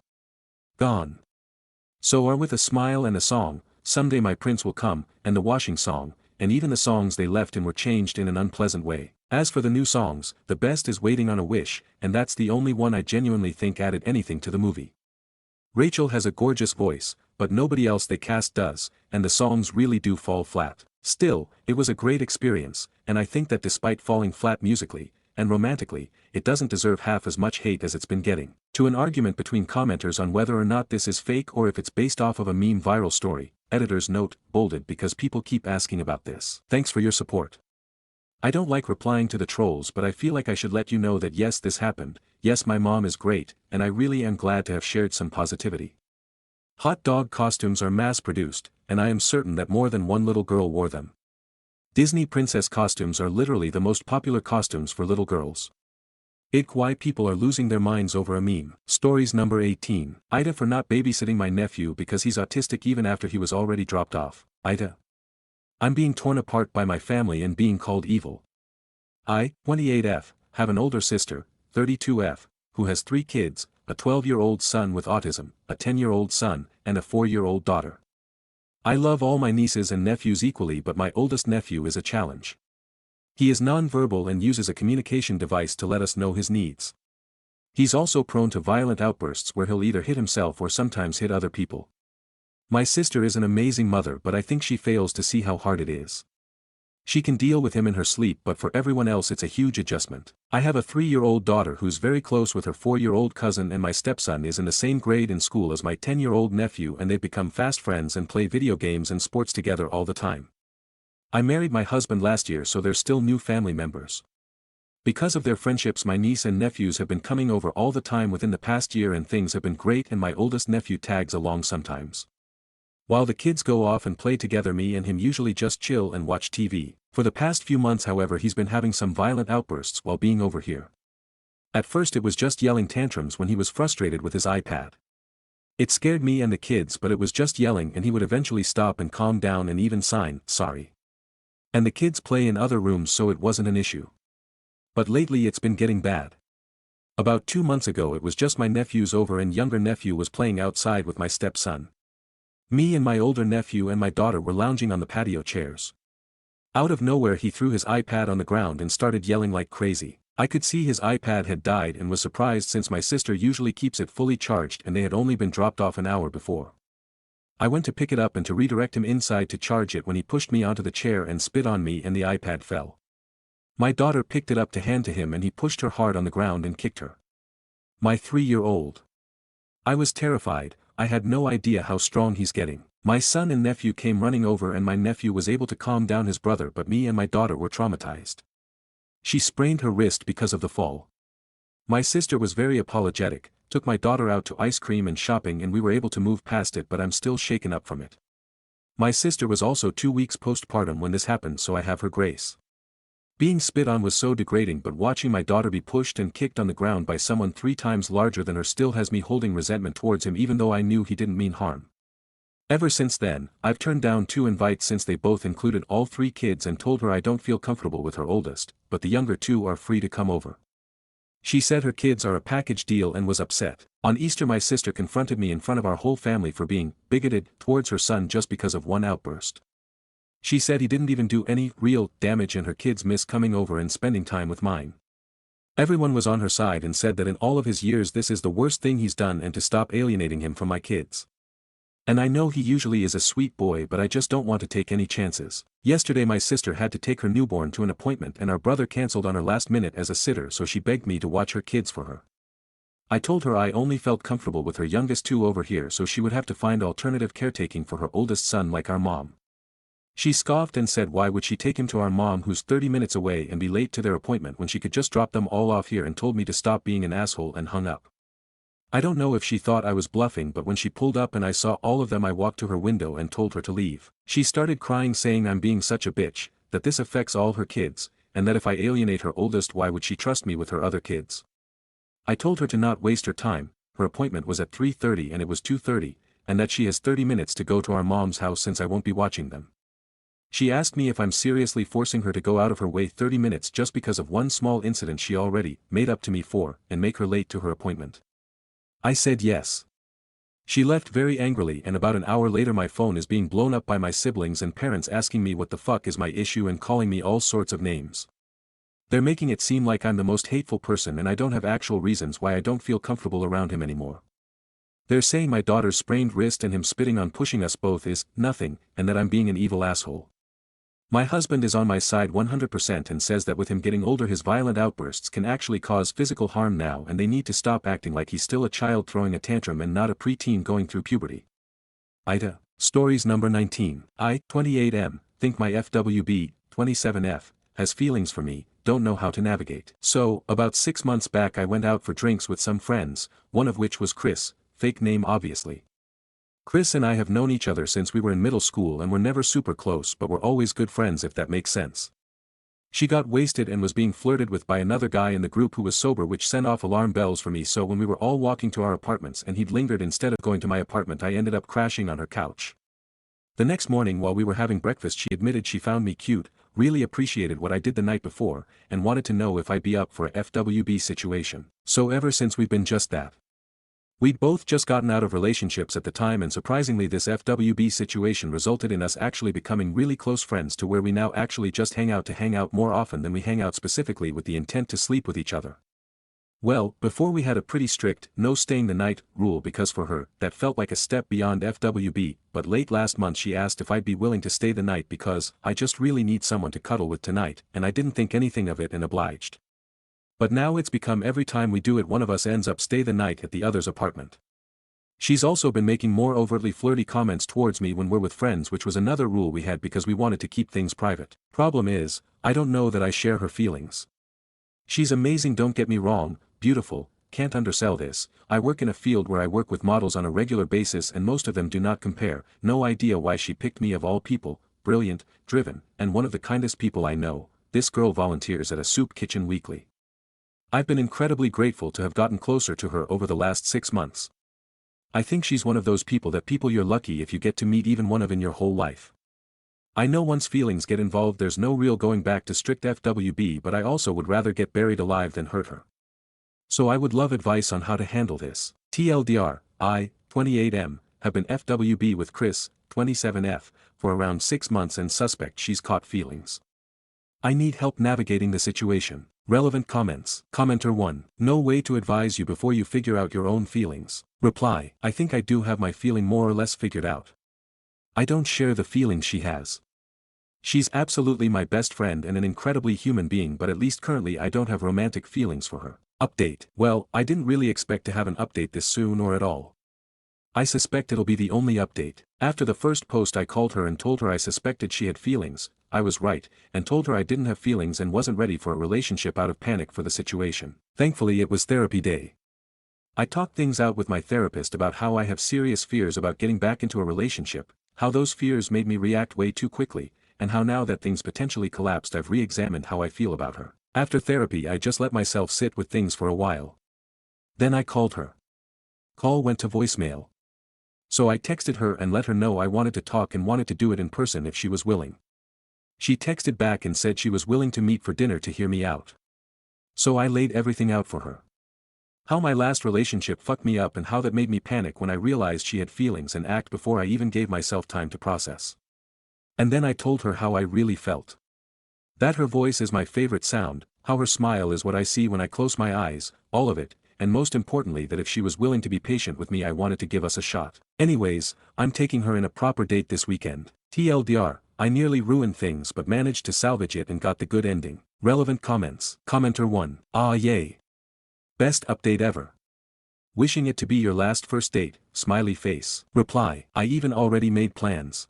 Gone. So are With a Smile and a Song, Someday My Prince Will Come, and the Washing song, and even the songs they left in were changed in an unpleasant way. As for the new songs, the best is Waiting on a Wish, and that's the only one I genuinely think added anything to the movie. Rachel has a gorgeous voice, but nobody else they cast does, and the songs really do fall flat. Still, it was a great experience, and I think that despite falling flat musically, and romantically, it doesn't deserve half as much hate as it's been getting. To an argument between commenters on whether or not this is fake or if it's based off of a meme viral story, editor's note, bolded because people keep asking about this. Thanks for your support. I don't like replying to the trolls, but I feel like I should let you know that yes, this happened, yes, my mom is great, and I really am glad to have shared some positivity. Hot dog costumes are mass-produced, and I am certain that more than one little girl wore them. Disney princess costumes are literally the most popular costumes for little girls. Why people are losing their minds over a meme. Stories number 18. Aita for not babysitting my nephew because he's autistic even after he was already dropped off. Aita. I'm being torn apart by my family and being called evil. I, 28F, have an older sister, 32F, who has 3 kids, a 12-year-old son with autism, a 10-year-old son, and a 4-year-old daughter. I love all my nieces and nephews equally, but my oldest nephew is a challenge. He is nonverbal and uses a communication device to let us know his needs. He's also prone to violent outbursts where he'll either hit himself or sometimes hit other people. My sister is an amazing mother, but I think she fails to see how hard it is. She can deal with him in her sleep, but for everyone else it's a huge adjustment. I have a 3-year-old daughter who's very close with her 4-year-old cousin, and my stepson is in the same grade in school as my 10-year-old nephew, and they've become fast friends and play video games and sports together all the time. I married my husband last year, so there's still new family members. Because of their friendships, my niece and nephews have been coming over all the time within the past year, and things have been great, and my oldest nephew tags along sometimes. While the kids go off and play together, me and him usually just chill and watch TV. For the past few months, however, he's been having some violent outbursts while being over here. At first it was just yelling tantrums when he was frustrated with his iPad. It scared me and the kids, but it was just yelling, and he would eventually stop and calm down and even sign, sorry. And the kids play in other rooms, so it wasn't an issue. But lately it's been getting bad. About 2 months ago it was just my nephews over, and younger nephew was playing outside with my stepson. Me and my older nephew and my daughter were lounging on the patio chairs. Out of nowhere he threw his iPad on the ground and started yelling like crazy. I could see his iPad had died and was surprised, since my sister usually keeps it fully charged and they had only been dropped off an hour before. I went to pick it up and to redirect him inside to charge it when he pushed me onto the chair and spit on me, and the iPad fell. My daughter picked it up to hand to him, and he pushed her hard on the ground and kicked her. My 3-year-old. I was terrified. I had no idea how strong he's getting. My son and nephew came running over, and my nephew was able to calm down his brother, but me and my daughter were traumatized. She sprained her wrist because of the fall. My sister was very apologetic, took my daughter out to ice cream and shopping, and we were able to move past it, but I'm still shaken up from it. My sister was also 2 weeks postpartum when this happened, so I have her grace. Being spit on was so degrading, but watching my daughter be pushed and kicked on the ground by someone 3 times larger than her still has me holding resentment towards him, even though I knew he didn't mean harm. Ever since then, I've turned down 2 invites since they both included all 3 kids, and told her I don't feel comfortable with her oldest, but the younger 2 are free to come over. She said her kids are a package deal and was upset. On Easter my sister confronted me in front of our whole family for being bigoted towards her son just because of one outburst. She said he didn't even do any real damage and her kids miss coming over and spending time with mine. Everyone was on her side and said that in all of his years this is the worst thing he's done, and to stop alienating him from my kids. And I know he usually is a sweet boy, but I just don't want to take any chances. Yesterday my sister had to take her newborn to an appointment, and our brother cancelled on her last minute as a sitter, so she begged me to watch her kids for her. I told her I only felt comfortable with her youngest 2 over here, so she would have to find alternative caretaking for her oldest son like our mom. She scoffed and said why would she take him to our mom who's 30 minutes away and be late to their appointment when she could just drop them all off here, and told me to stop being an asshole and hung up. I don't know if she thought I was bluffing, but when she pulled up and I saw all of them, I walked to her window and told her to leave. She started crying, saying I'm being such a bitch, that this affects all her kids, and that if I alienate her oldest, why would she trust me with her other kids? I told her to not waste her time. Her appointment was at 3:30 and it was 2:30, and that she has 30 minutes to go to our mom's house since I won't be watching them. She asked me if I'm seriously forcing her to go out of her way 30 minutes just because of one small incident she already made up to me for, and make her late to her appointment. I said yes. She left very angrily, and about an hour later my phone is being blown up by my siblings and parents asking me what the fuck is my issue and calling me all sorts of names. They're making it seem like I'm the most hateful person, and I don't have actual reasons why I don't feel comfortable around him anymore. They're saying my daughter's sprained wrist and him spitting on pushing us both is nothing, and that I'm being an evil asshole. My husband is on my side 100% and says that with him getting older his violent outbursts can actually cause physical harm now, and they need to stop acting like he's still a child throwing a tantrum and not a preteen going through puberty. Aita, Stories number 19. I, 28M, think my FWB, 27F, has feelings for me, don't know how to navigate. So, about 6 months back I went out for drinks with some friends, one of which was Chris, fake name obviously. Chris and I have known each other since we were in middle school and were never super close, but we're always good friends, if that makes sense. She got wasted and was being flirted with by another guy in the group who was sober, which sent off alarm bells for me, so when we were all walking to our apartments and he'd lingered instead of going to my apartment, I ended up crashing on her couch. The next morning while we were having breakfast she admitted she found me cute, really appreciated what I did the night before, and wanted to know if I'd be up for a FWB situation. So ever since we've been just that. We'd both just gotten out of relationships at the time, and surprisingly this FWB situation resulted in us actually becoming really close friends to where we now actually just hang out more often than we hang out specifically with the intent to sleep with each other. Well, before we had a pretty strict, no staying the night, rule because for her, that felt like a step beyond FWB, but late last month she asked if I'd be willing to stay the night because, I just really need someone to cuddle with tonight, and I didn't think anything of it and obliged. But now it's become every time we do it one of us ends up stay the night at the other's apartment. She's also been making more overtly flirty comments towards me when we're with friends, which was another rule we had because we wanted to keep things private. Problem is, I don't know that I share her feelings. She's amazing, don't get me wrong, beautiful, can't undersell this. I work in a field where I work with models on a regular basis and most of them do not compare. No idea why she picked me of all people. Brilliant, driven, and one of the kindest people I know. This girl volunteers at a soup kitchen weekly. I've been incredibly grateful to have gotten closer to her over the last 6 months. I think she's one of those people you're lucky if you get to meet even one of in your whole life. I know once feelings get involved there's no real going back to strict FWB, but I also would rather get buried alive than hurt her. So I would love advice on how to handle this. TLDR, I, 28M, have been FWB with Chris, 27F, for around 6 months and suspect she's caught feelings. I need help navigating the situation. Relevant comments. Commenter 1. No way to advise you before you figure out your own feelings. Reply. I think I do have my feeling more or less figured out. I don't share the feelings she has. She's absolutely my best friend and an incredibly human being, but at least currently I don't have romantic feelings for her. Update. Well, I didn't really expect to have an update this soon or at all. I suspect it'll be the only update. After the first post I called her and told her I suspected she had feelings. I was right, and told her I didn't have feelings and wasn't ready for a relationship out of panic for the situation. Thankfully it was therapy day. I talked things out with my therapist about how I have serious fears about getting back into a relationship, how those fears made me react way too quickly, and how now that things potentially collapsed I've re-examined how I feel about her. After therapy I just let myself sit with things for a while. Then I called her. Call went to voicemail. So I texted her and let her know I wanted to talk and wanted to do it in person if she was willing. She texted back and said she was willing to meet for dinner to hear me out. So I laid everything out for her. How my last relationship fucked me up and how that made me panic when I realized she had feelings and act before I even gave myself time to process. And then I told her how I really felt. That her voice is my favorite sound, how her smile is what I see when I close my eyes, all of it, and most importantly that if she was willing to be patient with me I wanted to give us a shot. Anyways, I'm taking her in a proper date this weekend. TLDR, I nearly ruined things but managed to salvage it and got the good ending. Relevant comments. Commenter 1. Ah yay. Best update ever. Wishing it to be your last first date, smiley face. Reply. I even already made plans.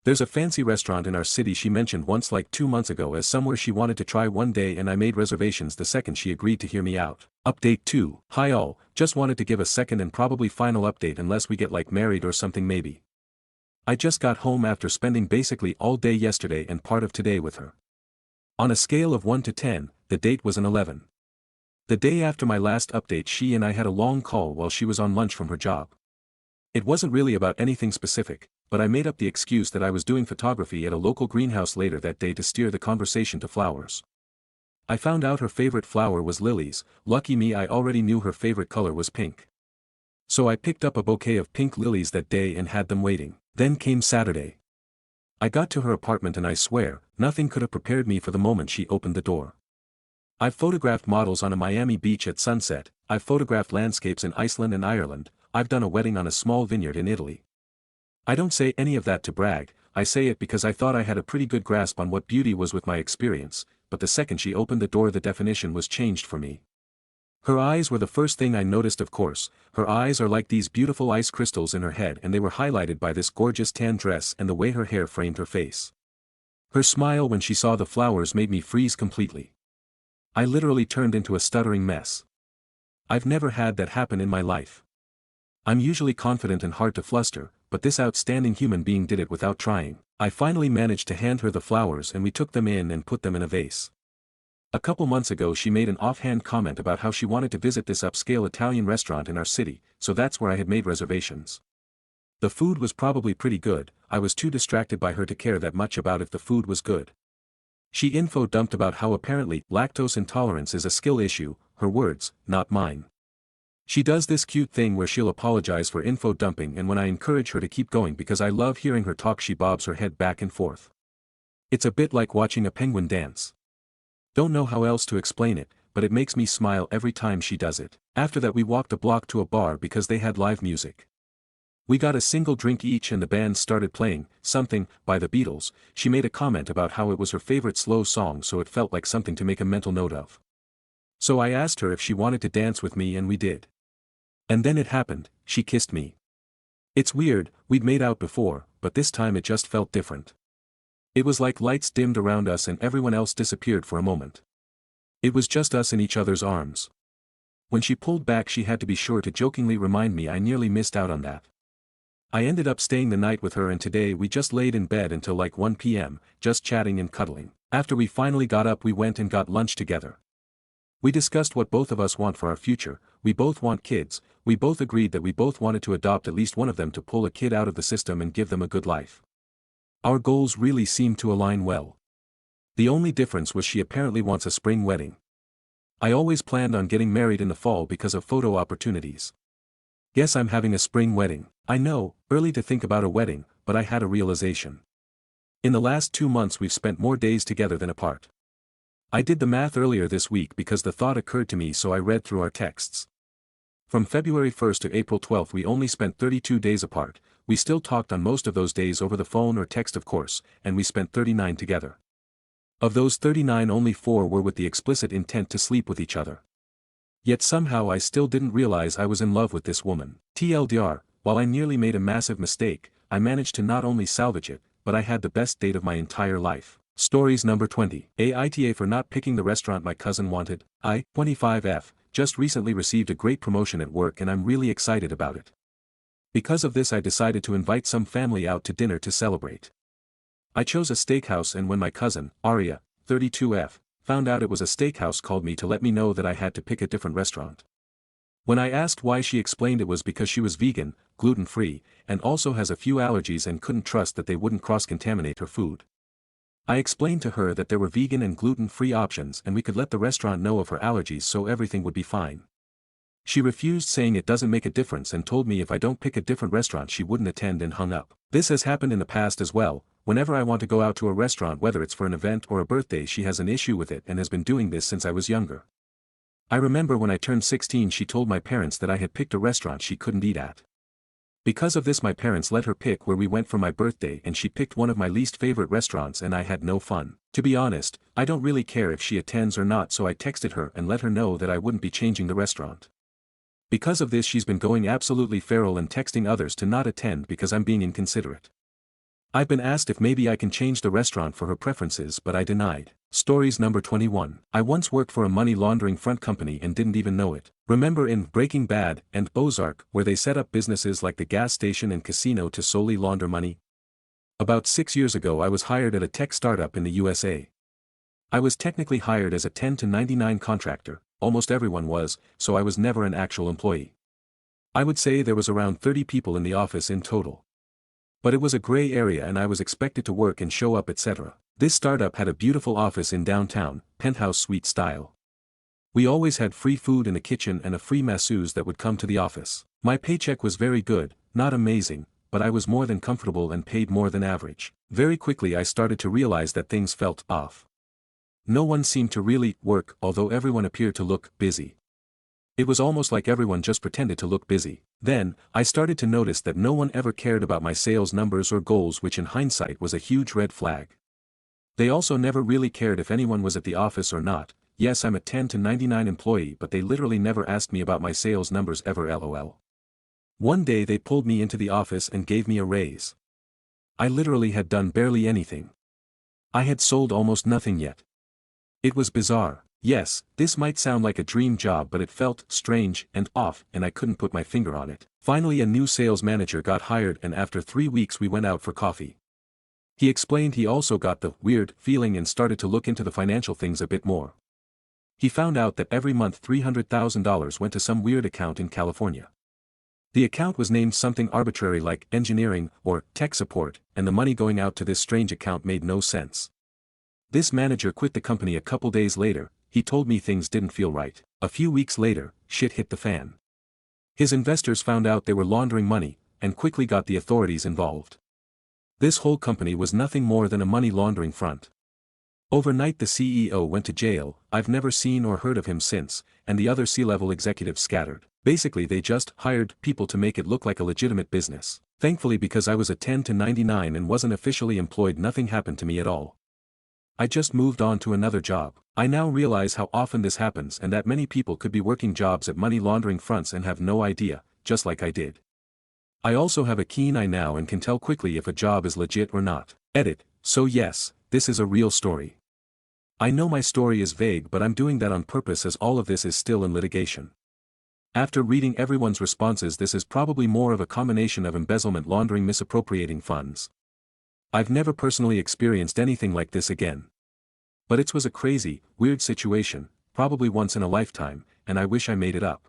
There's a fancy restaurant in our city she mentioned once like 2 months ago as somewhere she wanted to try one day and I made reservations the second she agreed to hear me out. Update 2. Hi all, just wanted to give a second and probably final update unless we get like married or something maybe. I just got home after spending basically all day yesterday and part of today with her. On a scale of 1 to 10, the date was an 11. The day after my last update she and I had a long call while she was on lunch from her job. It wasn't really about anything specific, but I made up the excuse that I was doing photography at a local greenhouse later that day to steer the conversation to flowers. I found out her favorite flower was lilies. Lucky me, I already knew her favorite color was pink. So I picked up a bouquet of pink lilies that day and had them waiting. Then came Saturday. I got to her apartment and I swear, nothing could have prepared me for the moment she opened the door. I've photographed models on a Miami beach at sunset, I've photographed landscapes in Iceland and Ireland, I've done a wedding on a small vineyard in Italy. I don't say any of that to brag, I say it because I thought I had a pretty good grasp on what beauty was with my experience, but the second she opened the door the definition was changed for me. Her eyes were the first thing I noticed, of course. Her eyes are like these beautiful ice crystals in her head and they were highlighted by this gorgeous tan dress and the way her hair framed her face. Her smile when she saw the flowers made me freeze completely. I literally turned into a stuttering mess. I've never had that happen in my life. I'm usually confident and hard to fluster, but this outstanding human being did it without trying. I finally managed to hand her the flowers and we took them in and put them in a vase. A couple months ago she made an offhand comment about how she wanted to visit this upscale Italian restaurant in our city, so that's where I had made reservations. The food was probably pretty good, I was too distracted by her to care that much about if the food was good. She info dumped about how apparently lactose intolerance is a skill issue, her words, not mine. She does this cute thing where she'll apologize for info dumping, and when I encourage her to keep going because I love hearing her talk, she bobs her head back and forth. It's a bit like watching a penguin dance. Don't know how else to explain it, but it makes me smile every time she does it. After that we walked a block to a bar because they had live music. We got a single drink each and the band started playing Something by the Beatles. She made a comment about how it was her favorite slow song, so it felt like something to make a mental note of. So I asked her if she wanted to dance with me and we did. And then it happened, she kissed me. It's weird, we'd made out before, but this time it just felt different. It was like lights dimmed around us and everyone else disappeared for a moment. It was just us in each other's arms. When she pulled back, she had to be sure to jokingly remind me I nearly missed out on that. I ended up staying the night with her, and today we just laid in bed until like 1 p.m., just chatting and cuddling. After we finally got up, we went and got lunch together. We discussed what both of us want for our future. We both want kids. We both agreed that we both wanted to adopt at least one of them to pull a kid out of the system and give them a good life. Our goals really seemed to align well. The only difference was she apparently wants a spring wedding. I always planned on getting married in the fall because of photo opportunities. Guess I'm having a spring wedding. I know, early to think about a wedding, but I had a realization. In the last 2 months we've spent more days together than apart. I did the math earlier this week because the thought occurred to me, so I read through our texts. From February 1st to April 12th we only spent 32 days apart. We still talked on most of those days over the phone or text of course, and we spent 39 together. Of those 39 only 4 were with the explicit intent to sleep with each other. Yet somehow I still didn't realize I was in love with this woman. TLDR, while I nearly made a massive mistake, I managed to not only salvage it, but I had the best date of my entire life. Stories number 20. Aita for not picking the restaurant my cousin wanted. I, 25F, just recently received a great promotion at work and I'm really excited about it. Because of this I decided to invite some family out to dinner to celebrate. I chose a steakhouse, and when my cousin, Aria, 32F, found out it was a steakhouse, called me to let me know that I had to pick a different restaurant. When I asked why, she explained it was because she was vegan, gluten-free, and also has a few allergies and couldn't trust that they wouldn't cross-contaminate her food. I explained to her that there were vegan and gluten-free options and we could let the restaurant know of her allergies so everything would be fine. She refused, saying it doesn't make a difference, and told me if I don't pick a different restaurant she wouldn't attend, and hung up. This has happened in the past as well. Whenever I want to go out to a restaurant, whether it's for an event or a birthday, she has an issue with it and has been doing this since I was younger. I remember when I turned 16 she told my parents that I had picked a restaurant she couldn't eat at. Because of this my parents let her pick where we went for my birthday, and she picked one of my least favorite restaurants and I had no fun. To be honest, I don't really care if she attends or not, so I texted her and let her know that I wouldn't be changing the restaurant. Because of this she's been going absolutely feral and texting others to not attend because I'm being inconsiderate. I've been asked if maybe I can change the restaurant for her preferences, but I denied. Stories number 21. I once worked for a money laundering front company and didn't even know it. Remember in Breaking Bad and Ozark where they set up businesses like the gas station and casino to solely launder money? About 6 years ago I was hired at a tech startup in the USA. I was technically hired as a 10 to 99 contractor, almost everyone was, so I was never an actual employee. I would say there was around 30 people in the office in total. But it was a gray area and I was expected to work and show up, etc. This startup had a beautiful office in downtown, penthouse suite style. We always had free food in the kitchen and a free masseuse that would come to the office. My paycheck was very good, not amazing, but I was more than comfortable and paid more than average. Very quickly I started to realize that things felt off. No one seemed to really work, although everyone appeared to look busy. It was almost like everyone just pretended to look busy. Then, I started to notice that no one ever cared about my sales numbers or goals, which in hindsight was a huge red flag. They also never really cared if anyone was at the office or not. Yes, I'm a 10 to 99 employee, but they literally never asked me about my sales numbers ever, lol. One day they pulled me into the office and gave me a raise. I literally had done barely anything. I had sold almost nothing yet. It was bizarre. Yes, this might sound like a dream job, but it felt strange and off, and I couldn't put my finger on it. Finally a new sales manager got hired, and after 3 weeks we went out for coffee. He explained he also got the weird feeling and started to look into the financial things a bit more. He found out that every month $300,000 went to some weird account in California. The account was named something arbitrary like engineering or tech support, and the money going out to this strange account made no sense. This manager quit the company a couple days later. He told me things didn't feel right. A few weeks later, shit hit the fan. His investors found out they were laundering money, and quickly got the authorities involved. This whole company was nothing more than a money laundering front. Overnight the CEO went to jail. I've never seen or heard of him since, and the other C-level executives scattered. Basically they just hired people to make it look like a legitimate business. Thankfully, because I was a 10 to 99 and wasn't officially employed, nothing happened to me at all. I just moved on to another job. I now realize how often this happens and that many people could be working jobs at money laundering fronts and have no idea, just like I did. I also have a keen eye now and can tell quickly if a job is legit or not. Edit. So yes, this is a real story. I know my story is vague, but I'm doing that on purpose as all of this is still in litigation. After reading everyone's responses, this is probably more of a combination of embezzlement, laundering, misappropriating funds. I've never personally experienced anything like this again. But it was a crazy, weird situation, probably once in a lifetime, and I wish I made it up.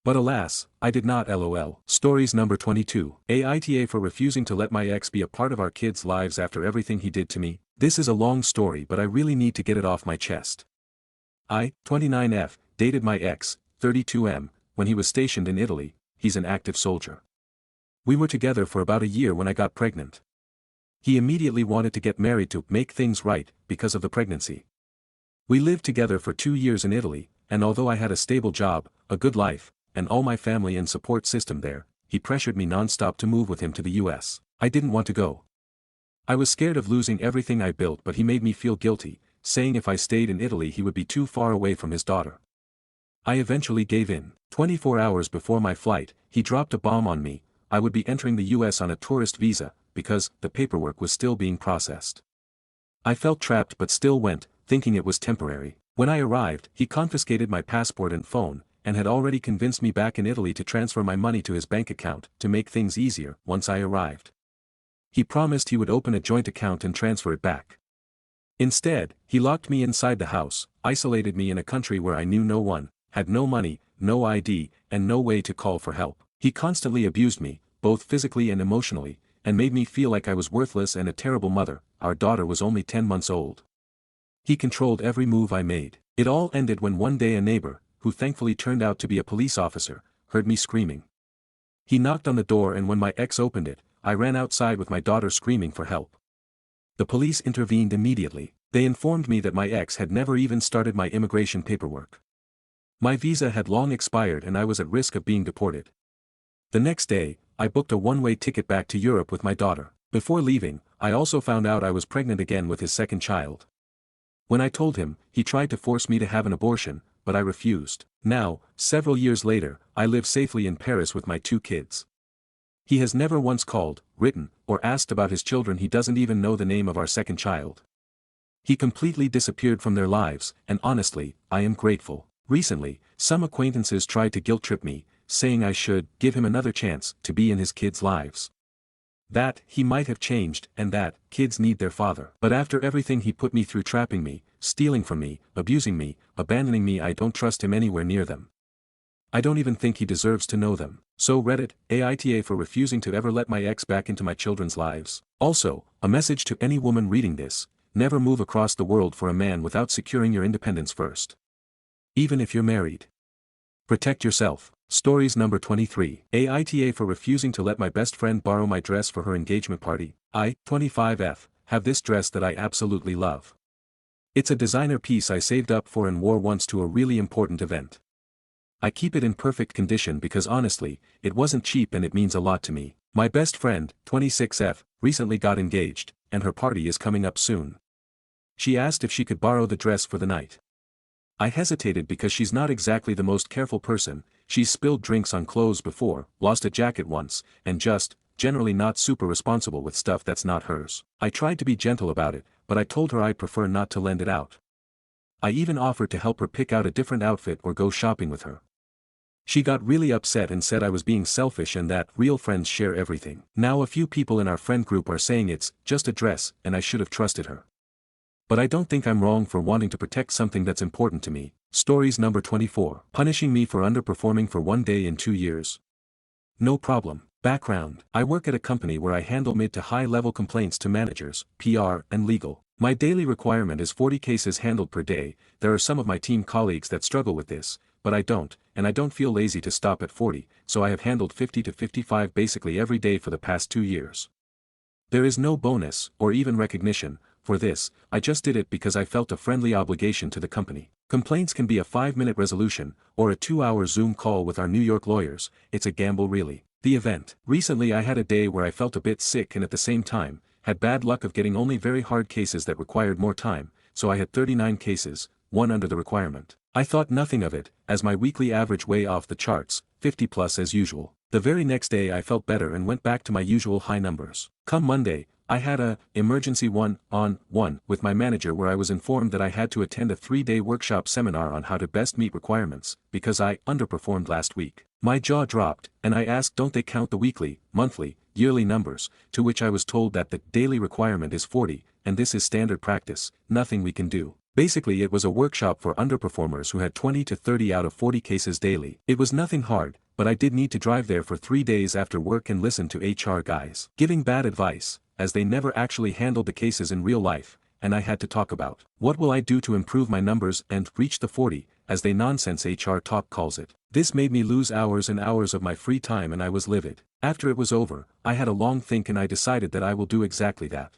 But alas, I did not. LOL. Stories number 22. Aita for refusing to let my ex be a part of our kids' lives after everything he did to me. This is a long story, but I really need to get it off my chest. I, 29F, dated my ex, 32M, when he was stationed in Italy. He's an active soldier. We were together for about a year when I got pregnant. He immediately wanted to get married to make things right, because of the pregnancy. We lived together for 2 years in Italy, and although I had a stable job, a good life, and all my family and support system there, he pressured me non-stop to move with him to the US. I didn't want to go. I was scared of losing everything I built, but he made me feel guilty, saying if I stayed in Italy he would be too far away from his daughter. I eventually gave in. 24 hours before my flight, he dropped a bomb on me. I would be entering the US on a tourist visa, because the paperwork was still being processed. I felt trapped but still went, thinking it was temporary. When I arrived, he confiscated my passport and phone, and had already convinced me back in Italy to transfer my money to his bank account, to make things easier. Once I arrived, he promised he would open a joint account and transfer it back. Instead, he locked me inside the house, isolated me in a country where I knew no one, had no money, no ID, and no way to call for help. He constantly abused me, both physically and emotionally, and made me feel like I was worthless and a terrible mother. Our daughter was only 10 months old. He controlled every move I made. It all ended when one day a neighbor, who thankfully turned out to be a police officer, heard me screaming. He knocked on the door, and when my ex opened it, I ran outside with my daughter screaming for help. The police intervened immediately. They informed me that my ex had never even started my immigration paperwork. My visa had long expired and I was at risk of being deported. The next day, I booked a one-way ticket back to Europe with my daughter. Before leaving, I also found out I was pregnant again with his second child. When I told him, he tried to force me to have an abortion, but I refused. Now, several years later, I live safely in Paris with my 2 kids. He has never once called, written, or asked about his children. He doesn't even know the name of our second child. He completely disappeared from their lives, and honestly, I am grateful. Recently, some acquaintances tried to guilt-trip me, saying I should give him another chance to be in his kids' lives. That he might have changed, and that kids need their father. But after everything he put me through, trapping me, stealing from me, abusing me, abandoning me, I don't trust him anywhere near them. I don't even think he deserves to know them. So Reddit, Aita for refusing to ever let my ex back into my children's lives. Also, a message to any woman reading this: never move across the world for a man without securing your independence first. Even if you're married. Protect yourself. Stories number 23. Aita for refusing to let my best friend borrow my dress for her engagement party. I, 25F, have this dress that I absolutely love. It's a designer piece I saved up for and wore once to a really important event. I keep it in perfect condition because honestly, it wasn't cheap and it means a lot to me. My best friend, 26F, recently got engaged, and her party is coming up soon. She asked if she could borrow the dress for the night. I hesitated because she's not exactly the most careful person. She's spilled drinks on clothes before, lost a jacket once, and just, generally not super responsible with stuff that's not hers. I tried to be gentle about it, but I told her I'd prefer not to lend it out. I even offered to help her pick out a different outfit or go shopping with her. She got really upset and said I was being selfish and that real friends share everything. Now a few people in our friend group are saying it's just a dress and I should have trusted her. But I don't think I'm wrong for wanting to protect something that's important to me. Stories number 24. Punishing me for underperforming for 1 day in 2 years. No problem. Background. I work at a company where I handle mid to high level complaints to managers, PR, and legal. My daily requirement is 40 cases handled per day. There are some of my team colleagues that struggle with this, but I don't, and I don't feel lazy to stop at 40, so I have handled 50 to 55 basically every day for the past 2 years. There is no bonus, or even recognition, for this. I just did it because I felt a friendly obligation to the company. Complaints can be a 5-minute resolution, or a 2-hour Zoom call with our New York lawyers. It's a gamble really. The event. Recently I had a day where I felt a bit sick and at the same time, had bad luck of getting only very hard cases that required more time, so I had 39 cases, one under the requirement. I thought nothing of it, as my weekly average way off the charts, 50 plus as usual. The very next day I felt better and went back to my usual high numbers. Come Monday, I had a emergency one-on-one with my manager where I was informed that I had to attend a 3-day workshop seminar on how to best meet requirements, because I underperformed last week. My jaw dropped, and I asked don't they count the weekly, monthly, yearly numbers, to which I was told that the daily requirement is 40, and this is standard practice, nothing we can do. Basically it was a workshop for underperformers who had 20 to 30 out of 40 cases daily. It was nothing hard, but I did need to drive there for 3 days after work and listen to HR guys giving bad advice, as they never actually handled the cases in real life, and I had to talk about what will I do to improve my numbers and reach the 40, as they nonsense HR talk calls it. This made me lose hours and hours of my free time and I was livid. After it was over, I had a long think and I decided that I will do exactly that.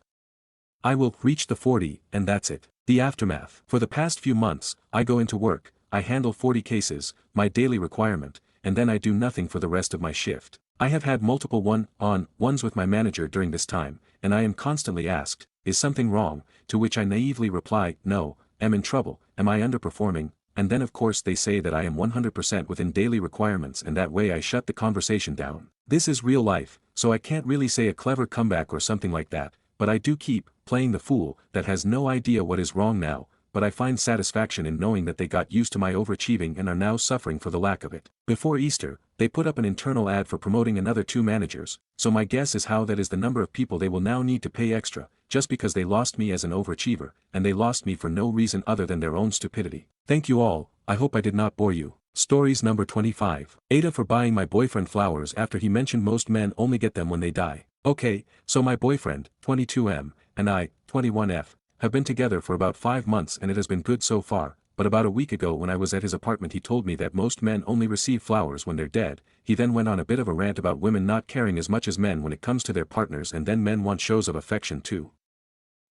I will reach the 40, and that's it. The aftermath. For the past few months, I go into work, I handle 40 cases, my daily requirement, and then I do nothing for the rest of my shift. I have had multiple one-on-ones with my manager during this time, and I am constantly asked, is something wrong, to which I naively reply, no, am in trouble, am I underperforming, and then of course they say that I am 100% within daily requirements and that way I shut the conversation down. This is real life, so I can't really say a clever comeback or something like that, but I do keep playing the fool that has no idea what is wrong now, but I find satisfaction in knowing that they got used to my overachieving and are now suffering for the lack of it. Before Easter, they put up an internal ad for promoting another 2 managers, so my guess is how that is the number of people they will now need to pay extra, just because they lost me as an overachiever, and they lost me for no reason other than their own stupidity. Thank you all, I hope I did not bore you. Stories number 25. Aita for buying my boyfriend flowers after he mentioned most men only get them when they die. Okay, so my boyfriend, 22M, and I, 21F, have been together for about 5 months and it has been good so far, but about a week ago when I was at his apartment he told me that most men only receive flowers when they're dead. He then went on a bit of a rant about women not caring as much as men when it comes to their partners and then men want shows of affection too.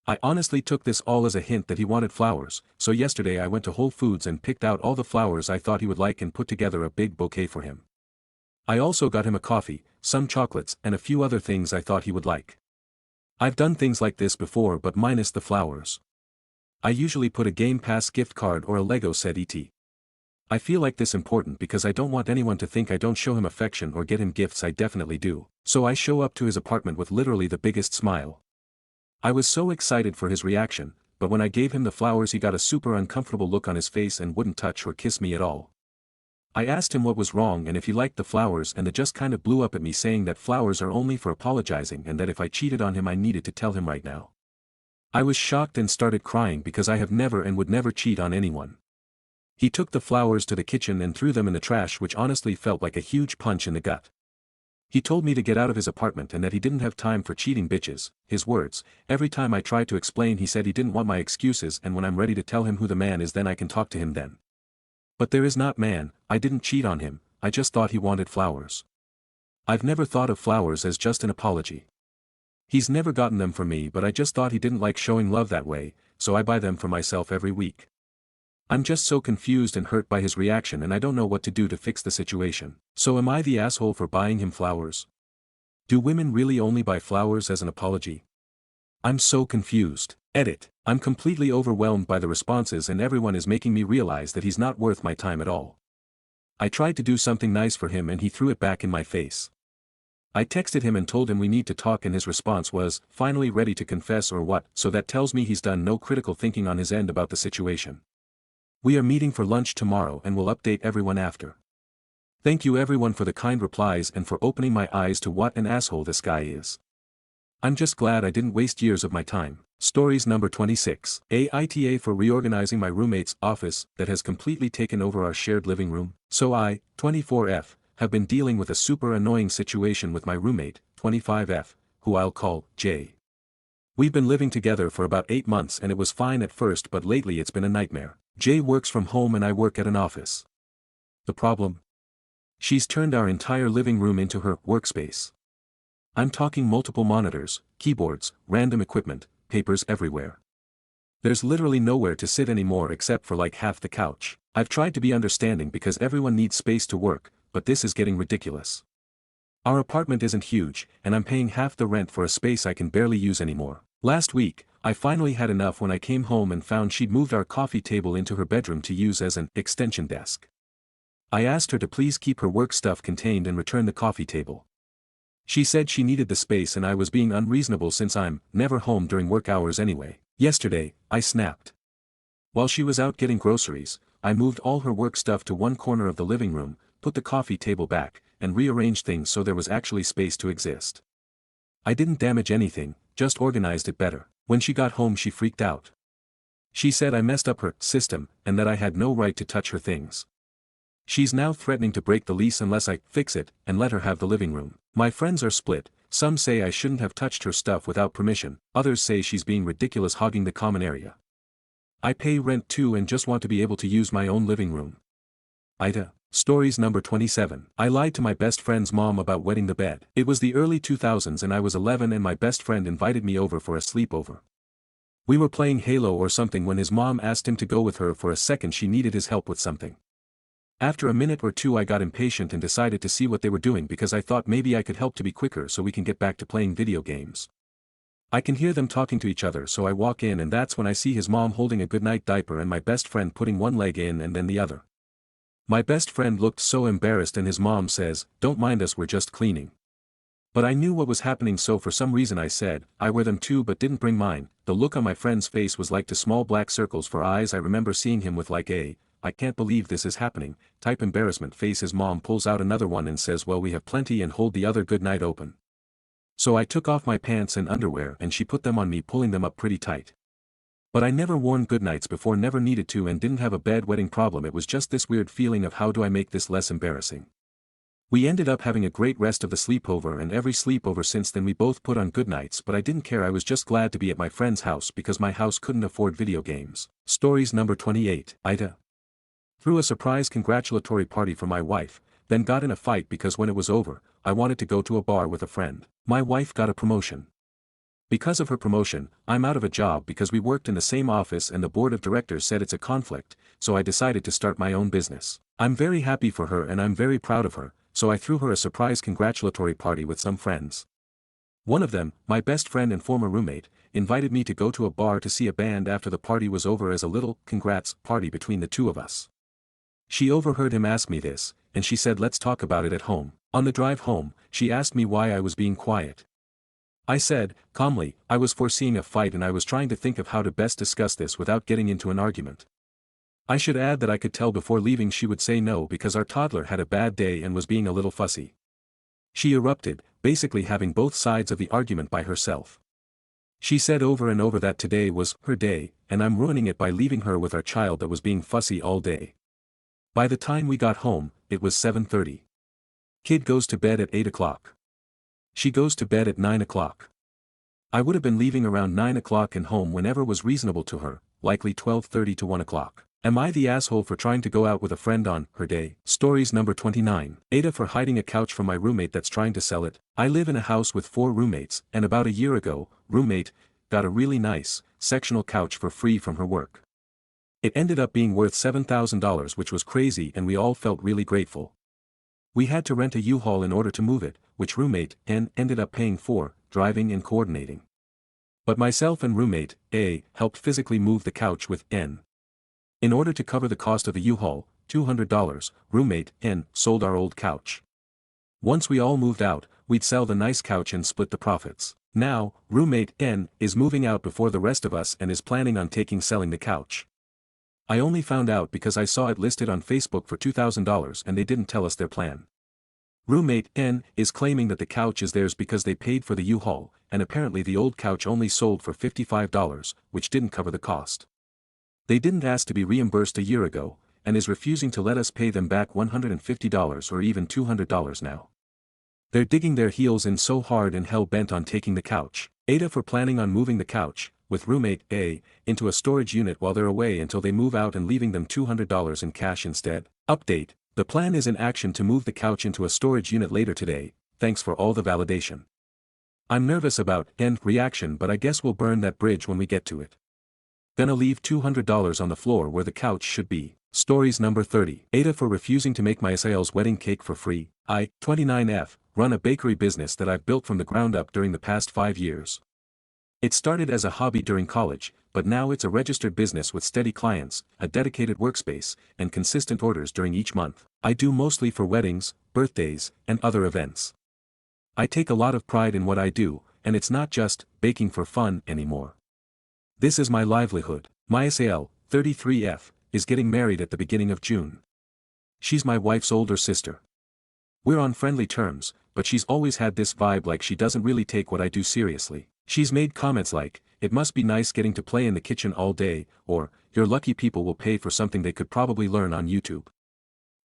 I honestly took this all as a hint that he wanted flowers, so yesterday I went to Whole Foods and picked out all the flowers I thought he would like and put together a big bouquet for him. I also got him a coffee, some chocolates and a few other things I thought he would like. I've done things like this before but minus the flowers. I usually put a Game Pass gift card or a Lego set etc. I feel like this important because I don't want anyone to think I don't show him affection or get him gifts. I definitely do. So I show up to his apartment with literally the biggest smile. I was so excited for his reaction, but when I gave him the flowers he got a super uncomfortable look on his face and wouldn't touch or kiss me at all. I asked him what was wrong and if he liked the flowers and it just kind of blew up at me saying that flowers are only for apologizing and that if I cheated on him I needed to tell him right now. I was shocked and started crying because I have never and would never cheat on anyone. He took the flowers to the kitchen and threw them in the trash, which honestly felt like a huge punch in the gut. He told me to get out of his apartment and that he didn't have time for cheating bitches, his words. Every time I tried to explain he said he didn't want my excuses and when I'm ready to tell him who the man is then I can talk to him then. But there is not man, I didn't cheat on him, I just thought he wanted flowers. I've never thought of flowers as just an apology. He's never gotten them for me but I just thought he didn't like showing love that way, so I buy them for myself every week. I'm just so confused and hurt by his reaction and I don't know what to do to fix the situation. So am I the asshole for buying him flowers? Do women really only buy flowers as an apology? I'm so confused. Edit. I'm completely overwhelmed by the responses and everyone is making me realize that he's not worth my time at all. I tried to do something nice for him and he threw it back in my face. I texted him and told him we need to talk and his response was, finally ready to confess or what, so that tells me he's done no critical thinking on his end about the situation. We are meeting for lunch tomorrow and will update everyone after. Thank you everyone for the kind replies and for opening my eyes to what an asshole this guy is. I'm just glad I didn't waste years of my time. Stories number 26. Aita for reorganizing my roommate's office that has completely taken over our shared living room. So I, 24F, have been dealing with a super annoying situation with my roommate, 25F, who I'll call J. We've been living together for about 8 months and it was fine at first, but lately it's been a nightmare. Jay works from home and I work at an office. The problem? She's turned our entire living room into her workspace. I'm talking multiple monitors, keyboards, random equipment, papers everywhere. There's literally nowhere to sit anymore except for like half the couch. I've tried to be understanding because everyone needs space to work, but this is getting ridiculous. Our apartment isn't huge, and I'm paying half the rent for a space I can barely use anymore. Last week, I finally had enough when I came home and found she'd moved our coffee table into her bedroom to use as an extension desk. I asked her to please keep her work stuff contained and return the coffee table. She said she needed the space and I was being unreasonable since I'm never home during work hours anyway. Yesterday, I snapped. While she was out getting groceries, I moved all her work stuff to one corner of the living room, put the coffee table back, and rearranged things so there was actually space to exist. I didn't damage anything, just organized it better. When she got home she freaked out. She said I messed up her system, and that I had no right to touch her things. She's now threatening to break the lease unless I fix it and let her have the living room. My friends are split, some say I shouldn't have touched her stuff without permission, others say she's being ridiculous hogging the common area. I pay rent too and just want to be able to use my own living room. Aita. Stories number 27. I lied to my best friend's mom about wetting the bed. It was the early 2000s and I was 11 and my best friend invited me over for a sleepover. We were playing Halo or something when his mom asked him to go with her for a second. She needed his help with something. After a minute or two I got impatient and decided to see what they were doing because I thought maybe I could help to be quicker so we can get back to playing video games. I can hear them talking to each other, so I walk in and that's when I see his mom holding a goodnight diaper and my best friend putting one leg in and then the other. My best friend looked so embarrassed and his mom says, "Don't mind us, we're just cleaning." But I knew what was happening, so for some reason I said, "I wear them too," but didn't bring mine. The look on my friend's face was like two small black circles for eyes. I remember seeing him with like a, "I can't believe this is happening" type embarrassment face. His mom pulls out another one and says, "Well, we have plenty," and hold the other goodnight open. So I took off my pants and underwear and she put them on me, pulling them up pretty tight. But I never worn goodnights before, never needed to, and didn't have a bed wetting problem. It was just this weird feeling of how do I make this less embarrassing. We ended up having a great rest of the sleepover, and every sleepover since then we both put on goodnights, but I didn't care. I was just glad to be at my friend's house because my house couldn't afford video games. Stories number 28. Aita. Threw a surprise congratulatory party for my wife, then got in a fight because when it was over, I wanted to go to a bar with a friend. My wife got a promotion. Because of her promotion, I'm out of a job because we worked in the same office and the board of directors said it's a conflict, so I decided to start my own business. I'm very happy for her and I'm very proud of her, so I threw her a surprise congratulatory party with some friends. One of them, my best friend and former roommate, invited me to go to a bar to see a band after the party was over as a little congrats party between the two of us. She overheard him ask me this, and she said let's talk about it at home. On the drive home, she asked me why I was being quiet. I said, calmly, I was foreseeing a fight and I was trying to think of how to best discuss this without getting into an argument. I should add that I could tell before leaving she would say no because our toddler had a bad day and was being a little fussy. She erupted, basically having both sides of the argument by herself. She said over and over that today was her day, and I'm ruining it by leaving her with our child that was being fussy all day. By the time we got home, it was 7:30. Kid goes to bed at 8 o'clock. She goes to bed at 9 o'clock. I would have been leaving around 9 o'clock and home whenever was reasonable to her, likely 12:30 to 1 o'clock. Am I the asshole for trying to go out with a friend on her day? Stories number 29. Aita for hiding a couch from my roommate that's trying to sell it. I live in a house with 4 roommates, and about a year ago, roommate got a really nice, sectional couch for free from her work. It ended up being worth $7,000, which was crazy, and we all felt really grateful. We had to rent a U-Haul in order to move it, which roommate N ended up paying for, driving and coordinating. But myself and roommate A helped physically move the couch with N. In order to cover the cost of the U-Haul, $200, roommate N sold our old couch. Once we all moved out, we'd sell the nice couch and split the profits. Now, roommate N is moving out before the rest of us and is planning on selling the couch. I only found out because I saw it listed on Facebook for $2,000 and they didn't tell us their plan. Roommate N is claiming that the couch is theirs because they paid for the U-Haul, and apparently the old couch only sold for $55, which didn't cover the cost. They didn't ask to be reimbursed a year ago, and is refusing to let us pay them back $150 or even $200 now. They're digging their heels in so hard and hell-bent on taking the couch. Aita for planning on moving the couch, with roommate A, into a storage unit while they're away until they move out and leaving them $200 in cash instead. Update: the plan is in action to move the couch into a storage unit later today, thanks for all the validation. I'm nervous about end reaction, but I guess we'll burn that bridge when we get to it. Gonna leave $200 on the floor where the couch should be. Stories number 30. Aita for refusing to make my Asael's wedding cake for free. I, 29F, run a bakery business that I've built from the ground up during the past 5 years. It started as a hobby during college, but now it's a registered business with steady clients, a dedicated workspace, and consistent orders during each month. I do mostly for weddings, birthdays, and other events. I take a lot of pride in what I do, and it's not just baking for fun anymore. This is my livelihood. My Asael, 33F, is getting married at the beginning of June. She's my wife's older sister. We're on friendly terms, but she's always had this vibe like she doesn't really take what I do seriously. She's made comments like, "It must be nice getting to play in the kitchen all day," or, "You're lucky people will pay for something they could probably learn on YouTube."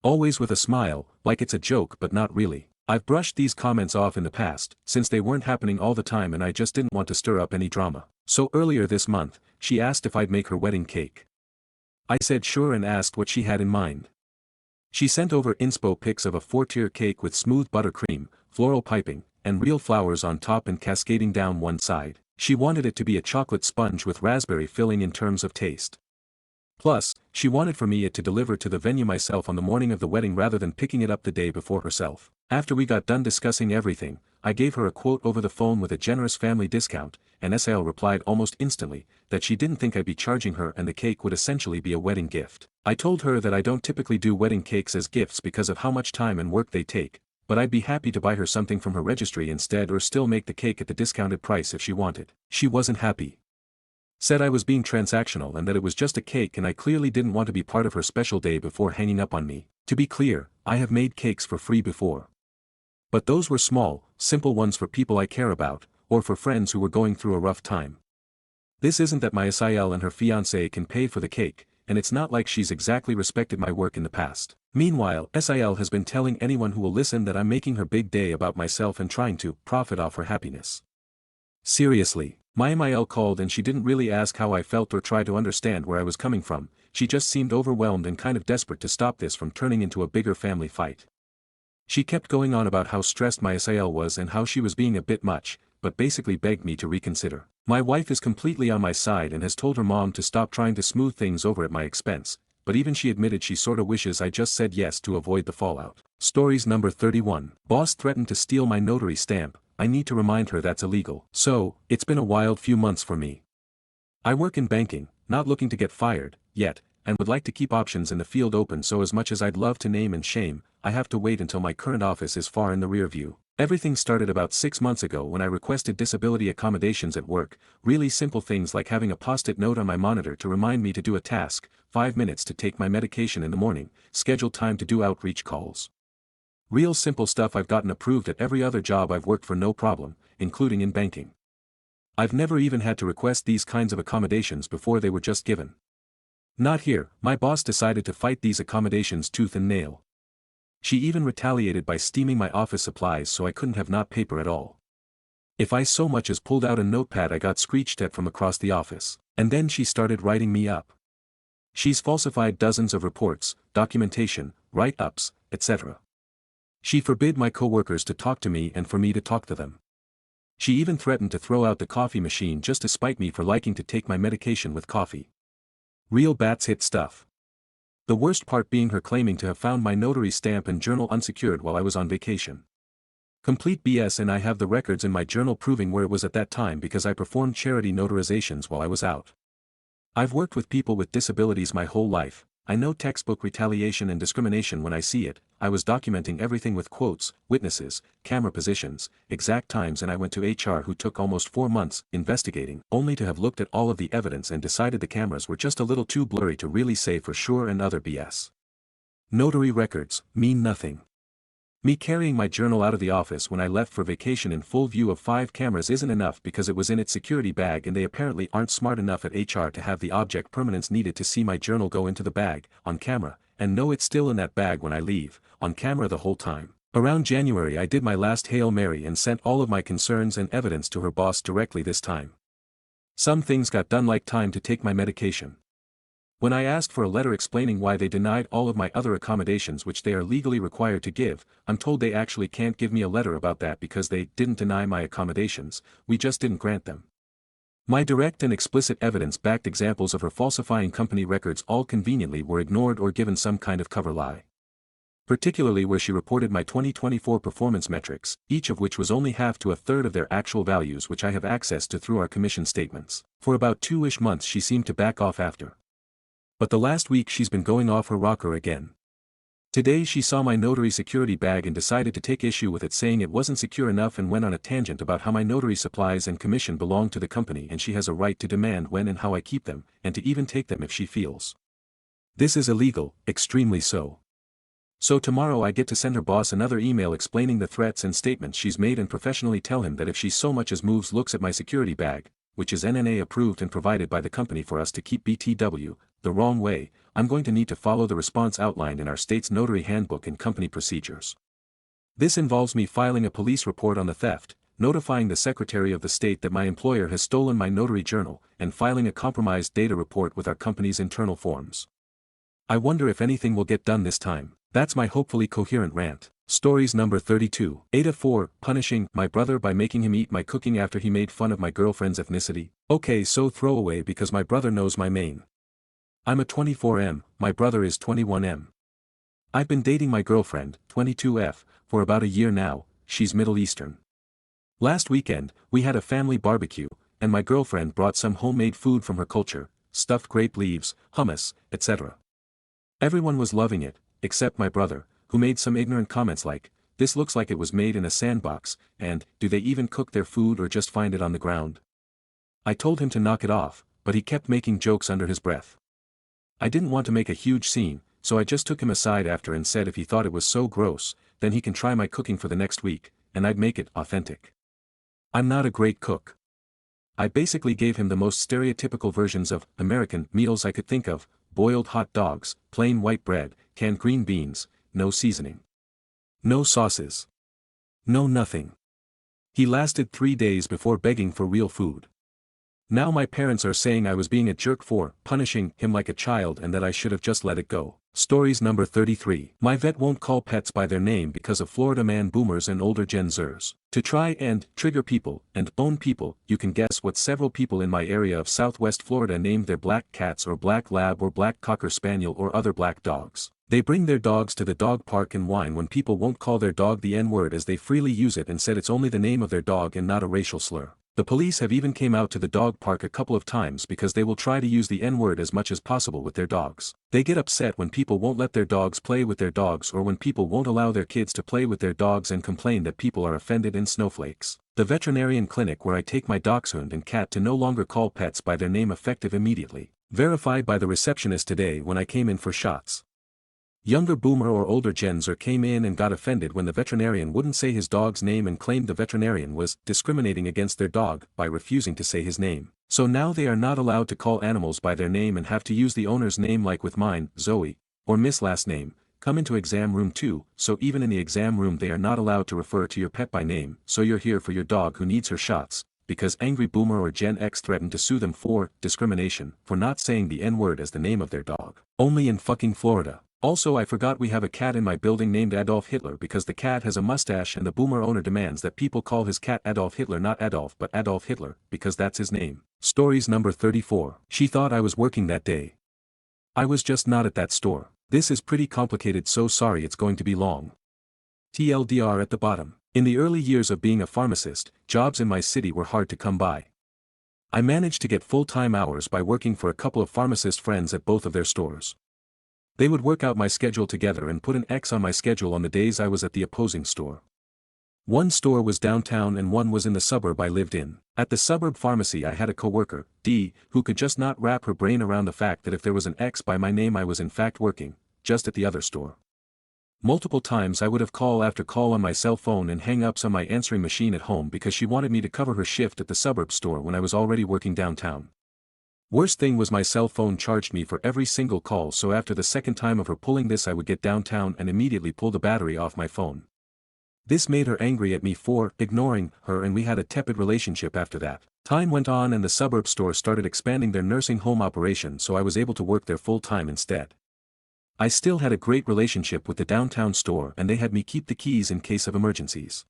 Always with a smile, like it's a joke but not really. I've brushed these comments off in the past, since they weren't happening all the time and I just didn't want to stir up any drama. So earlier this month, she asked if I'd make her wedding cake. I said sure and asked what she had in mind. She sent over inspo pics of a 4-tier cake with smooth buttercream, floral piping, and real flowers on top and cascading down one side. She wanted it to be a chocolate sponge with raspberry filling in terms of taste. Plus, she wanted for me to deliver to the venue myself on the morning of the wedding rather than picking it up the day before herself. After we got done discussing everything, I gave her a quote over the phone with a generous family discount, and Asael replied almost instantly, that she didn't think I'd be charging her and the cake would essentially be a wedding gift. I told her that I don't typically do wedding cakes as gifts because of how much time and work they take, but I'd be happy to buy her something from her registry instead or still make the cake at the discounted price if she wanted. She wasn't happy. Said I was being transactional and that it was just a cake and I clearly didn't want to be part of her special day before hanging up on me. To be clear, I have made cakes for free before. But those were small, simple ones for people I care about, or for friends who were going through a rough time. This isn't that my Asael and her fiancé can pay for the cake, and it's not like she's exactly respected my work in the past. Meanwhile, Asael has been telling anyone who will listen that I'm making her big day about myself and trying to profit off her happiness. Seriously, my MIL called and she didn't really ask how I felt or try to understand where I was coming from, she just seemed overwhelmed and kind of desperate to stop this from turning into a bigger family fight. She kept going on about how stressed my Asael was and how she was being a bit much, but basically begged me to reconsider. My wife is completely on my side and has told her mom to stop trying to smooth things over at my expense, but even she admitted she sorta wishes I just said yes to avoid the fallout. Stories number 31. Boss threatened to steal my notary stamp. I need to remind her that's illegal. So, it's been a wild few months for me. I work in banking, not looking to get fired, yet, and would like to keep options in the field open, so as much as I'd love to name and shame, I have to wait until my current office is far in the rear view. Everything started about 6 months ago when I requested disability accommodations at work, really simple things like having a post-it note on my monitor to remind me to do a task, 5 minutes to take my medication in the morning, scheduled time to do outreach calls. Real simple stuff I've gotten approved at every other job I've worked for no problem, including in banking. I've never even had to request these kinds of accommodations before, they were just given. Not here. My boss decided to fight these accommodations tooth and nail. She even retaliated by steaming my office supplies so I couldn't have not paper at all. If I so much as pulled out a notepad I got screeched at from across the office. And then she started writing me up. She's falsified dozens of reports, documentation, write-ups, etc. She forbid my coworkers to talk to me and for me to talk to them. She even threatened to throw out the coffee machine just to spite me for liking to take my medication with coffee. Real bats hit stuff. The worst part being her claiming to have found my notary stamp and journal unsecured while I was on vacation. Complete BS, and I have the records in my journal proving where it was at that time because I performed charity notarizations while I was out. I've worked with people with disabilities my whole life. I know textbook retaliation and discrimination when I see it. I was documenting everything with quotes, witnesses, camera positions, exact times, and I went to HR who took almost 4 months investigating, only to have looked at all of the evidence and decided the cameras were just a little too blurry to really say for sure, and other BS. Notary records mean nothing. Me carrying my journal out of the office when I left for vacation in full view of 5 cameras isn't enough because it was in its security bag, and they apparently aren't smart enough at HR to have the object permanence needed to see my journal go into the bag, on camera, and know it's still in that bag when I leave, on camera the whole time. Around January I did my last Hail Mary and sent all of my concerns and evidence to her boss directly this time. Some things got done, like time to take my medication. When I asked for a letter explaining why they denied all of my other accommodations which they are legally required to give, I'm told they actually can't give me a letter about that because they didn't deny my accommodations, we just didn't grant them. My direct and explicit evidence-backed examples of her falsifying company records all conveniently were ignored or given some kind of cover lie. Particularly where she reported my 2024 performance metrics, each of which was only half to a third of their actual values, which I have access to through our commission statements. For about 2-ish months she seemed to back off after. But the last week she's been going off her rocker again. Today she saw my notary security bag and decided to take issue with it, saying it wasn't secure enough, and went on a tangent about how my notary supplies and commission belong to the company and she has a right to demand when and how I keep them, and to even take them if she feels. This is illegal, extremely so. So tomorrow I get to send her boss another email explaining the threats and statements she's made and professionally tell him that if she so much as moves looks at my security bag, which is NNA approved and provided by the company for us to keep BTW, the wrong way, I'm going to need to follow the response outlined in our state's notary handbook and company procedures. This involves me filing a police report on the theft, notifying the Secretary of the state that my employer has stolen my notary journal, and filing a compromised data report with our company's internal forms. I wonder if anything will get done this time. That's my hopefully coherent rant. Stories number 32. Aita 4, punishing my brother by making him eat my cooking after he made fun of my girlfriend's ethnicity. Okay, so throwaway because my brother knows my main. I'm a 24M, my brother is 21M. I've been dating my girlfriend, 22F, for about a year now. She's Middle Eastern. Last weekend, we had a family barbecue, and my girlfriend brought some homemade food from her culture, stuffed grape leaves, hummus, etc. Everyone was loving it, except my brother, who made some ignorant comments like, "This looks like it was made in a sandbox," and, "Do they even cook their food or just find it on the ground?" I told him to knock it off, but he kept making jokes under his breath. I didn't want to make a huge scene, so I just took him aside after and said if he thought it was so gross, then he can try my cooking for the next week, and I'd make it authentic. I'm not a great cook. I basically gave him the most stereotypical versions of American meals I could think of: boiled hot dogs, plain white bread, canned green beans, no seasoning. No sauces. No nothing. He lasted 3 days before begging for real food. Now my parents are saying I was being a jerk for punishing him like a child and that I should have just let it go. Stories number 33. My vet won't call pets by their name because of Florida man boomers and older Gen Zers. To try and trigger people and own people, you can guess what several people in my area of Southwest Florida named their black cats or black lab or black cocker spaniel or other black dogs. They bring their dogs to the dog park and whine when people won't call their dog the N-word, as they freely use it and said it's only the name of their dog and not a racial slur. The police have even came out to the dog park a couple of times because they will try to use the N-word as much as possible with their dogs. They get upset when people won't let their dogs play with their dogs, or when people won't allow their kids to play with their dogs, and complain that people are offended and snowflakes. The veterinarian clinic where I take my dachshund and cat to no longer call pets by their name effective immediately. Verified by the receptionist today when I came in for shots. Younger boomer or older Gen Zer came in and got offended when the veterinarian wouldn't say his dog's name and claimed the veterinarian was discriminating against their dog by refusing to say his name. So now they are not allowed to call animals by their name and have to use the owner's name, like with mine, Zoe, or Miss last name. Come into exam room too, so even in the exam room they are not allowed to refer to your pet by name. So you're here for your dog who needs her shots, because angry boomer or Gen X threatened to sue them for discrimination for not saying the N-word as the name of their dog. Only in fucking Florida. Also, I forgot we have a cat in my building named Adolf Hitler because the cat has a mustache, and the boomer owner demands that people call his cat Adolf Hitler, not Adolf but Adolf Hitler, because that's his name. Stories number 34. She thought I was working that day. I was just not at that store. This is pretty complicated, so sorry it's going to be long. TLDR at the bottom. In the early years of being a pharmacist, jobs in my city were hard to come by. I managed to get full-time hours by working for a couple of pharmacist friends at both of their stores. They would work out my schedule together and put an X on my schedule on the days I was at the opposing store. One store was downtown and one was in the suburb I lived in. At the suburb pharmacy I had a coworker, D, who could just not wrap her brain around the fact that if there was an X by my name I was in fact working, just at the other store. Multiple times I would have call after call on my cell phone and hang-ups on my answering machine at home because she wanted me to cover her shift at the suburb store when I was already working downtown. Worst thing was my cell phone charged me for every single call, so after the second time of her pulling this I would get downtown and immediately pull the battery off my phone. This made her angry at me for ignoring her, and we had a tepid relationship after that. Time went on and the suburb store started expanding their nursing home operation, so I was able to work there full time instead. I still had a great relationship with the downtown store and they had me keep the keys in case of emergencies.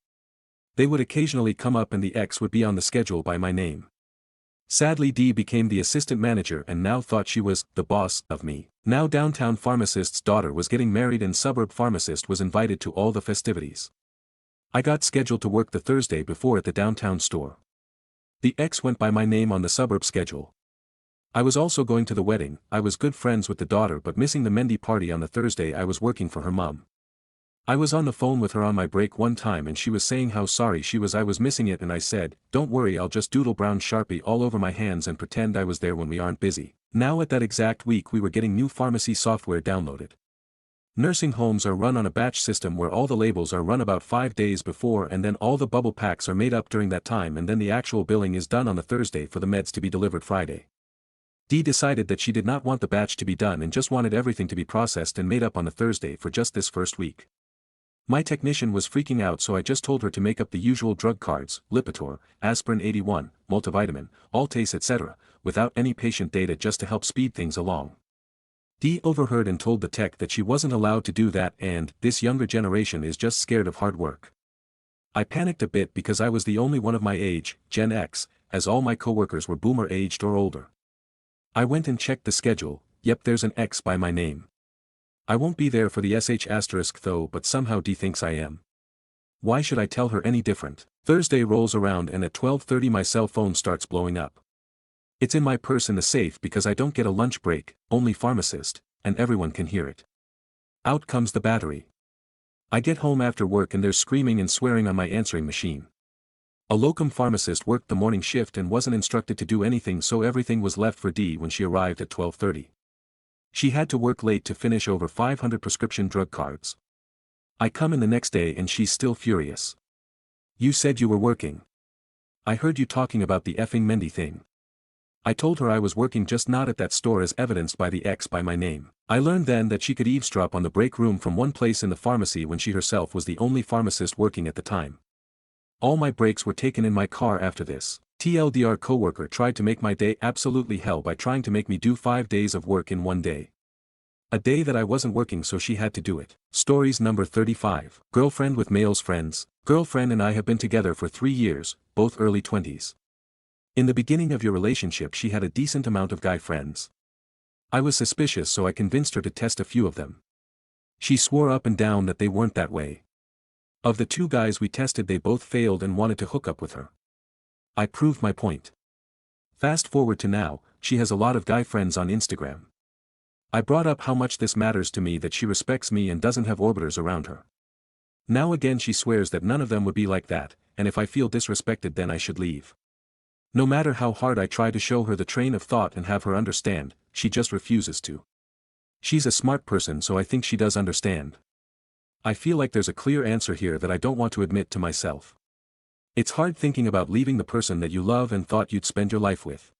They would occasionally come up and the ex would be on the schedule by my name. Sadly, Dee became the assistant manager and now thought she was the boss of me. Now downtown pharmacist's daughter was getting married and suburb pharmacist was invited to all the festivities. I got scheduled to work the Thursday before at the downtown store. The ex went by my name on the suburb schedule. I was also going to the wedding. I was good friends with the daughter but missing the Mendy party on the Thursday. I was working for her mum. I was on the phone with her on my break one time and she was saying how sorry she was I was missing it, and I said, "Don't worry, I'll just doodle brown Sharpie all over my hands and pretend I was there when we aren't busy." Now at that exact week we were getting new pharmacy software downloaded. Nursing homes are run on a batch system where all the labels are run about 5 days before and then all the bubble packs are made up during that time, and then the actual billing is done on the Thursday for the meds to be delivered Friday. Dee decided that she did not want the batch to be done and just wanted everything to be processed and made up on the Thursday for just this first week. My technician was freaking out, so I just told her to make up the usual drug cards, Lipitor, aspirin 81, multivitamin, Altace etc., without any patient data just to help speed things along. Dee overheard and told the tech that she wasn't allowed to do that and this younger generation is just scared of hard work. I panicked a bit because I was the only one of my age, Gen X, as all my coworkers were boomer aged or older. I went and checked the schedule. Yep, there's an X by my name. I won't be there for the sh* though, but somehow Dee thinks I am. Why should I tell her any different? Thursday rolls around and at 12:30 my cell phone starts blowing up. It's in my purse in the safe because I don't get a lunch break, only pharmacist, and everyone can hear it. Out comes the battery. I get home after work and there's screaming and swearing on my answering machine. A locum pharmacist worked the morning shift and wasn't instructed to do anything, so everything was left for Dee when she arrived at 12:30. She had to work late to finish over 500 prescription drug cards. I come in the next day and she's still furious. "You said you were working. I heard you talking about the effing Mendy thing." I told her I was working, just not at that store as evidenced by the X by my name. I learned then that she could eavesdrop on the break room from one place in the pharmacy when she herself was the only pharmacist working at the time. All my breaks were taken in my car after this. TLDR coworker tried to make my day absolutely hell by trying to make me do 5 days of work in one day. A day that I wasn't working, so she had to do it. Stories number 35. Girlfriend with male's friends. Girlfriend and I have been together for 3 years, both early 20s. In the beginning of your relationship she had a decent amount of guy friends. I was suspicious, so I convinced her to test a few of them. She swore up and down that they weren't that way. Of the 2 guys we tested, they both failed and wanted to hook up with her. I proved my point. Fast forward to now, she has a lot of guy friends on Instagram. I brought up how much this matters to me, that she respects me and doesn't have orbiters around her. Now again she swears that none of them would be like that, and if I feel disrespected then I should leave. No matter how hard I try to show her the train of thought and have her understand, she just refuses to. She's a smart person, so I think she does understand. I feel like there's a clear answer here that I don't want to admit to myself. It's hard thinking about leaving the person that you love and thought you'd spend your life with.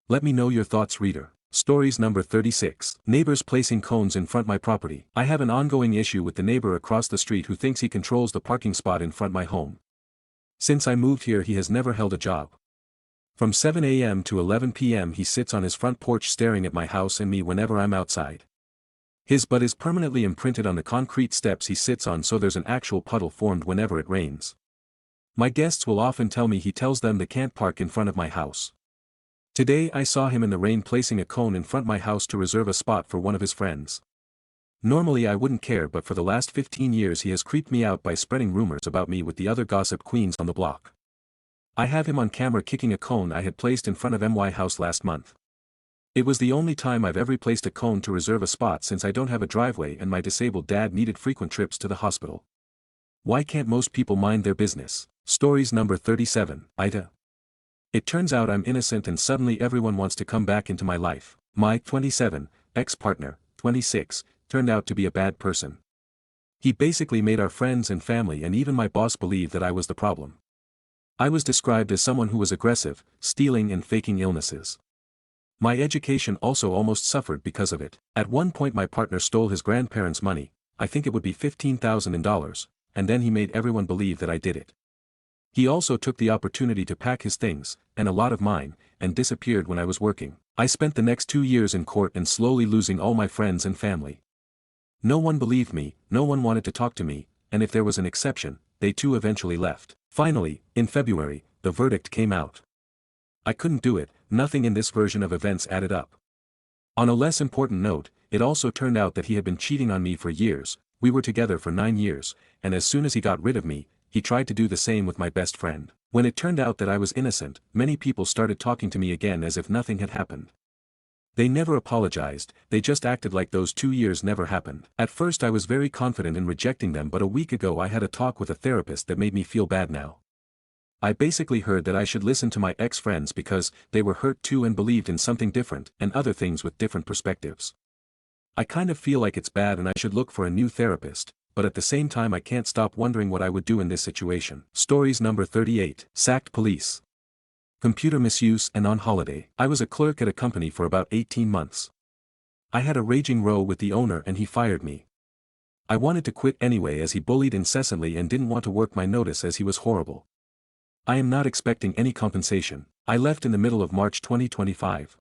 Let me know your thoughts, reader. Stories number 36. Neighbors placing cones in front my property. I have an ongoing issue with the neighbor across the street who thinks he controls the parking spot in front my home. Since I moved here he has never held a job. From 7 a.m. to 11 p.m. he sits on his front porch staring at my house and me whenever I'm outside. His butt is permanently imprinted on the concrete steps he sits on, so there's an actual puddle formed whenever it rains. My guests will often tell me he tells them they can't park in front of my house. Today I saw him in the rain placing a cone in front my house to reserve a spot for one of his friends. Normally I wouldn't care, but for the last 15 years he has creeped me out by spreading rumors about me with the other gossip queens on the block. I have him on camera kicking a cone I had placed in front of my house last month. It was the only time I've ever placed a cone to reserve a spot since I don't have a driveway and my disabled dad needed frequent trips to the hospital. Why can't most people mind their business? Stories number 37. Aita. It turns out I'm innocent and suddenly everyone wants to come back into my life. My 27, ex-partner, 26, turned out to be a bad person. He basically made our friends and family and even my boss believe that I was the problem. I was described as someone who was aggressive, stealing and faking illnesses. My education also almost suffered because of it. At one point my partner stole his grandparents' money, I think it would be $15,000 in dollars, and then he made everyone believe that I did it. He also took the opportunity to pack his things, and a lot of mine, and disappeared when I was working. I spent the next 2 years in court and slowly losing all my friends and family. No one believed me, no one wanted to talk to me, and if there was an exception, they too eventually left. Finally, in February, the verdict came out. I couldn't do it, nothing in this version of events added up. On a less important note, it also turned out that he had been cheating on me for years. We were together for 9 years, and as soon as he got rid of me, he tried to do the same with my best friend. When it turned out that I was innocent, many people started talking to me again as if nothing had happened. They never apologized, they just acted like those 2 years never happened. At first I was very confident in rejecting them, but a week ago I had a talk with a therapist that made me feel bad now. I basically heard that I should listen to my ex-friends because they were hurt too and believed in something different and other things with different perspectives. I kind of feel like it's bad and I should look for a new therapist, but at the same time I can't stop wondering what I would do in this situation. Stories number 38. Sacked police. Computer misuse and on holiday. I was a clerk at a company for about 18 months. I had a raging row with the owner and he fired me. I wanted to quit anyway as he bullied incessantly and didn't want to work my notice as he was horrible. I am not expecting any compensation. I left in the middle of March 2025.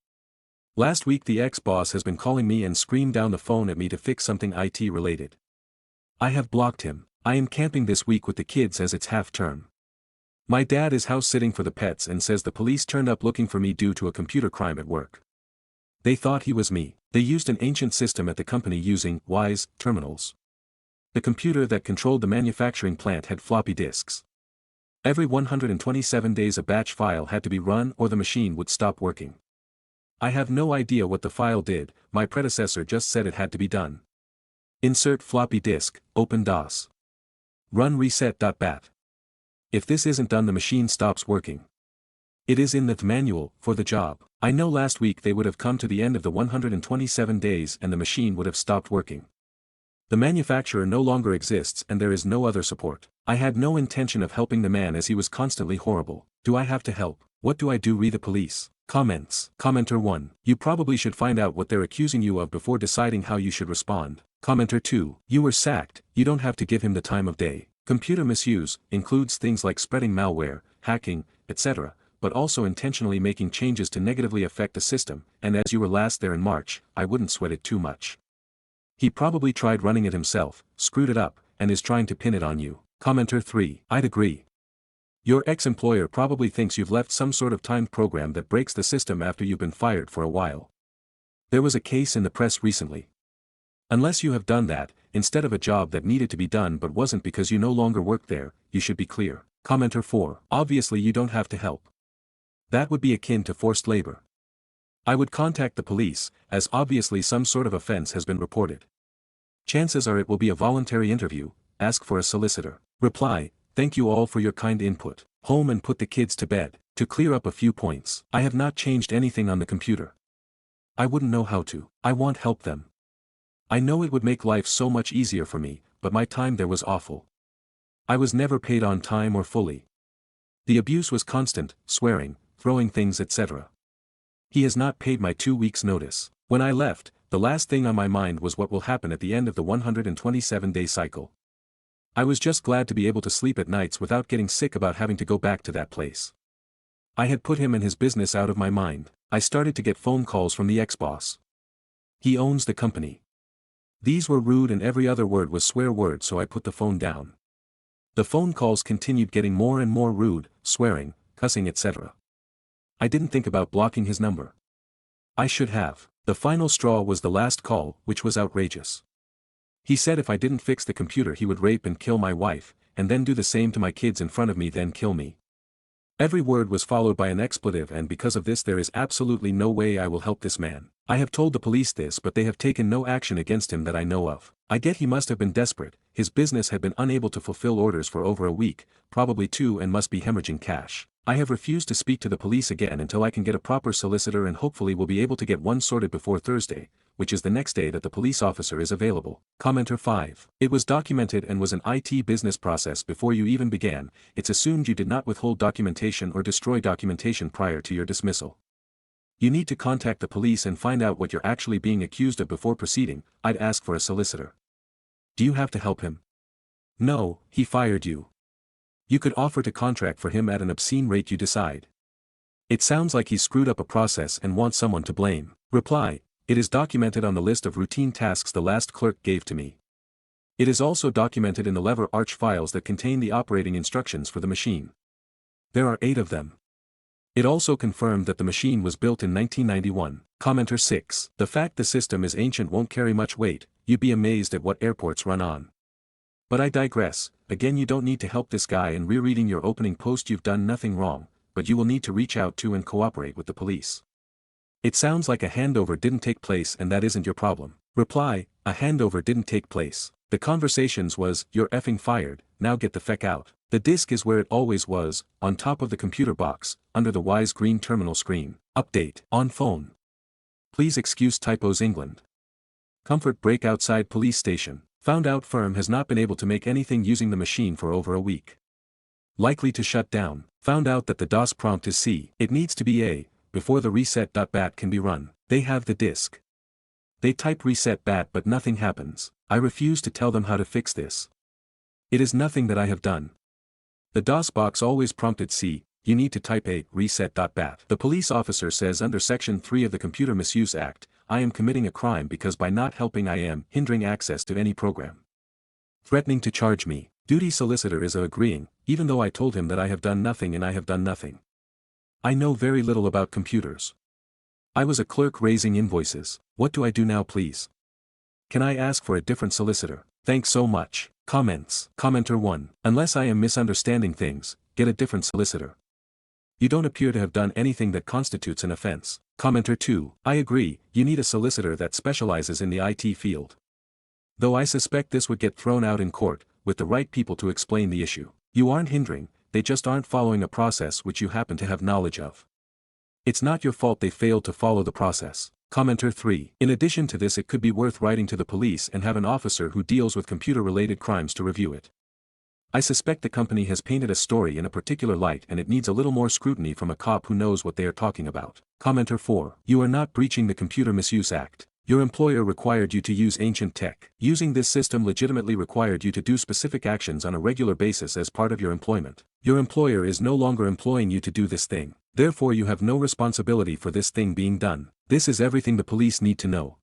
Last week the ex-boss has been calling me and screamed down the phone at me to fix something IT related. I have blocked him. I am camping this week with the kids as it's half term. My dad is house sitting for the pets and says the police turned up looking for me due to a computer crime at work. They thought he was me. They used an ancient system at the company using WISE terminals. The computer that controlled the manufacturing plant had floppy disks. Every 127 days a batch file had to be run or the machine would stop working. I have no idea what the file did, my predecessor just said it had to be done. Insert floppy disk, open DOS. Run reset.bat. If this isn't done the machine stops working. It is in the manual for the job. I know last week they would have come to the end of the 127 days and the machine would have stopped working. The manufacturer no longer exists and there is no other support. I had no intention of helping the man as he was constantly horrible. Do I have to help? What do I do? Read the police. Comments. Commenter 1. You probably should find out what they're accusing you of before deciding how you should respond. Commenter 2. You were sacked, you don't have to give him the time of day. Computer misuse includes things like spreading malware, hacking, etc., but also intentionally making changes to negatively affect the system, and as you were last there in March, I wouldn't sweat it too much. He probably tried running it himself, screwed it up, and is trying to pin it on you. Commenter 3. I'd agree. Your ex-employer probably thinks you've left some sort of timed program that breaks the system after you've been fired for a while. There was a case in the press recently. Unless you have done that, instead of a job that needed to be done but wasn't because you no longer worked there, you should be clear. Commenter 4. Obviously you don't have to help. That would be akin to forced labor. I would contact the police, as obviously some sort of offense has been reported. Chances are it will be a voluntary interview, ask for a solicitor. Reply, thank you all for your kind input. Home and put the kids to bed. To clear up a few points. I have not changed anything on the computer. I wouldn't know how to. I want help them. I know it would make life so much easier for me, but my time there was awful. I was never paid on time or fully. The abuse was constant, swearing, throwing things etc. He has not paid my 2 weeks' notice. When I left, the last thing on my mind was what will happen at the end of the 127-day cycle. I was just glad to be able to sleep at nights without getting sick about having to go back to that place. I had put him and his business out of my mind. I started to get phone calls from the ex-boss. He owns the company. These were rude and every other word was swear word, so I put the phone down. The phone calls continued getting more and more rude, swearing, cussing etc. I didn't think about blocking his number. I should have. The final straw was the last call, which was outrageous. He said if I didn't fix the computer he would rape and kill my wife, and then do the same to my kids in front of me, then kill me. Every word was followed by an expletive, and because of this there is absolutely no way I will help this man. I have told the police this, but they have taken no action against him that I know of. I get he must have been desperate, his business had been unable to fulfill orders for over a week, probably 2, and must be hemorrhaging cash. I have refused to speak to the police again until I can get a proper solicitor, and hopefully will be able to get one sorted before Thursday, which is the next day that the police officer is available. Commenter 5. It was documented and was an IT business process before you even began. It's assumed you did not withhold documentation or destroy documentation prior to your dismissal. You need to contact the police and find out what you're actually being accused of before proceeding. I'd ask for a solicitor. Do you have to help him? No, he fired you. You could offer to contract for him at an obscene rate you decide. It sounds like he screwed up a process and wants someone to blame. Reply, it is documented on the list of routine tasks the last clerk gave to me. It is also documented in the lever arch files that contain the operating instructions for the machine. There are 8 of them. It also confirmed that the machine was built in 1991. Commenter 6. The fact the system is ancient won't carry much weight, you'd be amazed at what airports run on. But I digress, again you don't need to help this guy in rereading your opening post. You've done nothing wrong, but you will need to reach out to and cooperate with the police. It sounds like a handover didn't take place and that isn't your problem. Reply, a handover didn't take place. The conversations was, you're effing fired, now get the feck out. The disk is where it always was, on top of the computer box, under the wise green terminal screen. Update, on phone. Please excuse typos England. Comfort break outside police station. Found out firm has not been able to make anything using the machine for over a week. Likely to shut down. Found out that the DOS prompt is C. It needs to be A, before the reset.bat can be run. They have the disk. They type reset bat but nothing happens. I refuse to tell them how to fix this. It is nothing that I have done. The DOS box always prompted C, you need to type A, reset.bat. The police officer says under Section 3 of the Computer Misuse Act, I am committing a crime because by not helping I am hindering access to any program. Threatening to charge me. Duty solicitor is agreeing, even though I told him that I have done nothing and I have done nothing. I know very little about computers. I was a clerk raising invoices. What do I do now please? Can I ask for a different solicitor? Thanks so much. Comments. Commenter 1. Unless I am misunderstanding things, get a different solicitor. You don't appear to have done anything that constitutes an offense. Commenter 2. I agree, you need a solicitor that specializes in the IT field. Though I suspect this would get thrown out in court, with the right people to explain the issue. You aren't hindering, they just aren't following a process which you happen to have knowledge of. It's not your fault they failed to follow the process. Commenter 3. In addition to this, it could be worth writing to the police and have an officer who deals with computer-related crimes to review it. I suspect the company has painted a story in a particular light and it needs a little more scrutiny from a cop who knows what they are talking about. Commenter 4. You are not breaching the Computer Misuse Act. Your employer required you to use ancient tech. Using this system legitimately required you to do specific actions on a regular basis as part of your employment. Your employer is no longer employing you to do this thing. Therefore you have no responsibility for this thing being done. This is everything the police need to know.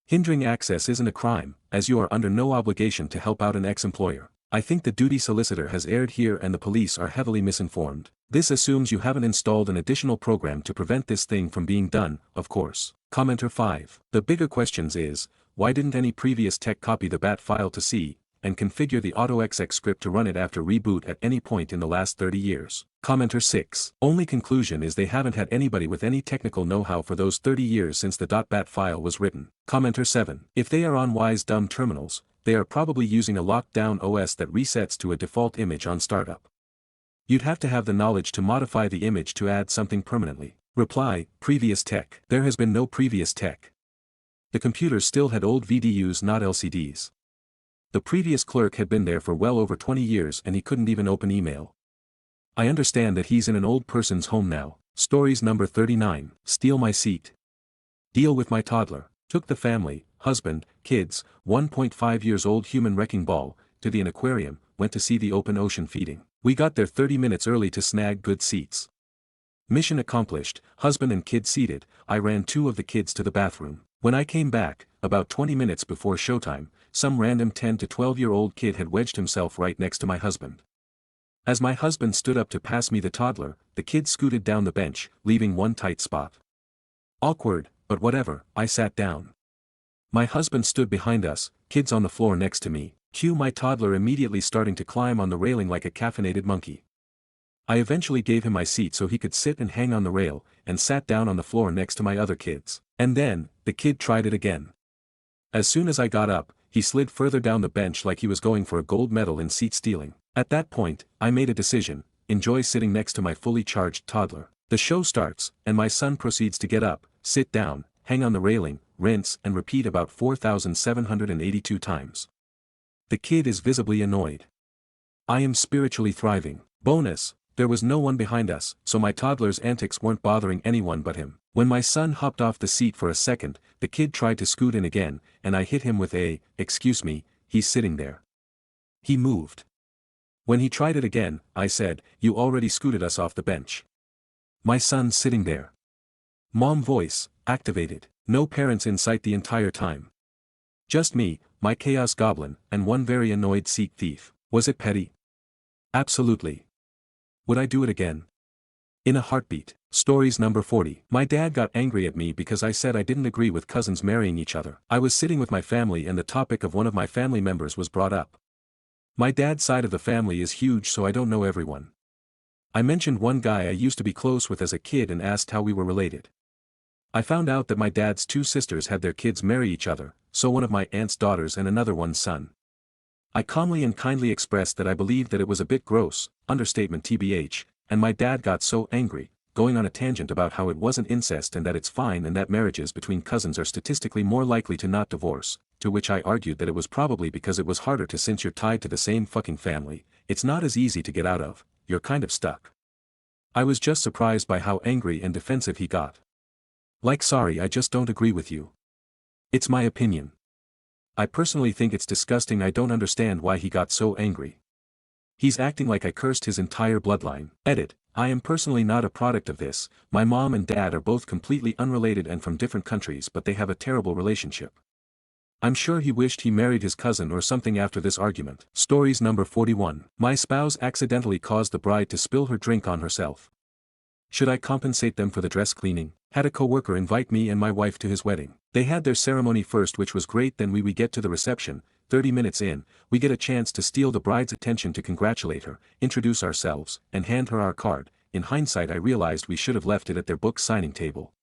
Hindering access isn't a crime, as you are under no obligation to help out an ex-employer. I think the duty solicitor has erred here and the police are heavily misinformed. This assumes you haven't installed an additional program to prevent this thing from being done, of course. Commenter 5. The bigger questions is, why didn't any previous tech copy the bat file to C, and configure the AutoExec script to run it after reboot at any point in the last 30 years? Commenter 6. Only conclusion is they haven't had anybody with any technical know-how for those 30 years since the .bat file was written. Commenter 7. If they are on wise dumb terminals, they are probably using a locked-down OS that resets to a default image on startup. You'd have to have the knowledge to modify the image to add something permanently. Reply, previous tech. There has been no previous tech. The computers still had old VDUs, not LCDs. The previous clerk had been there for well over 20 years and he couldn't even open email. I understand that he's in an old person's home now. Stories number 39. Steal my seat. Deal with my toddler. Took the family, husband, kids, 1.5 years old human wrecking ball, to the aquarium, went to see the open ocean feeding. We got there 30 minutes early to snag good seats. Mission accomplished, husband and kid seated. I ran 2 of the kids to the bathroom. When I came back, about 20 minutes before showtime, some random 10 to 12-year-old kid had wedged himself right next to my husband. As my husband stood up to pass me the toddler, the kid scooted down the bench, leaving one tight spot. Awkward, but whatever, I sat down. My husband stood behind us, kids on the floor next to me. Cue my toddler immediately starting to climb on the railing like a caffeinated monkey. I eventually gave him my seat so he could sit and hang on the rail, and sat down on the floor next to my other kids. And then, the kid tried it again. As soon as I got up, he slid further down the bench like he was going for a gold medal in seat stealing. At that point, I made a decision: enjoy sitting next to my fully charged toddler. The show starts, and my son proceeds to get up, sit down, hang on the railing, rinse and repeat about 4,782 times. The kid is visibly annoyed. I am spiritually thriving. Bonus, There was no one behind us, so my toddler's antics weren't bothering anyone but him. When my son hopped off the seat for a second, the kid tried to scoot in again, and I hit him with excuse me, he's sitting there. He moved. When he tried it again, I said, you already scooted us off the bench. My son's sitting there. Mom voice, activated. No parents in sight the entire time. Just me, my chaos goblin, and one very annoyed seat thief. Was it petty? Absolutely. Would I do it again? In a heartbeat. Stories number 40. My dad got angry at me because I said I didn't agree with cousins marrying each other. I was sitting with my family and the topic of one of my family members was brought up. My dad's side of the family is huge, so I don't know everyone. I mentioned one guy I used to be close with as a kid and asked how we were related. I found out that my dad's two sisters had their kids marry each other, so one of my aunt's daughters and another one's son. I calmly and kindly expressed that I believed that it was a bit gross, understatement tbh, and my dad got so angry, going on a tangent about how it wasn't incest and that it's fine and that marriages between cousins are statistically more likely to not divorce, to which I argued that it was probably because it was harder to since you're tied to the same fucking family, it's not as easy to get out of, you're kind of stuck. I was just surprised by how angry and defensive he got. Like sorry, I just don't agree with you. It's my opinion. I personally think it's disgusting. I don't understand why he got so angry. He's acting like I cursed his entire bloodline. Edit. I am personally not a product of this. My mom and dad are both completely unrelated and from different countries, but they have a terrible relationship. I'm sure he wished he married his cousin or something after this argument. Stories number 41. My spouse accidentally caused the bride to spill her drink on herself. Should I compensate them for the dress cleaning? Had a coworker invite me and my wife to his wedding. They had their ceremony first, which was great. Then we get to the reception. 30 minutes in, we get a chance to steal the bride's attention to congratulate her, introduce ourselves, and hand her our card. In hindsight, I realized we should have left it at their book signing table.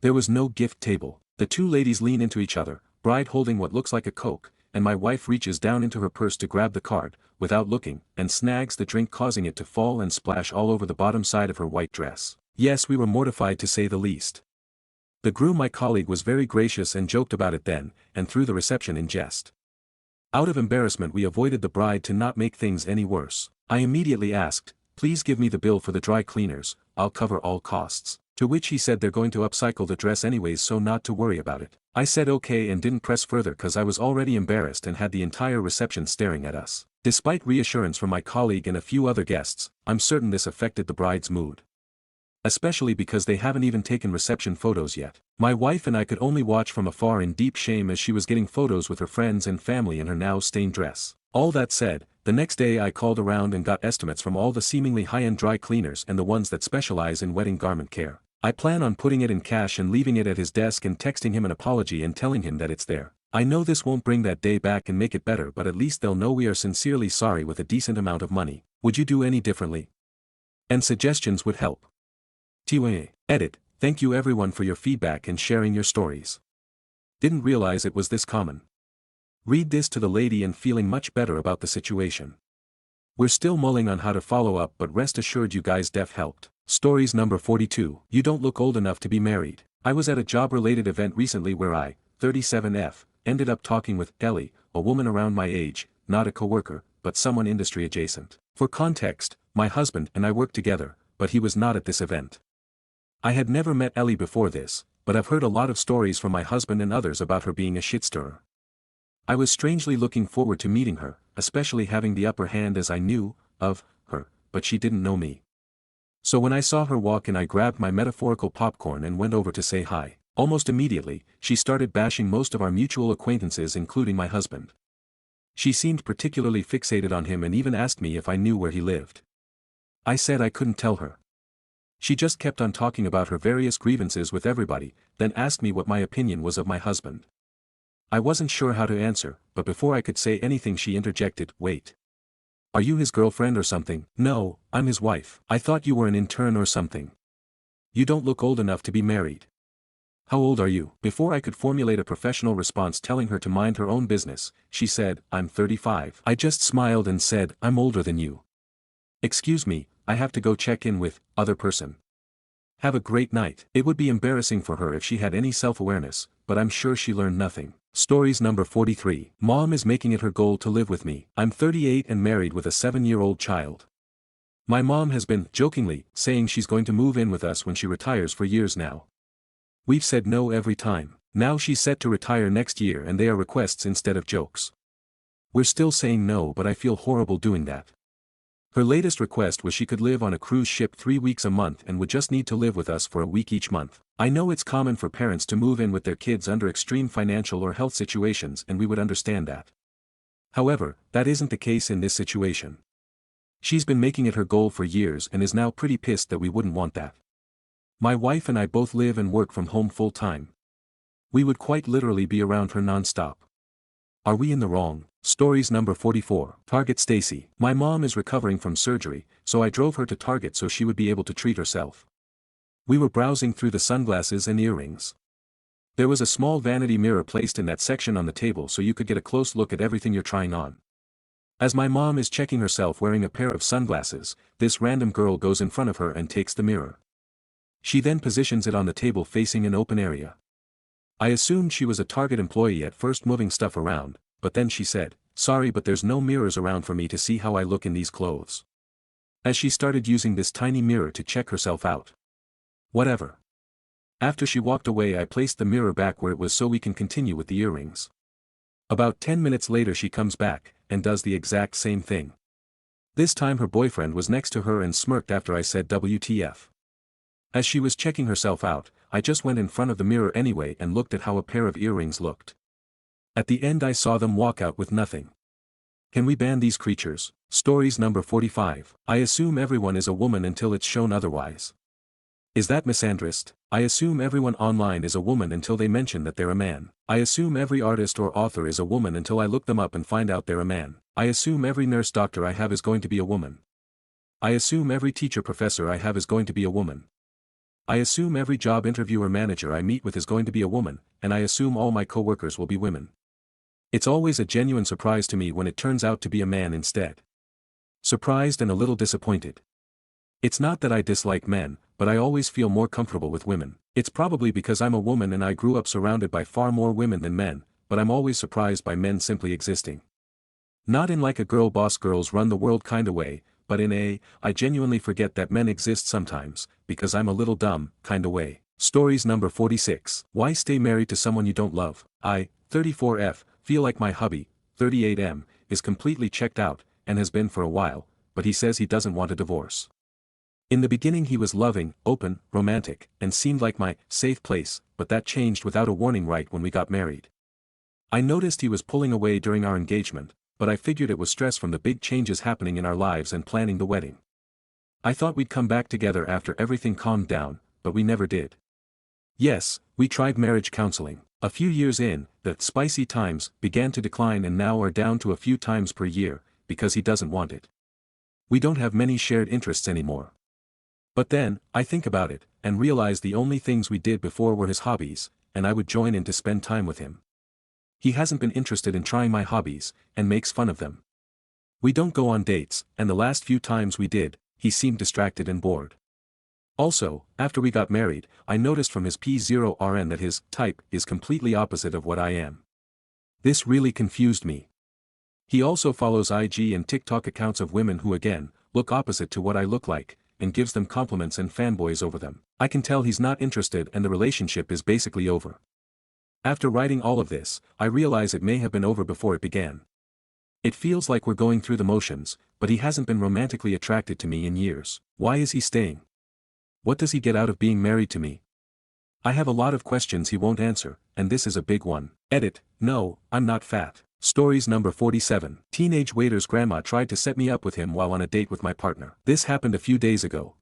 There was no gift table. The two ladies lean into each other, bride holding what looks like a Coke, and my wife reaches down into her purse to grab the card, without looking, and snags the drink, causing it to fall and splash all over the bottom side of her white dress. Yes, we were mortified to say the least. The groom, my colleague, was very gracious and joked about it then, and through the reception in jest. Out of embarrassment, we avoided the bride to not make things any worse. I immediately asked, please give me the bill for the dry cleaners, I'll cover all costs. To which he said they're going to upcycle the dress anyways, so not to worry about it. I said okay and didn't press further cause I was already embarrassed and had the entire reception staring at us. Despite reassurance from my colleague and a few other guests, I'm certain this affected the bride's mood. Especially because they haven't even taken reception photos yet. My wife and I could only watch from afar in deep shame as she was getting photos with her friends and family in her now stained dress. All that said, the next day I called around and got estimates from all the seemingly high-end dry cleaners and the ones that specialize in wedding garment care. I plan on putting it in cash and leaving it at his desk and texting him an apology and telling him that it's there. I know this won't bring that day back and make it better, but at least they'll know we are sincerely sorry with a decent amount of money. Would you do any differently? And suggestions would help. TWA. Edit. Thank you everyone for your feedback and sharing your stories. Didn't realize it was this common. Read this to the lady and feeling much better about the situation. We're still mulling on how to follow up, but rest assured you guys def helped. Stories number 42. You don't look old enough to be married. I was at a job-related event recently where I, 37F, ended up talking with Ellie, a woman around my age, not a coworker, but someone industry adjacent. For context, my husband and I work together, but he was not at this event. I had never met Ellie before this, but I've heard a lot of stories from my husband and others about her being a shit-stirrer. I was strangely looking forward to meeting her, especially having the upper hand as I knew of her, but she didn't know me. So when I saw her walk in, I grabbed my metaphorical popcorn and went over to say hi. Almost immediately, she started bashing most of our mutual acquaintances, including my husband. She seemed particularly fixated on him and even asked me if I knew where he lived. I said I couldn't tell her. She just kept on talking about her various grievances with everybody, then asked me what my opinion was of my husband. I wasn't sure how to answer, but before I could say anything she interjected, "Wait. Are you his girlfriend or something?" "No, I'm his wife." "I thought you were an intern or something. You don't look old enough to be married." "How old are you?" Before I could formulate a professional response telling her to mind her own business, she said, "I'm 35. I just smiled and said, "I'm older than you." "Excuse me, I have to go check in with other person. Have a great night." It would be embarrassing for her if she had any self-awareness, but I'm sure she learned nothing. Stories number 43. Mom is making it her goal to live with me. I'm 38 and married with a 7-year-old child. My mom has been, jokingly, saying she's going to move in with us when she retires for years now. We've said no every time. Now she's set to retire next year and they are requests instead of jokes. We're still saying no, but I feel horrible doing that. Her latest request was she could live on a cruise ship 3 weeks a month and would just need to live with us for a week each month. I know it's common for parents to move in with their kids under extreme financial or health situations and we would understand that. However, that isn't the case in this situation. She's been making it her goal for years and is now pretty pissed that we wouldn't want that. My wife and I both live and work from home full time. We would quite literally be around her non-stop. Are we in the wrong? Stories number 44. Target Stacy. My mom is recovering from surgery, so I drove her to Target so she would be able to treat herself. We were browsing through the sunglasses and earrings. There was a small vanity mirror placed in that section on the table so you could get a close look at everything you're trying on. As my mom is checking herself wearing a pair of sunglasses, this random girl goes in front of her and takes the mirror. She then positions it on the table facing an open area. I assumed she was a Target employee at first moving stuff around, but then she said, "Sorry, but there's no mirrors around for me to see how I look in these clothes." As she started using this tiny mirror to check herself out. Whatever. After she walked away, I placed the mirror back where it was so we can continue with the earrings. About 10 minutes later she comes back, and does the exact same thing. This time her boyfriend was next to her and smirked after I said WTF. As she was checking herself out, I just went in front of the mirror anyway and looked at how a pair of earrings looked. At the end I saw them walk out with nothing. Can we ban these creatures? Stories number 45. I assume everyone is a woman until it's shown otherwise. Is that misandrist? I assume everyone online is a woman until they mention that they're a man. I assume every artist or author is a woman until I look them up and find out they're a man. I assume every nurse doctor I have is going to be a woman. I assume every teacher professor I have is going to be a woman. I assume every job interview or manager I meet with is going to be a woman, and I assume all my coworkers will be women. It's always a genuine surprise to me when it turns out to be a man instead. Surprised and a little disappointed. It's not that I dislike men, but I always feel more comfortable with women. It's probably because I'm a woman and I grew up surrounded by far more women than men, but I'm always surprised by men simply existing. Not in like a girl boss girls run the world kinda way, but in a, I genuinely forget that men exist sometimes, because I'm a little dumb, kinda way. Stories number 46. Why stay married to someone you don't love? I, 34F, feel like my hubby, 38M, is completely checked out, and has been for a while, but he says he doesn't want a divorce. In the beginning he was loving, open, romantic, and seemed like my safe place, but that changed without a warning right when we got married. I noticed he was pulling away during our engagement, but I figured it was stress from the big changes happening in our lives and planning the wedding. I thought we'd come back together after everything calmed down, but we never did. Yes, we tried marriage counseling. A few years in, the spicy times began to decline and now are down to a few times per year, because he doesn't want it. We don't have many shared interests anymore. But then, I think about it, and realize the only things we did before were his hobbies, and I would join in to spend time with him. He hasn't been interested in trying my hobbies, and makes fun of them. We don't go on dates, and the last few times we did, he seemed distracted and bored. Also, after we got married, I noticed from his P0RN that his type is completely opposite of what I am. This really confused me. He also follows IG and TikTok accounts of women who again, look opposite to what I look like, and gives them compliments and fanboys over them. I can tell he's not interested and the relationship is basically over. After writing all of this, I realize it may have been over before it began. It feels like we're going through the motions, but he hasn't been romantically attracted to me in years. Why is he staying? What does he get out of being married to me? I have a lot of questions he won't answer, and this is a big one. Edit, no, I'm not fat. Stories number 47. Teenage waiter's grandma tried to set me up with him while on a date with my partner. This happened a few days ago.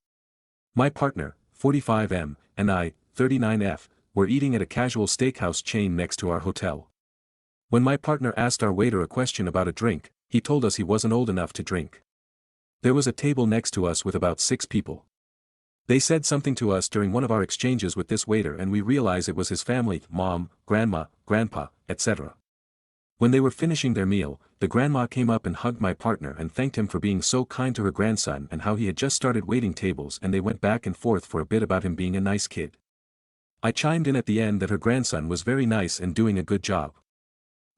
My partner, 45M, and I, 39F, were eating at a casual steakhouse chain next to our hotel. When my partner asked our waiter a question about a drink, he told us he wasn't old enough to drink. There was a table next to us with about 6 people. They said something to us during one of our exchanges with this waiter and we realized it was his family, mom, grandma, grandpa, etc. When they were finishing their meal, the grandma came up and hugged my partner and thanked him for being so kind to her grandson and how he had just started waiting tables, and they went back and forth for a bit about him being a nice kid. I chimed in at the end that her grandson was very nice and doing a good job.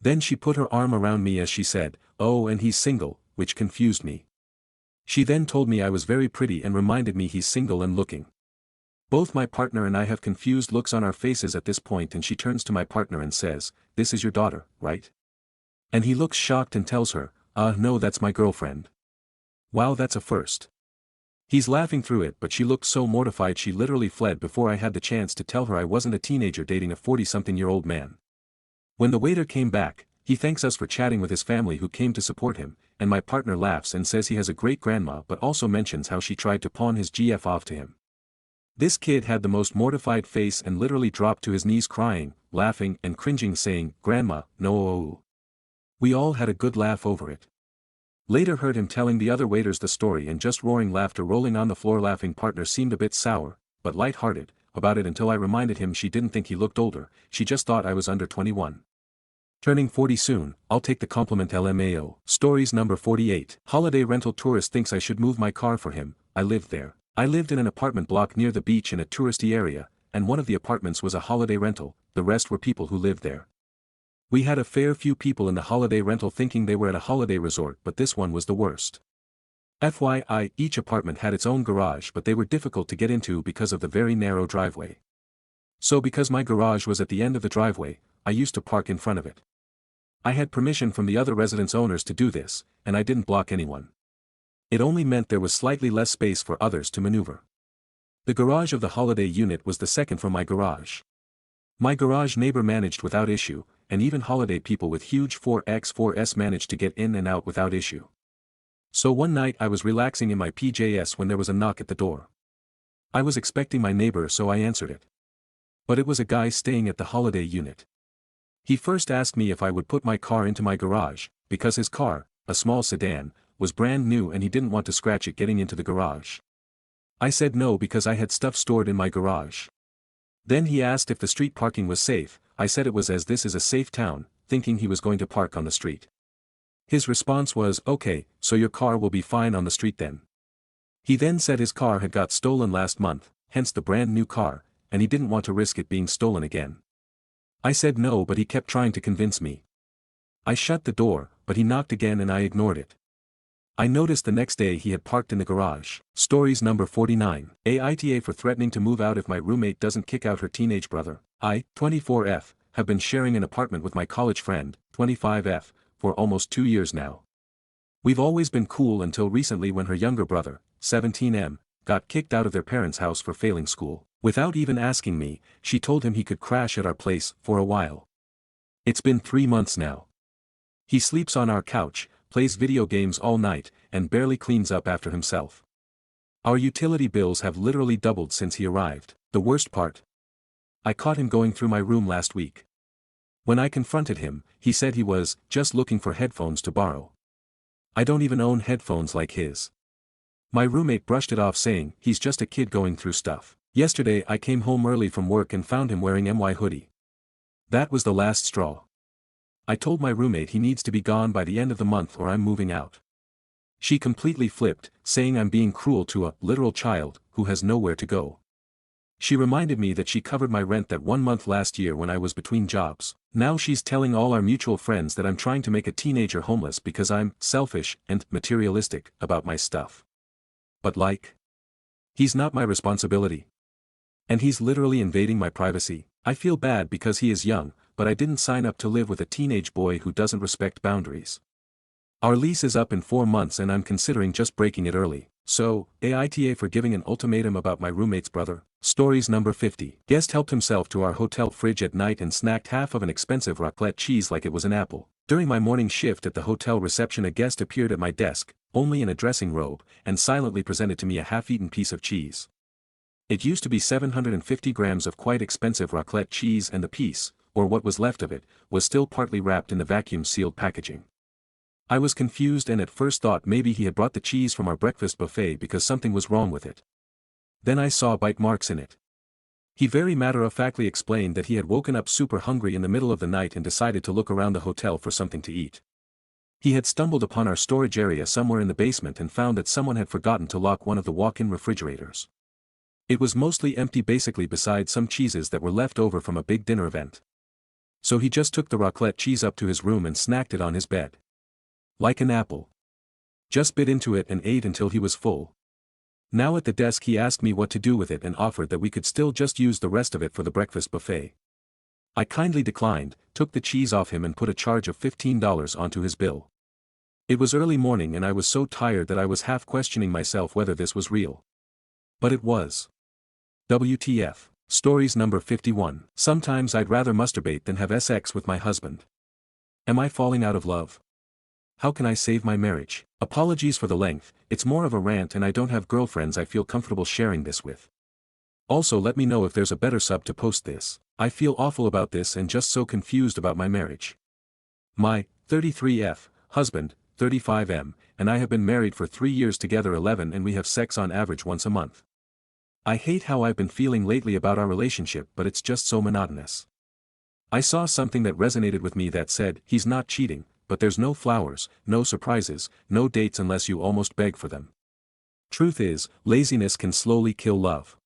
Then she put her arm around me as she said, "Oh, and he's single," which confused me. She then told me I was very pretty and reminded me he's single and looking. Both my partner and I have confused looks on our faces at this point, and she turns to my partner and says, "This is your daughter, right?" And he looks shocked and tells her, No, that's my girlfriend." Wow, that's a first. He's laughing through it, but she looked so mortified she literally fled before I had the chance to tell her I wasn't a teenager dating a 40-something-year-old man. When the waiter came back, he thanks us for chatting with his family who came to support him, and my partner laughs and says he has a great grandma, but also mentions how she tried to pawn his GF off to him. This kid had the most mortified face and literally dropped to his knees crying, laughing and cringing, saying, "Grandma, no." We all had a good laugh over it. Later heard him telling the other waiters the story and just roaring laughter rolling on the floor. Laughing partner seemed a bit sour, but light-hearted, about it until I reminded him she didn't think he looked older, she just thought I was under 21. Turning 40 soon, I'll take the compliment LMAO. Stories number 48. Holiday rental tourist thinks I should move my car for him. I lived there. I lived in an apartment block near the beach in a touristy area, and one of the apartments was a holiday rental, the rest were people who lived there. We had a fair few people in the holiday rental thinking they were at a holiday resort, but this one was the worst. FYI, each apartment had its own garage, but they were difficult to get into because of the very narrow driveway. So because my garage was at the end of the driveway, I used to park in front of it. I had permission from the other residence owners to do this, and I didn't block anyone. It only meant there was slightly less space for others to maneuver. The garage of the holiday unit was the second from my garage. My garage neighbor managed without issue, and even holiday people with huge 4x4s managed to get in and out without issue. So one night I was relaxing in my PJs when there was a knock at the door. I was expecting my neighbor, so I answered it. But it was a guy staying at the holiday unit. He first asked me if I would put my car into my garage, because his car, a small sedan, was brand new and he didn't want to scratch it getting into the garage. I said no because I had stuff stored in my garage. Then he asked if the street parking was safe. I said it was, as this is a safe town, thinking he was going to park on the street. His response was, "Okay, so your car will be fine on the street then." He then said his car had got stolen last month, hence the brand new car, and he didn't want to risk it being stolen again. I said no, but he kept trying to convince me. I shut the door, but he knocked again and I ignored it. I noticed the next day he had parked in the garage. Stories number 49. Aita for threatening to move out if my roommate doesn't kick out her teenage brother. I, 24F, have been sharing an apartment with my college friend, 25F, for almost 2 years now. We've always been cool until recently when her younger brother, 17M, got kicked out of their parents' house for failing school. Without even asking me, she told him he could crash at our place for a while. It's been 3 months now. He sleeps on our couch, plays video games all night, and barely cleans up after himself. Our utility bills have literally doubled since he arrived. The worst part? I caught him going through my room last week. When I confronted him, he said he was just looking for headphones to borrow. I don't even own headphones like his. My roommate brushed it off, saying he's just a kid going through stuff. Yesterday I came home early from work and found him wearing my hoodie. That was the last straw. I told my roommate he needs to be gone by the end of the month or I'm moving out. She completely flipped, saying I'm being cruel to a literal child who has nowhere to go. She reminded me that she covered my rent that 1 month last year when I was between jobs. Now she's telling all our mutual friends that I'm trying to make a teenager homeless because I'm selfish and materialistic about my stuff. But he's not my responsibility. And he's literally invading my privacy. I feel bad because he is young, but I didn't sign up to live with a teenage boy who doesn't respect boundaries. Our lease is up in 4 months and I'm considering just breaking it early. So, Aita for giving an ultimatum about my roommate's brother. Stories number 50. Guest helped himself to our hotel fridge at night and snacked half of an expensive raclette cheese like it was an apple. During my morning shift at the hotel reception, a guest appeared at my desk, only in a dressing robe, and silently presented to me a half-eaten piece of cheese. It used to be 750 grams of quite expensive raclette cheese, and the piece, or what was left of it, was still partly wrapped in the vacuum-sealed packaging. I was confused and at first thought maybe he had brought the cheese from our breakfast buffet because something was wrong with it. Then I saw bite marks in it. He very matter-of-factly explained that he had woken up super hungry in the middle of the night and decided to look around the hotel for something to eat. He had stumbled upon our storage area somewhere in the basement and found that someone had forgotten to lock one of the walk-in refrigerators. It was mostly empty, basically, besides some cheeses that were left over from a big dinner event. So he just took the raclette cheese up to his room and snacked it on his bed. Like an apple. Just bit into it and ate until he was full. Now at the desk he asked me what to do with it and offered that we could still just use the rest of it for the breakfast buffet. I kindly declined, took the cheese off him and put a charge of $15 onto his bill. It was early morning and I was so tired that I was half questioning myself whether this was real. But it was. WTF. Stories number 51. Sometimes I'd rather masturbate than have sex with my husband. Am I falling out of love? How can I save my marriage? Apologies for the length, it's more of a rant and I don't have girlfriends I feel comfortable sharing this with. Also let me know if there's a better sub to post this. I feel awful about this and just so confused about my marriage. My 33F husband, 35M, and I have been married for 3 years together 11 and we have sex on average once a month. I hate how I've been feeling lately about our relationship but it's just so monotonous. I saw something that resonated with me that said, he's not cheating, but there's no flowers, no surprises, no dates unless you almost beg for them. Truth is, laziness can slowly kill love.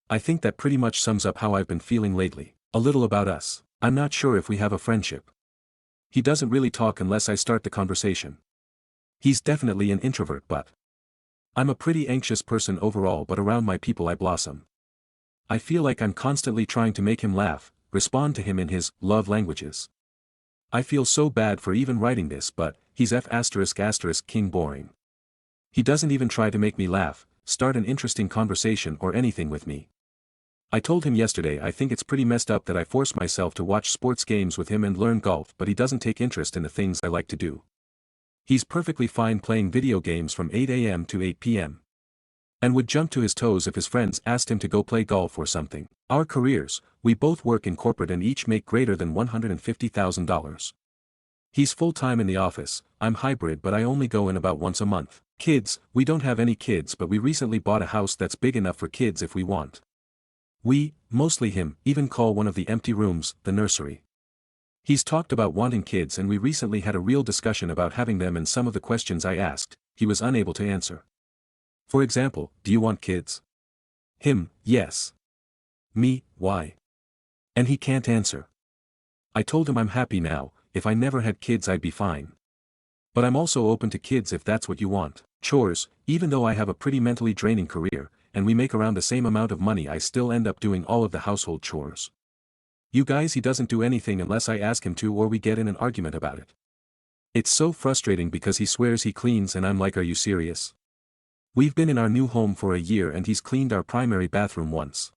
I think that pretty much sums up how I've been feeling lately. A little about us. I'm not sure if we have a friendship. He doesn't really talk unless I start the conversation. He's definitely an introvert but I'm a pretty anxious person overall but around my people I blossom. I feel like I'm constantly trying to make him laugh, respond to him in his love languages. I feel so bad for even writing this but, he's king boring. He doesn't even try to make me laugh, start an interesting conversation or anything with me. I told him yesterday I think it's pretty messed up that I force myself to watch sports games with him and learn golf but he doesn't take interest in the things I like to do. He's perfectly fine playing video games from 8 a.m. to 8 p.m. and would jump to his toes if his friends asked him to go play golf or something. Our careers, we both work in corporate and each make greater than $150,000. He's full-time in the office, I'm hybrid but I only go in about once a month. Kids, we don't have any kids but we recently bought a house that's big enough for kids if we want. We, mostly him, even call one of the empty rooms, the nursery. He's talked about wanting kids and we recently had a real discussion about having them and some of the questions I asked, he was unable to answer. For example, do you want kids? Him, yes. Me, why? And he can't answer. I told him I'm happy now, if I never had kids I'd be fine. But I'm also open to kids if that's what you want. Chores, even though I have a pretty mentally draining career, and we make around the same amount of money I still end up doing all of the household chores. You guys he doesn't do anything unless I ask him to or we get in an argument about it. It's so frustrating because he swears he cleans and I'm like are you serious? We've been in our new home for a year and he's cleaned our primary bathroom once.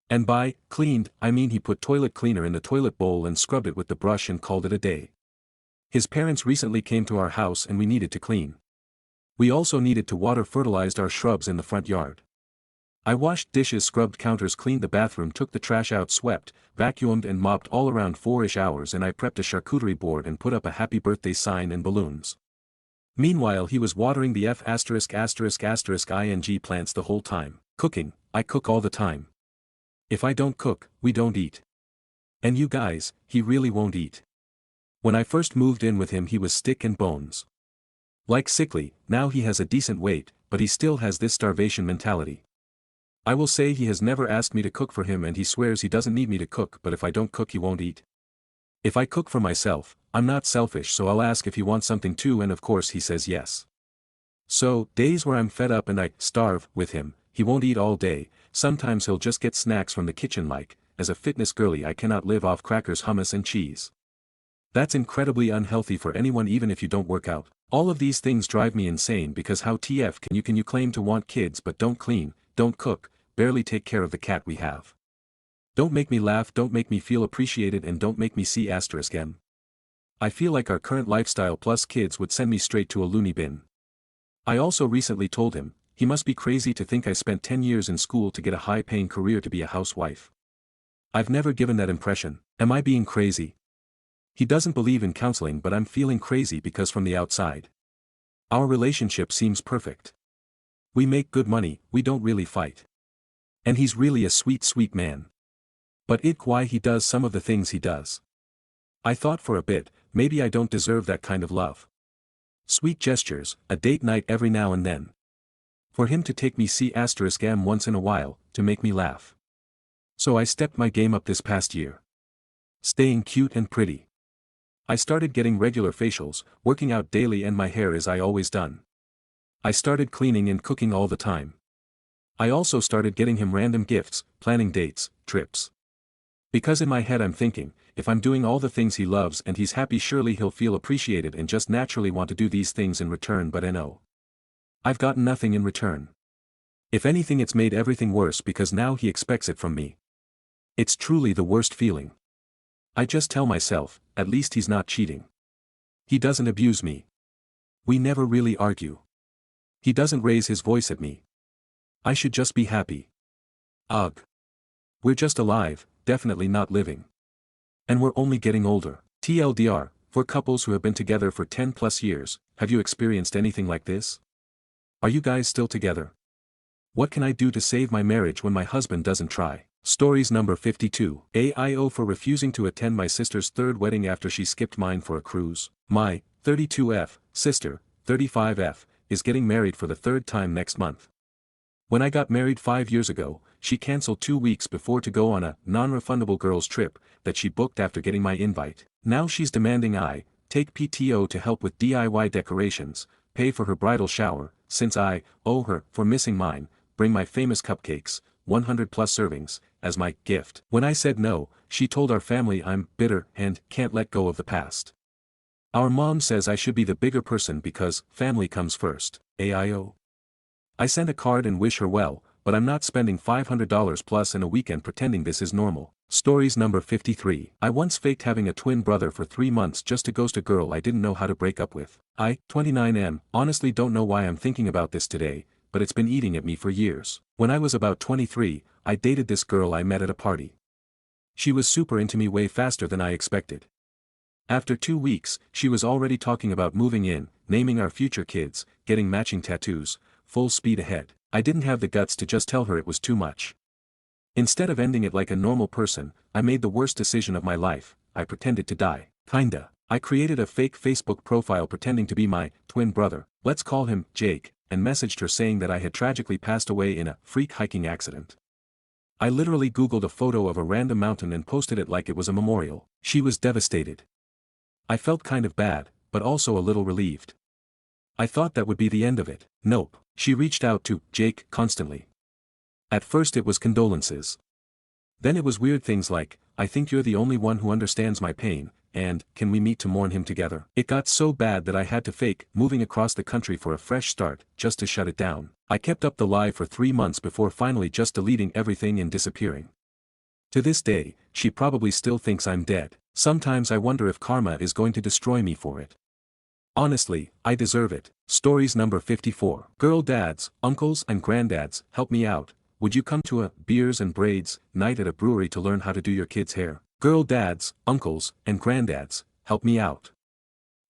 And by cleaned, I mean he put toilet cleaner in the toilet bowl and scrubbed it with the brush and called it a day. His parents recently came to our house and we needed to clean. We also needed to water fertilized our shrubs in the front yard. I washed dishes scrubbed counters cleaned the bathroom took the trash out swept, vacuumed and mopped all around 4-ish hours and I prepped a charcuterie board and put up a happy birthday sign and balloons. Meanwhile he was watering the ing plants the whole time. Cooking, I cook all the time. If I don't cook, we don't eat. And you guys, he really won't eat. When I first moved in with him he was stick and bones. Like sickly, now he has a decent weight, but he still has this starvation mentality. I will say he has never asked me to cook for him and he swears he doesn't need me to cook but if I don't cook he won't eat. If I cook for myself, I'm not selfish so I'll ask if he wants something too and of course he says yes. So, days where I'm fed up and I starve with him, he won't eat all day, sometimes he'll just get snacks from the kitchen like, as a fitness girly I cannot live off crackers hummus and cheese. That's incredibly unhealthy for anyone even if you don't work out. All of these things drive me insane because how TF can you claim to want kids but don't clean, don't cook, barely take care of the cat we have. Don't make me laugh don't make me feel appreciated and don't make me see *M. I feel like our current lifestyle plus kids would send me straight to a loony bin. I also recently told him, he must be crazy to think I spent 10 years in school to get a high-paying career to be a housewife. I've never given that impression, am I being crazy? He doesn't believe in counseling but I'm feeling crazy because from the outside. Our relationship seems perfect. We make good money, we don't really fight. And he's really a sweet man. But why he does some of the things he does. I thought for a bit, maybe I don't deserve that kind of love. Sweet gestures, a date night every now and then. For him to take me *M once in a while, to make me laugh. So I stepped my game up this past year. Staying cute and pretty. I started getting regular facials, working out daily and my hair as I always done. I started cleaning and cooking all the time. I also started getting him random gifts, planning dates, trips. Because in my head I'm thinking, if I'm doing all the things he loves and he's happy surely he'll feel appreciated and just naturally want to do these things in return but no. I've gotten nothing in return. If anything it's made everything worse because now he expects it from me. It's truly the worst feeling. I just tell myself, at least he's not cheating. He doesn't abuse me. We never really argue. He doesn't raise his voice at me. I should just be happy. Ugh. We're just alive, definitely not living. And we're only getting older. TLDR, for couples who have been together for 10 plus years, have you experienced anything like this? Are you guys still together? What can I do to save my marriage when my husband doesn't try? Stories number 52. AIO for refusing to attend my sister's third wedding after she skipped mine for a cruise. My 32F sister, 35F, is getting married for the third time next month. When I got married 5 years ago, she canceled 2 weeks before to go on a non-refundable girls' trip that she booked after getting my invite. Now she's demanding I take PTO to help with DIY decorations, pay for her bridal shower, since I owe her for missing mine, bring my famous cupcakes, 100 plus servings, as my gift. When I said no, she told our family I'm bitter and can't let go of the past. Our mom says I should be the bigger person because family comes first. AIO. I sent a card and wish her well, but I'm not spending $500 plus in a weekend pretending this is normal. Stories number 53. I once faked having a twin brother for 3 months just to ghost a girl I didn't know how to break up with. I, 29M, honestly don't know why I'm thinking about this today, but it's been eating at me for years. When I was about 23, I dated this girl I met at a party. She was super into me way faster than I expected. After 2 weeks, she was already talking about moving in, naming our future kids, getting matching tattoos, full speed ahead. I didn't have the guts to just tell her it was too much. Instead of ending it like a normal person, I made the worst decision of my life. I pretended to die. Kinda. I created a fake Facebook profile pretending to be my twin brother, let's call him Jake, and messaged her saying that I had tragically passed away in a freak hiking accident. I literally Googled a photo of a random mountain and posted it like it was a memorial. She was devastated. I felt kind of bad, but also a little relieved. I thought that would be the end of it. Nope. She reached out to Jake constantly. At first it was condolences. Then it was weird things like, I think you're the only one who understands my pain, and, can we meet to mourn him together? It got so bad that I had to fake moving across the country for a fresh start, just to shut it down. I kept up the lie for 3 months before finally just deleting everything and disappearing. To this day, she probably still thinks I'm dead. Sometimes I wonder if karma is going to destroy me for it. Honestly, I deserve it. Stories number 54. Girl dads, uncles and granddads, help me out. Would you come to a beers and braids night at a brewery to learn how to do your kids' hair? Girl dads, uncles, and granddads, help me out.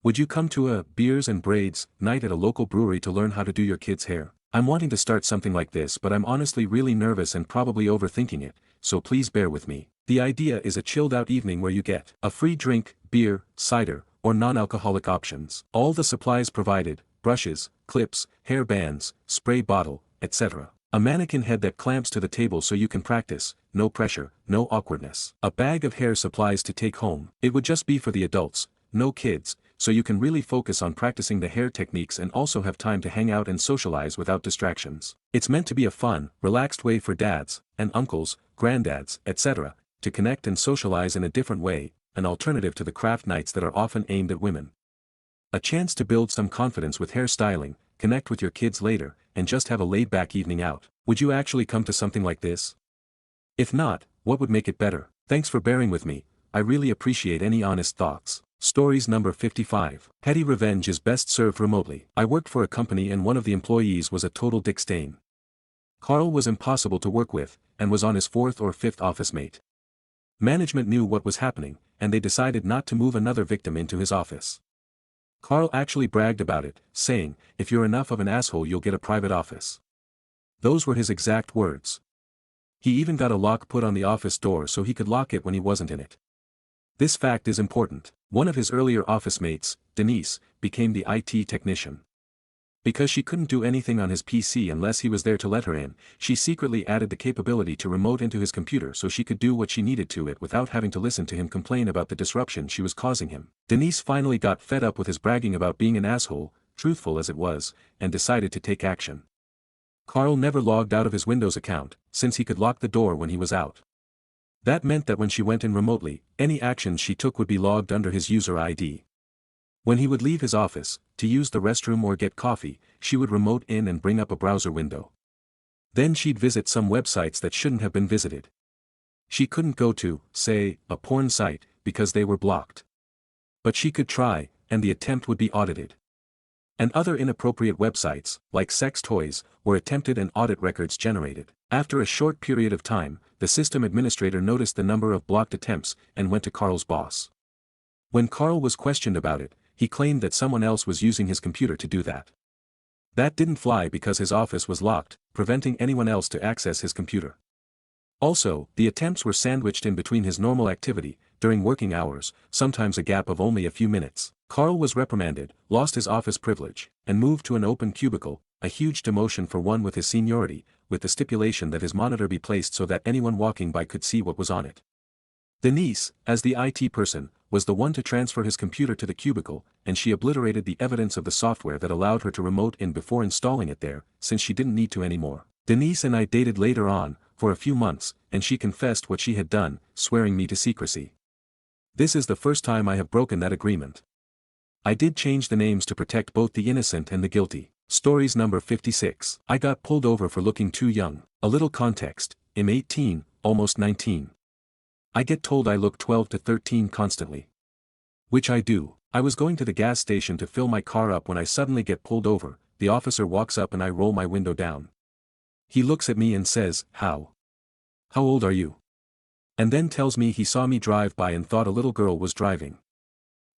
Would you come to a beers and braids night at a local brewery to learn how to do your kids' hair? I'm wanting to start something like this but I'm honestly really nervous and probably overthinking it, so please bear with me. The idea is a chilled out evening where you get a free drink, beer, cider, or non-alcoholic options. All the supplies provided, brushes, clips, hair bands, spray bottle, etc. A mannequin head that clamps to the table so you can practice, no pressure, no awkwardness. A bag of hair supplies to take home. It would just be for the adults, no kids, so you can really focus on practicing the hair techniques and also have time to hang out and socialize without distractions. It's meant to be a fun, relaxed way for dads, and uncles, granddads, etc., to connect and socialize in a different way, an alternative to the craft nights that are often aimed at women. A chance to build some confidence with hairstyling, connect with your kids later, and just have a laid-back evening out. Would you actually come to something like this? If not, what would make it better? Thanks for bearing with me, I really appreciate any honest thoughts. Stories number 55. Petty revenge is best served remotely. I worked for a company and one of the employees was a total dick stain. Carl was impossible to work with, and was on his 4th or 5th office mate. Management knew what was happening, and they decided not to move another victim into his office. Carl actually bragged about it, saying, if you're enough of an asshole you'll get a private office. Those were his exact words. He even got a lock put on the office door so he could lock it when he wasn't in it. This fact is important. One of his earlier office mates, Denise, became the IT technician. Because she couldn't do anything on his PC unless he was there to let her in, she secretly added the capability to remote into his computer so she could do what she needed to it without having to listen to him complain about the disruption she was causing him. Denise finally got fed up with his bragging about being an asshole, truthful as it was, and decided to take action. Carl never logged out of his Windows account, since he could lock the door when he was out. That meant that when she went in remotely, any actions she took would be logged under his user ID. When he would leave his office, to use the restroom or get coffee, she would remote in and bring up a browser window. Then she'd visit some websites that shouldn't have been visited. She couldn't go to, say, a porn site, because they were blocked. But she could try, and the attempt would be audited. And other inappropriate websites, like sex toys, were attempted and audit records generated. After a short period of time, the system administrator noticed the number of blocked attempts and went to Carl's boss. When Carl was questioned about it, he claimed that someone else was using his computer to do that. That didn't fly because his office was locked, preventing anyone else to access his computer. Also, the attempts were sandwiched in between his normal activity, during working hours, sometimes a gap of only a few minutes. Carl was reprimanded, lost his office privilege, and moved to an open cubicle, a huge demotion for one with his seniority, with the stipulation that his monitor be placed so that anyone walking by could see what was on it. Denise, as the IT person, was the one to transfer his computer to the cubicle, and she obliterated the evidence of the software that allowed her to remote in before installing it there, since she didn't need to anymore. Denise and I dated later on, for a few months, and she confessed what she had done, swearing me to secrecy. This is the first time I have broken that agreement. I did change the names to protect both the innocent and the guilty. Stories number 56. I got pulled over for looking too young. A little context, I'm 18, almost 19. I get told I look 12 to 13 constantly. Which I do. I was going to the gas station to fill my car up when I suddenly get pulled over. The officer walks up and I roll my window down. He looks at me and says, How old are you? And then tells me he saw me drive by and thought a little girl was driving.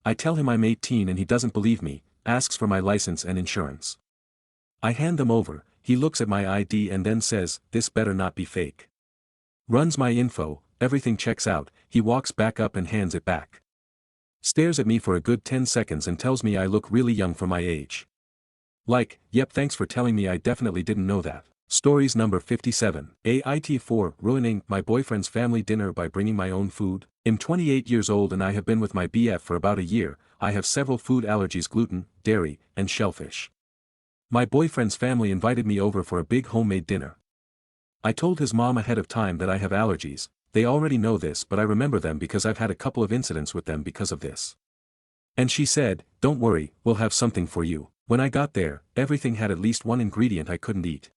I tell him I'm 18 and he doesn't believe me, asks for my license and insurance. I hand them over, he looks at my ID and then says, this better not be fake. Runs my info, everything checks out, he walks back up and hands it back. Stares at me for a good 10 seconds and tells me I look really young for my age. Like, yep, thanks for telling me, I definitely didn't know that. Stories number 57. AIT4, ruining my boyfriend's family dinner by bringing my own food. I'm 28 years old and I have been with my BF for about a year. I have several food allergies: gluten, dairy, and shellfish. My boyfriend's family invited me over for a big homemade dinner. I told his mom ahead of time that I have allergies. They already know this, but I remember them because I've had a couple of incidents with them because of this. And she said, don't worry, we'll have something for you. When I got there, everything had at least one ingredient I couldn't eat.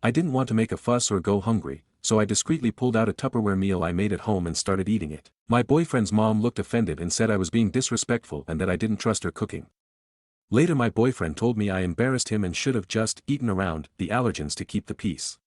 I didn't want to make a fuss or go hungry, so I discreetly pulled out a Tupperware meal I made at home and started eating it. My boyfriend's mom looked offended and said I was being disrespectful and that I didn't trust her cooking. Later my boyfriend told me I embarrassed him and should have just eaten around the allergens to keep the peace.